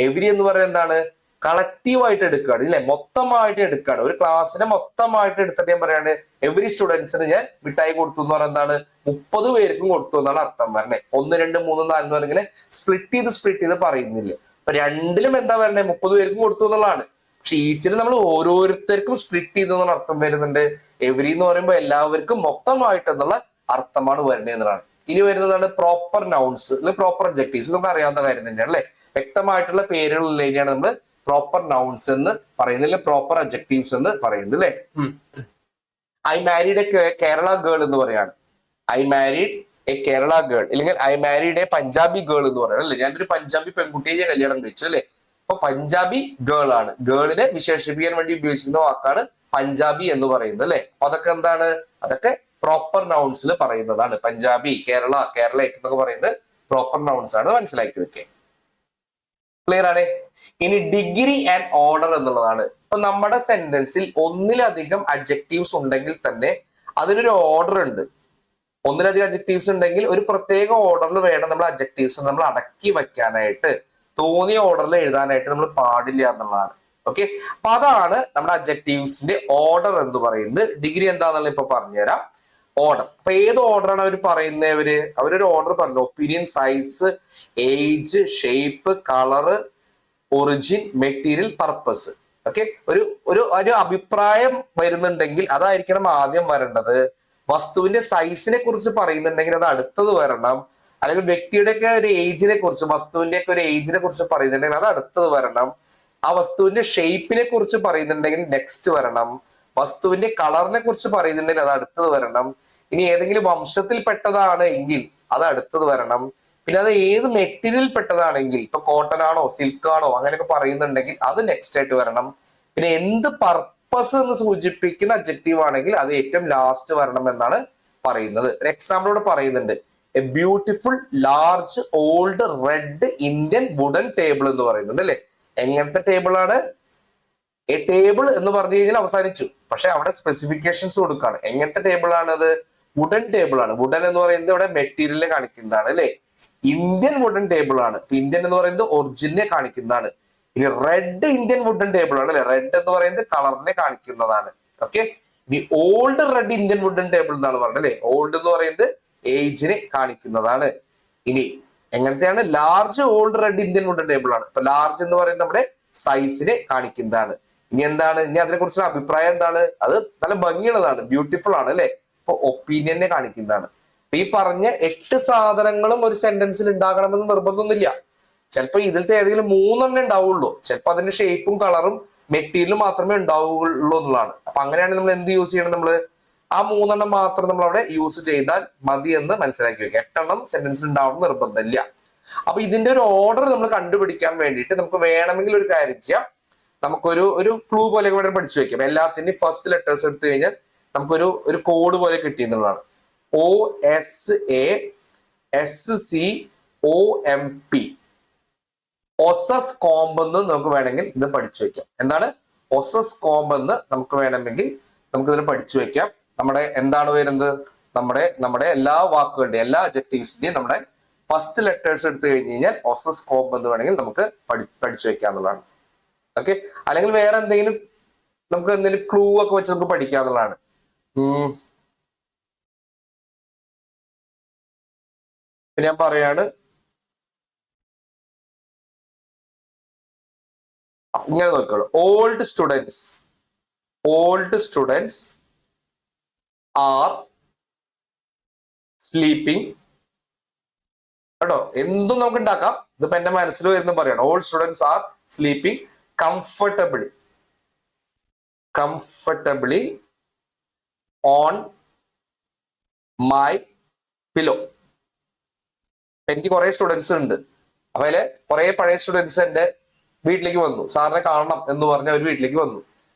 എവരി എന്ന് പറയുന്നത് എന്താണ്, കളക്റ്റീവ് ആയിട്ട് എടുക്കുകയാണ് ഇല്ലെ, മൊത്തമായിട്ട് എടുക്കുകയാണ്. ഒരു ക്ലാസ്സിനെ മൊത്തമായിട്ട് എടുത്തിട്ട് ഞാൻ പറയാണ് എവരി സ്റ്റുഡൻസിന് ഞാൻ മിഠായി കൊടുത്തു എന്ന് പറയുന്നത് എന്താണ്, 30 പേർക്കും കൊടുത്തു എന്നാണ് അർത്ഥം വരണേ. 1, 2, 3, 4 എന്ന് പറഞ്ഞിങ്ങനെ സ്പ്ലിറ്റ് ചെയ്ത് പറയുന്നില്ല. അപ്പൊ രണ്ടിലും എന്താ പറയണേ, 30 പേർക്കും കൊടുത്തു എന്നുള്ളതാണ്. പക്ഷെ ഈച്ചിന് നമ്മൾ ഓരോരുത്തർക്കും സ്പ്ലിറ്റ് ചെയ്തെന്നുള്ള അർത്ഥം വരുന്നുണ്ട്. എവരി എന്ന് പറയുമ്പോൾ എല്ലാവർക്കും മൊത്തമായിട്ട് എന്നുള്ള അർത്ഥമാണ് വരണേ എന്നതാണ്. ഇനി വരുന്നതാണ് പ്രോപ്പർ നൗൺസ് അല്ലെങ്കിൽ പ്രോപ്പർ അഡ്ജക്റ്റീവ്സ്. നമുക്ക് അറിയാവുന്ന കാര്യം തന്നെയാണ് അല്ലെ. വ്യക്തമായിട്ടുള്ള പേരുകളിലേക്കാണ് നമ്മൾ പ്രോപ്പർ നൗൺസ് എന്ന് പറയുന്നില്ല, പ്രോപ്പർ അഡ്ജക്റ്റീവ്സ് എന്ന് പറയുന്നത് അല്ലെ. I married a Kerala girl എന്ന് പറയാണ്. I married a Kerala girl, അല്ലെങ്കിൽ I married a Punjabi girl എന്ന് പറയണം അല്ലെ. ഞാനൊരു പഞ്ചാബി പെൺകുട്ടിയെ കല്യാണം കഴിച്ചു അല്ലെ. അപ്പൊ പഞ്ചാബി ഗേൾ ആണ്. ഗേളിനെ വിശേഷിപ്പിക്കാൻ വേണ്ടി ഉപയോഗിക്കുന്ന വാക്കാണ് പഞ്ചാബി എന്ന് പറയുന്നത് അല്ലെ. അപ്പൊ അതൊക്കെ എന്താണ്, അതൊക്കെ പ്രോപ്പർ നൗൺസിൽ പറയുന്നതാണ്. പഞ്ചാബി, കേരള, കേരള എന്നൊക്കെ പറയുന്നത് പ്രോപ്പർ നൗൺസ് ആണ്, മനസ്സിലാക്കി വെക്കേ. ക്ലിയർ ആണ്. ഇനി ഡിഗ്രി ആൻഡ് ഓർഡർ എന്നുള്ളതാണ്. ഇപ്പൊ നമ്മുടെ സെന്റൻസിൽ ഒന്നിലധികം അഡ്ജക്റ്റീവ്സ് ഉണ്ടെങ്കിൽ തന്നെ അതിനൊരു ഓർഡർ ഉണ്ട്. ഒന്നിലധികം അഡ്ജക്റ്റീവ്സ് ഉണ്ടെങ്കിൽ ഒരു പ്രത്യേക ഓർഡറിൽ വേണം നമ്മൾ അഡ്ജക്റ്റീവ്സ് നമ്മൾ അടക്കി വെക്കാനായിട്ട്. തോന്നിയ ഓർഡറിൽ എഴുതാനായിട്ട് നമ്മൾ പാടില്ല എന്നുള്ളതാണ്. ഓക്കെ, അപ്പൊ അതാണ് നമ്മുടെ അഡ്ജക്റ്റീവ്സിന്റെ ഓർഡർ എന്ന് പറയുന്നത്. ഡിഗ്രി എന്താണെന്നുള്ള ഇപ്പൊ പറഞ്ഞുതരാം. ഓർഡർ, അപ്പൊ ഏത് ഓർഡറാണ് അവർ പറയുന്നവര്, അവരൊരു ഓർഡർ പറഞ്ഞു. Opinion, size, age, shape, colour, origin, material, purpose. Okay, ഒരു അഭിപ്രായം വരുന്നുണ്ടെങ്കിൽ അതായിരിക്കണം ആദ്യം വരേണ്ടത്. വസ്തുവിന്റെ സൈസിനെ കുറിച്ച് പറയുന്നുണ്ടെങ്കിൽ അത് അടുത്തത് വരണം. അല്ലെങ്കിൽ വ്യക്തിയുടെ ഒക്കെ ഒരു ഏജിനെ കുറിച്ച്, വസ്തുവിന്റെ ഒക്കെ ഒരു ഏജിനെ കുറിച്ച് പറയുന്നുണ്ടെങ്കിൽ അത് അടുത്തത് വരണം. ആ വസ്തുവിന്റെ ഷേപ്പിനെ കുറിച്ച് പറയുന്നുണ്ടെങ്കിൽ നെക്സ്റ്റ് വരണം. വസ്തുവിന്റെ കളറിനെ കുറിച്ച് പറയുന്നുണ്ടെങ്കിൽ അത് അടുത്തത് വരണം. ഇനി ഏതെങ്കിലും വംശത്തിൽ പെട്ടതാണ് എങ്കിൽ അത് അടുത്തത് വരണം. പിന്നെ അത് ഏത് മെറ്റീരിയൽ പെട്ടതാണെങ്കിൽ, ഇപ്പൊ കോട്ടൺ ആണോ സിൽക്ക് ആണോ അങ്ങനെയൊക്കെ പറയുന്നുണ്ടെങ്കിൽ അത് നെക്സ്റ്റ് ആയിട്ട് വരണം. പിന്നെ എന്ത് പർപ്പസ് എന്ന് സൂചിപ്പിക്കുന്ന അഡ്ജക്റ്റീവ് ആണെങ്കിൽ അത് ഏറ്റവും ലാസ്റ്റ് വരണം എന്നാണ് പറയുന്നത്. ഒരു എക്സാമ്പിൾ ഇവിടെ പറയുന്നുണ്ട്. A a beautiful large old red Indian wooden table എന്ന് പറയുന്നുണ്ട് അല്ലെ. എങ്ങനത്തെ ടേബിൾ ആണ്? എ ടേബിൾ എന്ന് പറഞ്ഞു കഴിഞ്ഞാൽ അവസാനിച്ചു. പക്ഷെ അവിടെ സ്പെസിഫിക്കേഷൻസ് കൊടുക്കുകയാണ്. എങ്ങനത്തെ ടേബിൾ ആണ് അത്? വുഡൻ ടേബിൾ ആണ്. വുഡൻ എന്ന് പറയുന്നത് ഇവിടെ മെറ്റീരിയലിനെ കാണിക്കുന്നതാണ് അല്ലെ. ഇന്ത്യൻ വുഡൻ ടേബിൾ ആണ്. ഇന്ത്യൻ എന്ന് പറയുന്നത് ഒറിജിനെ കാണിക്കുന്നതാണ്. ഇനി റെഡ് ഇന്ത്യൻ വുഡൻ ടേബിൾ ആണ് അല്ലെ. റെഡ് എന്ന് പറയുന്നത് കളറിനെ കാണിക്കുന്നതാണ്. ഓക്കെ. ഇനി old red Indian wooden table എന്നാണ് പറയുന്നത് അല്ലെ. ഓൾഡ് എന്ന് പറയുന്നത് ഏജിനെ കാണിക്കുന്നതാണ്. ഇനി എങ്ങനത്തെയാണ്? Large old red Indian wooden table ആണ്. ഇപ്പൊ ലാർജ് എന്ന് പറയുന്നത് നമ്മുടെ സൈസിനെ കാണിക്കുന്നതാണ്. ഇനി എന്താണ്? ഇനി അതിനെ കുറിച്ചുള്ള അഭിപ്രായം എന്താണ്? അത് നല്ല ഭംഗിയുള്ളതാണ്, ബ്യൂട്ടിഫുൾ ആണ് അല്ലെ. അപ്പൊ ഒപ്പീനിയനെ കാണിക്കുന്നതാണ്. ഈ പറഞ്ഞ 8 സാധനങ്ങളും ഒരു സെന്റൻസിൽ ഉണ്ടാകണമെന്ന് നിർബന്ധമൊന്നുമില്ല. ചിലപ്പോൾ ഇതിലത്തെ ഏതെങ്കിലും 3 ഉണ്ടാവുള്ളൂ. ചിലപ്പോൾ അതിന്റെ ഷേപ്പും കളറും മെറ്റീരിയലും മാത്രമേ ഉണ്ടാവുള്ളൂ എന്നുള്ളതാണ്. അപ്പൊ അങ്ങനെയാണെങ്കിൽ നമ്മൾ എന്ത് യൂസ് ചെയ്യണം? നമ്മള് ആ 3 മാത്രം നമ്മൾ അവിടെ യൂസ് ചെയ്താൽ മതി എന്ന് മനസ്സിലാക്കി വെക്കുക. 8 സെന്റൻസിൽ ഉണ്ടാവണം നിർബന്ധമില്ല. അപ്പൊ ഇതിന്റെ ഒരു ഓർഡർ നമ്മൾ കണ്ടുപിടിക്കാൻ വേണ്ടിയിട്ട് നമുക്ക് വേണമെങ്കിൽ ഒരു കാര്യം ചെയ്യാം. നമുക്കൊരു ക്ലൂ പോലെ വേണമെങ്കിൽ പഠിച്ചു വെക്കാം. എല്ലാത്തിന്റെയും ഫസ്റ്റ് ലെറ്റേഴ്സ് എടുത്തു കഴിഞ്ഞാൽ നമുക്കൊരു കോഡ് പോലെ കിട്ടിയെന്നുള്ളതാണ്. OSASCOMP ഒസസ് കോംബ് എന്ന് നമുക്ക് വേണമെങ്കിൽ ഇത് പഠിച്ചു വെക്കാം. എന്താണ് ഒസസ് കോംബ് എന്ന് നമുക്ക് വേണമെങ്കിൽ നമുക്ക് ഇതിന് പഠിച്ചു വെക്കാം. നമ്മുടെ എന്താണ് വരുന്നത്? നമ്മുടെ എല്ലാ വാക്കുകളുടെയും എല്ലാ അഡ്ജക്റ്റീവ്സിന്റെയും നമ്മുടെ ഫസ്റ്റ് ലെറ്റേഴ്സ് എടുത്തു കഴിഞ്ഞ് കഴിഞ്ഞാൽ ഒസസ് കോംബ് എന്ന് വേണമെങ്കിൽ നമുക്ക് പഠിച്ചു വെക്കാം എന്നുള്ളതാണ്. ഓക്കെ. അല്ലെങ്കിൽ വേറെ എന്തെങ്കിലും നമുക്ക് എന്തെങ്കിലും ക്ലൂ ഒക്കെ വെച്ച് നമുക്ക് പഠിക്കാന്നുള്ളതാണ്. ഞാൻ പറയാണ്, ഇങ്ങനെ നോക്കിക്കോളൂ. Old students are sleeping. കേട്ടോ, എന്തും നമുക്ക് ഉണ്ടാക്കാം. ഇതിപ്പോ എന്റെ മനസ്സിൽ വരുന്ന പറയാണ്. Old students are sleeping comfortably on my pillow. എനിക്ക് കുറെ സ്റ്റുഡൻസ് ഉണ്ട്. അപ്പൊ അതില് കുറെ പഴയ സ്റ്റുഡൻസ് എന്റെ വീട്ടിലേക്ക് വന്നു. സാറിനെ കാണണം എന്ന് പറഞ്ഞ അവർ വീട്ടിലേക്ക് വന്നു.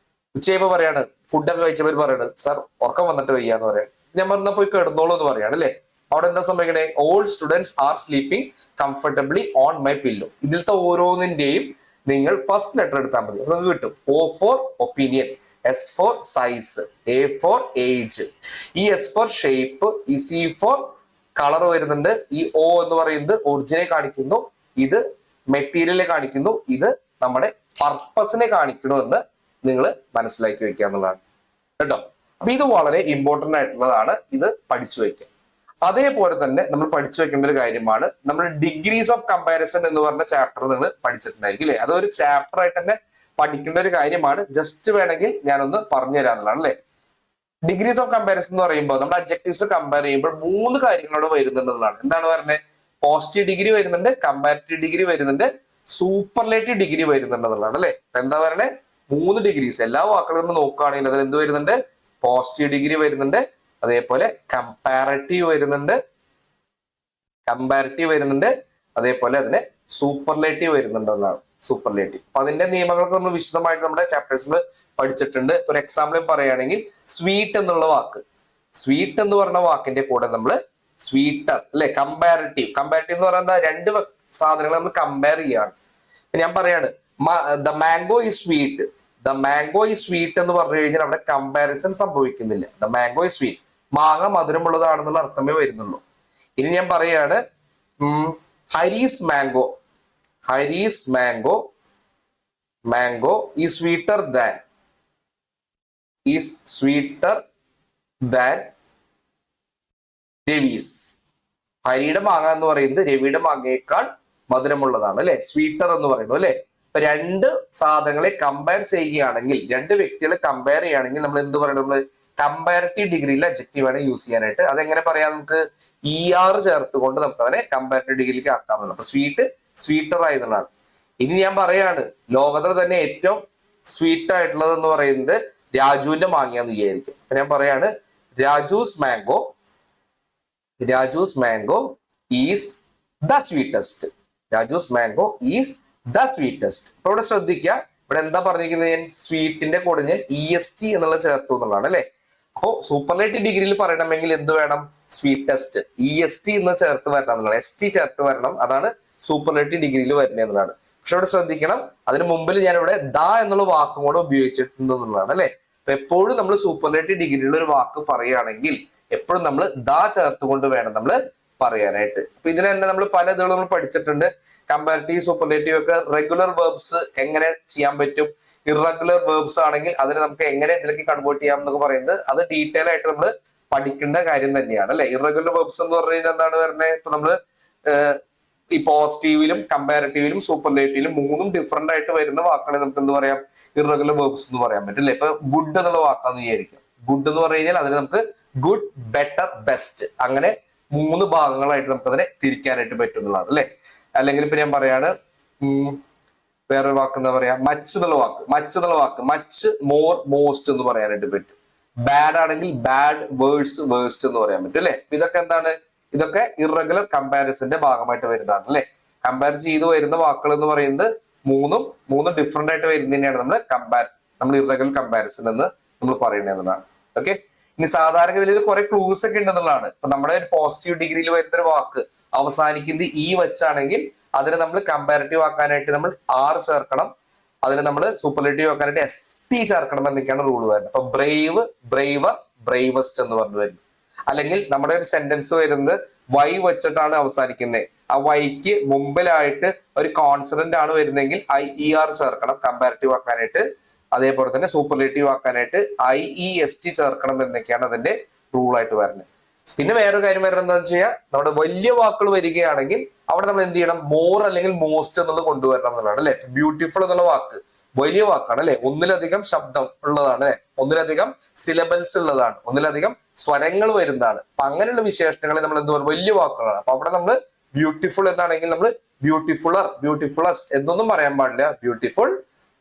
ഉച്ചയപ്പോ പറയാണ്, ഫുഡൊക്കെ കഴിച്ചവർ പറയാണ്, സാർ ഉറക്കം വന്നിട്ട് വയ്യാന്ന് പറയാം. ഞാൻ പറഞ്ഞ പോയി കിടന്നോളൂ എന്ന് പറയാണ് അല്ലെ. അവിടെ എന്താ സംഭവിക്കണേ? Old students are sleeping comfortably on my pillow. ഇതിലത്തെ ഓരോന്നിന്റെയും നിങ്ങൾ ഫസ്റ്റ് ലെറ്റർ എടുത്താൽ മതി, നമുക്ക് കിട്ടും. O for opinion, S for size, A for age, ഈ S ഫോർ ഷേപ്പ്, ഈ C ഫോർ കളർ വരുന്നുണ്ട്, ഈ O എന്ന് പറയുന്നത് ഒറിജിനെ കാണിക്കുന്നു, ഇത് മെറ്റീരിയലിനെ കാണിക്കുന്നു, ഇത് നമ്മുടെ പർപ്പസിനെ കാണിക്കണു എന്ന് നിങ്ങൾ മനസ്സിലാക്കി വെക്കുക എന്നുള്ളതാണ് കേട്ടോ. അപ്പൊ ഇത് വളരെ ഇമ്പോർട്ടന്റ് ആയിട്ടുള്ളതാണ്. ഇത് പഠിച്ചു വെക്കുക. അതേപോലെ തന്നെ നമ്മൾ പഠിച്ചു വെക്കേണ്ട ഒരു കാര്യമാണ് നമ്മൾ ഡിഗ്രീസ് ഓഫ് കമ്പാരിസൺ എന്ന് പറഞ്ഞ ചാപ്റ്റർ നിങ്ങൾ പഠിച്ചിട്ടുണ്ടായിരിക്കും അല്ലെ. അതൊരു ചാപ്റ്റർ ആയിട്ട് തന്നെ പഠിക്കേണ്ട ഒരു കാര്യമാണ്. ജസ്റ്റ് വേണമെങ്കിൽ ഞാനൊന്ന് പറഞ്ഞു തരാന്നുള്ളതാണ് അല്ലെ. ഡിഗ്രീസ് ഓഫ് കമ്പാരിസൺ എന്ന് പറയുമ്പോൾ നമ്മൾ അഡ്ജക്റ്റീവ്സ് കമ്പയർ ചെയ്യുമ്പോൾ 3 കാര്യങ്ങളോട് വരുന്നുണ്ടെന്നുള്ളതാണ്. എന്താണ് പറഞ്ഞത്? പോസിറ്റീവ് ഡിഗ്രി വരുന്നുണ്ട്, കമ്പാരിറ്റീവ് ഡിഗ്രി വരുന്നുണ്ട്, സൂപ്പർലേറ്റീവ് ഡിഗ്രി വരുന്നുണ്ടെന്നുള്ളതാണ് അല്ലെ. എന്താ പറയണേ? 3 ഡിഗ്രീസ്. എല്ലാ വാക്കുകളും നോക്കുകയാണെങ്കിൽ അതിൽ എന്ത് വരുന്നുണ്ട്? പോസിറ്റീവ് ഡിഗ്രി വരുന്നുണ്ട്, അതേപോലെ കമ്പാരിറ്റീവ് വരുന്നുണ്ട്, അതേപോലെ അതിന് സൂപ്പർലേറ്റീവ് വരുന്നുണ്ട് എന്നാണ്. സൂപ്പർലേറ്റീവ്. അപ്പൊ അതിന്റെ നിയമങ്ങളൊക്കെ നമ്മൾ വിശദമായിട്ട് നമ്മുടെ ചാപ്റ്റേഴ്സിൽ പഠിച്ചിട്ടുണ്ട്. ഒരു എക്സാമ്പിൾ പറയുകയാണെങ്കിൽ സ്വീറ്റ് എന്നുള്ള വാക്ക്, സ്വീറ്റ് എന്ന് പറഞ്ഞ വാക്കിന്റെ കൂടെ നമ്മൾ സ്വീറ്റർ അല്ലെ, കമ്പാരിറ്റീവ് എന്ന് പറയുന്നത് 2 സാധനങ്ങൾ നമ്മൾ കമ്പയർ ചെയ്യാണ്. ഞാൻ പറയാണ് ദ മാംഗോ ഈസ് സ്വീറ്റ്, എന്ന് പറഞ്ഞു കഴിഞ്ഞാൽ അവിടെ കമ്പാരിസൺ സംഭവിക്കുന്നില്ല. ദ മാംഗോ ഈസ് സ്വീറ്റ്, മാങ്ങ മധുരമുള്ളതാണെന്നുള്ള അർത്ഥമേ വരുന്നുള്ളൂ. ഇനി ഞാൻ പറയാണ് Hari's mango is sweeter than Ravi's. ഹരിയുടെ മാങ്ങ എന്ന് പറയുന്നത് രവിയുടെ മാങ്ങയേക്കാൾ മധുരമുള്ളതാണ് അല്ലെ, സ്വീറ്റർ എന്ന് പറയുന്നു അല്ലെ. ഇപ്പൊ 2 സാധനങ്ങളെ കമ്പയർ ചെയ്യുകയാണെങ്കിൽ, 2 വ്യക്തികളെ കമ്പയർ ചെയ്യുകയാണെങ്കിൽ നമ്മൾ എന്ത് പറയണം? നമ്മൾ കമ്പാരിറ്റീവ് ഡിഗ്രിയിൽ അഡ്ജക്റ്റീവ് ആണ് യൂസ് ചെയ്യാനായിട്ട്. അതെങ്ങനെ പറയാം? നമുക്ക് ER ചേർത്തുകൊണ്ട് നമുക്ക് അതിനെ കമ്പാരിറ്റീവ് ഡിഗ്രിയിലേക്ക് ആക്കാമെന്നുള്ളത്. അപ്പൊ സ്വീറ്റർ ആയെന്നുള്ളതാണ്. ഇനി ഞാൻ പറയാണ് ലോകത്തിൽ തന്നെ ഏറ്റവും സ്വീറ്റ് ആയിട്ടുള്ളത് എന്ന് പറയുന്നത് രാജുവിന്റെ മാങ്ങയാന്ന് വിചാരിക്കും. അപ്പൊ ഞാൻ പറയാണ് Raju's mango is the sweetest. അപ്പൊ ഇവിടെ ശ്രദ്ധിക്കുക, ഇവിടെ എന്താ പറഞ്ഞിരിക്കുന്നത്? ഞാൻ സ്വീറ്റിന്റെ കൂടെ ഞാൻ EST എന്നുള്ള ചേർത്തു എന്നുള്ളതാണ് അല്ലെ. അപ്പോ സൂപ്പർലേറ്റീവ് ഡിഗ്രിയിൽ പറയണമെങ്കിൽ എന്ത് വേണം? സ്വീറ്റസ്റ്റ്, EST എന്ന് ചേർത്ത് വരണം എന്നുള്ളതാണ്, ST ചേർത്ത് വരണം. അതാണ് സൂപ്പർലേറ്റീവ് ഡിഗ്രിയിൽ വരുന്നത് എന്നുള്ളതാണ്. പക്ഷെ ഇവിടെ ശ്രദ്ധിക്കണം, അതിന് മുമ്പിൽ ഞാൻ ഇവിടെ ദ എന്നുള്ള വാക്കും കൂടെ ഉപയോഗിച്ചിട്ടുണ്ട് എന്നുള്ളതാണ് അല്ലെ. അപ്പൊ എപ്പോഴും നമ്മൾ സൂപ്പർലേറ്റീവ് ഡിഗ്രിയിൽ ഒരു വാക്ക് പറയുകയാണെങ്കിൽ എപ്പോഴും നമ്മൾ ദ ചേർത്തുകൊണ്ട് വേണം നമ്മൾ പറയാനായിട്ട്. അപ്പൊ ഇതിന് തന്നെ നമ്മൾ പല ഇതുകളും നമ്മൾ പഠിച്ചിട്ടുണ്ട്. കമ്പാരിറ്റീവ്, സൂപ്പർലേറ്റീവ് ഒക്കെ റെഗുലർ വേർബ്സ് എങ്ങനെ ചെയ്യാൻ പറ്റും, ഇറഗുലർ വേർബ്സ് ആണെങ്കിൽ അതിനെ നമുക്ക് എങ്ങനെ ഇതിലേക്ക് കൺവേർട്ട് ചെയ്യാം എന്നൊക്കെ പറയുന്നത് അത് ഡീറ്റെയിൽ ആയിട്ട് നമ്മൾ പഠിക്കേണ്ട കാര്യം തന്നെയാണ് അല്ലെ. ഇറഗുലർ വേർബ്സ് എന്ന് പറഞ്ഞു കഴിഞ്ഞാൽ എന്താണ് പറഞ്ഞത്? ഇപ്പൊ നമ്മള് ഈ പോസിറ്റീവിലും കമ്പാരിറ്റീവിലും സൂപ്പർലേറ്റീവിലും മൂന്നും ഡിഫറെന്റ് ആയിട്ട് വരുന്ന വാക്കാണ് നമുക്ക് എന്ത് പറയാം? ഇറഗുലർ വേർബ്സ് എന്ന് പറയാൻ പറ്റില്ല. ഇപ്പൊ ഗുഡ് എന്നുള്ള വാക്കാന്ന് വിചാരിക്കാം. ഗുഡ് എന്ന് പറഞ്ഞു കഴിഞ്ഞാൽ അതിന് നമുക്ക് ഗുഡ്, ബെറ്റർ, ബെസ്റ്റ് അങ്ങനെ 3 ഭാഗങ്ങളായിട്ട് നമുക്ക് അതിനെ തിരിക്കാനായിട്ട് പറ്റുന്നതാണ് അല്ലെ. അല്ലെങ്കിൽ ഇപ്പൊ ഞാൻ പറയാണ് വേറൊരു വാക്ക് എന്താ പറയാ? മച്ച് എന്നുള്ള വാക്ക് മച്ച്, മോർ, മോസ്റ്റ് എന്ന് പറയാനായിട്ട് പറ്റും. ബാഡ് ആണെങ്കിൽ ബാഡ്, വേഴ്സ്, വേഴ്സ്റ്റ് എന്ന് പറയാൻ പറ്റും അല്ലെ. ഇതൊക്കെ എന്താണ്? ഇതൊക്കെ ഇറഗുലർ കമ്പാരിസന്റെ ഭാഗമായിട്ട് വരുന്നതാണ് അല്ലെ. കമ്പയർ ചെയ്ത് വരുന്ന വാക്കുകൾ എന്ന് പറയുന്നത് മൂന്നും ഡിഫറെന്റ് ആയിട്ട് വരുന്നതിനെയാണ് നമ്മൾ ഇറഗുലർ കമ്പാരിസൺ എന്ന് നമ്മൾ പറയുന്നതാണ്. ഓക്കെ. ഇനി സാധാരണഗതിയിൽ കുറെ ക്ലൂസ് ഒക്കെ ഉണ്ടെന്നുള്ളതാണ്. ഇപ്പൊ നമ്മുടെ ഒരു പോസിറ്റീവ് ഡിഗ്രിയിൽ വരുന്ന ഒരു വാക്ക് അവസാനിക്കുന്നത് E വെച്ചാണെങ്കിൽ അതിന് നമ്മൾ കമ്പാരിറ്റീവ് ആക്കാനായിട്ട് നമ്മൾ R ചേർക്കണം. അതിന് നമ്മൾ സൂപ്പർലേറ്റീവ് ആക്കാനായിട്ട് ST ചേർക്കണം എന്നൊക്കെയാണ് റൂൾ വരുന്നത്. അപ്പൊ ബ്രേവ്, ബ്രേവർ, ബ്രേവസ്റ്റ് എന്ന് പറഞ്ഞു വരുന്നത്. അല്ലെങ്കിൽ നമ്മുടെ ഒരു സെന്റൻസ് വരുന്നത് Y വെച്ചിട്ടാണ് അവസാനിക്കുന്നത്. ആ Yക്ക് മുമ്പിലായിട്ട് ഒരു കോൺസണന്റ് ആണ് വരുന്നതെങ്കിൽ IER ചേർക്കണം കമ്പാരിറ്റീവ് ആക്കാനായിട്ട്. അതേപോലെ തന്നെ സൂപ്പർലേറ്റീവ് ആക്കാനായിട്ട് IEST ചേർക്കണം എന്നൊക്കെയാണ് അതിന്റെ റൂൾ ആയിട്ട് വരുന്നത്. പിന്നെ വേറൊരു കാര്യം വരുന്നത് എന്താണെന്ന് വെച്ച് കഴിഞ്ഞാൽ നമ്മുടെ വലിയ വാക്കുകൾ വരികയാണെങ്കിൽ അവിടെ നമ്മൾ എന്ത് ചെയ്യണം? മോർ അല്ലെങ്കിൽ മോസ്റ്റ് എന്നുള്ളത് കൊണ്ടുവരണം എന്നുള്ളതാണ് അല്ലെ. ബ്യൂട്ടിഫുൾ എന്നുള്ള വാക്ക് വലിയ വാക്കാണ് അല്ലെ. ഒന്നിലധികം ശബ്ദം ഉള്ളതാണ് അല്ലെ, ഒന്നിലധികം സിലബിൾസ് ഉള്ളതാണ്, ഒന്നിലധികം സ്വരങ്ങൾ വരുന്നതാണ്. അപ്പൊ അങ്ങനെയുള്ള വിശേഷണങ്ങളെ നമ്മൾ എന്ത് പറയുക? വലിയ വാക്കുകളാണ്. അപ്പൊ അവിടെ നമ്മൾ ബ്യൂട്ടിഫുൾ എന്നാണെങ്കിൽ നമ്മൾ ബ്യൂട്ടിഫുള്ളർ, ബ്യൂട്ടിഫുള്ളസ്റ്റ് എന്നൊന്നും പറയാൻ പാടില്ല. Beautiful,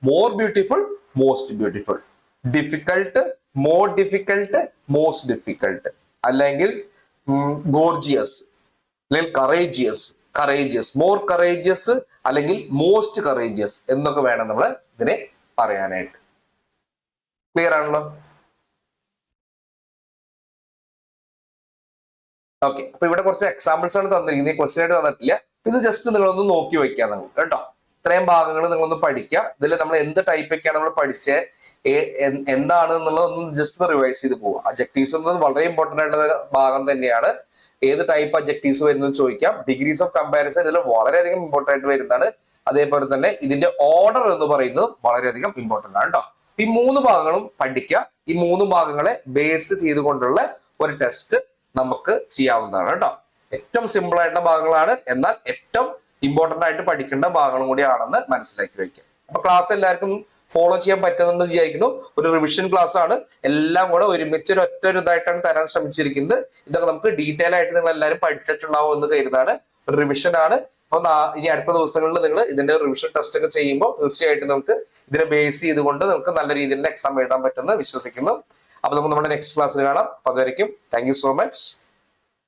more beautiful, most beautiful. Difficult, more difficult, most difficult. അല്ലെങ്കിൽ ഗോർജിയസ്, അല്ലെങ്കിൽ കറേജിയസ്, കറേജിയസ്, മോർ കറേജിയസ്, അല്ലെങ്കിൽ മോസ്റ്റ് കറേജിയസ് എന്നൊക്കെ വേണം നമ്മൾ ഇതിനെ പറയാനായിട്ട്. ക്ലിയർ ആണല്ലോ? ഓക്കെ. അപ്പൊ ഇവിടെ കുറച്ച് എക്സാമ്പിൾസ് ആണ് തന്നിരിക്കുന്നത്, ക്വസ്റ്റ്യൻ ആയിട്ട് തന്നിട്ടില്ല. ഇത് ജസ്റ്റ് നിങ്ങളൊന്ന് നോക്കി വെക്കുക നിങ്ങൾ കേട്ടോ. ഇത്രയും ഭാഗങ്ങൾ നിങ്ങളൊന്ന് പഠിക്കുക. ഇതിൽ നമ്മൾ എന്ത് ടൈപ്പൊക്കെയാണ് നമ്മൾ പഠിച്ചത്, എന്താണ് എന്നുള്ളതൊന്നും ജസ്റ്റ് റിവൈസ് ചെയ്ത് പോവുക. അബ്ജക്റ്റീവ്സ് എന്നത് വളരെ ഇമ്പോർട്ടന്റ് ആയിട്ടുള്ള ഭാഗം തന്നെയാണ്. ഏത് ടൈപ്പ് അബ്ജക്റ്റീവ്സ് വരുന്നത് ചോദിക്കാം. ഡിഗ്രീസ് ഓഫ് കമ്പാരിസൺ ഇതിൽ വളരെയധികം ഇമ്പോർട്ടന്റ് ആയിട്ട് വരുന്നതാണ്. അതേപോലെ തന്നെ ഇതിന്റെ ഓർഡർ എന്ന് പറയുന്നത് വളരെയധികം ഇമ്പോർട്ടന്റ് ആണ് കേട്ടോ. ഈ 3 ഭാഗങ്ങളും പഠിക്കുക. ഈ 3 ഭാഗങ്ങളെ ബേസ് ചെയ്തുകൊണ്ടുള്ള ഒരു ടെസ്റ്റ് നമുക്ക് ചെയ്യാവുന്നതാണ് കേട്ടോ. ഏറ്റവും സിമ്പിൾ ആയിട്ടുള്ള ഭാഗങ്ങളാണ്, എന്നാൽ ഏറ്റവും ഇമ്പോർട്ടന്റ് ആയിട്ട് പഠിക്കേണ്ട ഭാഗങ്ങളും കൂടിയാണെന്ന് മനസ്സിലാക്കി വെക്കുക. അപ്പൊ ക്ലാസ് എല്ലാവർക്കും ഫോളോ ചെയ്യാൻ പറ്റുന്നുണ്ടെന്ന് വിചാരിക്കുന്നു. ഒരു റിവിഷൻ ക്ലാസ് ആണ്. എല്ലാം കൂടെ ഒരുമിച്ച് ഒറ്റ ഇതായിട്ടാണ് തരാൻ ശ്രമിച്ചിരിക്കുന്നത്. ഇതൊക്കെ നമുക്ക് ഡീറ്റെയിൽ ആയിട്ട് നിങ്ങൾ എല്ലാവരും പഠിച്ചിട്ടുണ്ടാവും എന്ന് കരുതാണ്. ഒരു റിവിഷൻ ആണ്. അപ്പൊ ഇനി അടുത്ത ദിവസങ്ങളിൽ നിങ്ങൾ ഇതിന്റെ റിവിഷൻ ടെസ്റ്റ് ഒക്കെ ചെയ്യുമ്പോൾ തീർച്ചയായിട്ടും നമുക്ക് ഇതിനെ ബേസ് ചെയ്തുകൊണ്ട് നമുക്ക് നല്ല രീതിയിൽ എക്സാം എഴുതാൻ പറ്റുമെന്ന് വിശ്വസിക്കുന്നു. അപ്പൊ നമുക്ക് നമ്മുടെ നെക്സ്റ്റ് ക്ലാസ്സിൽ കാണാം. അപ്പൊ അതുവരെയ്ക്കും താങ്ക് യു സോ മച്ച്.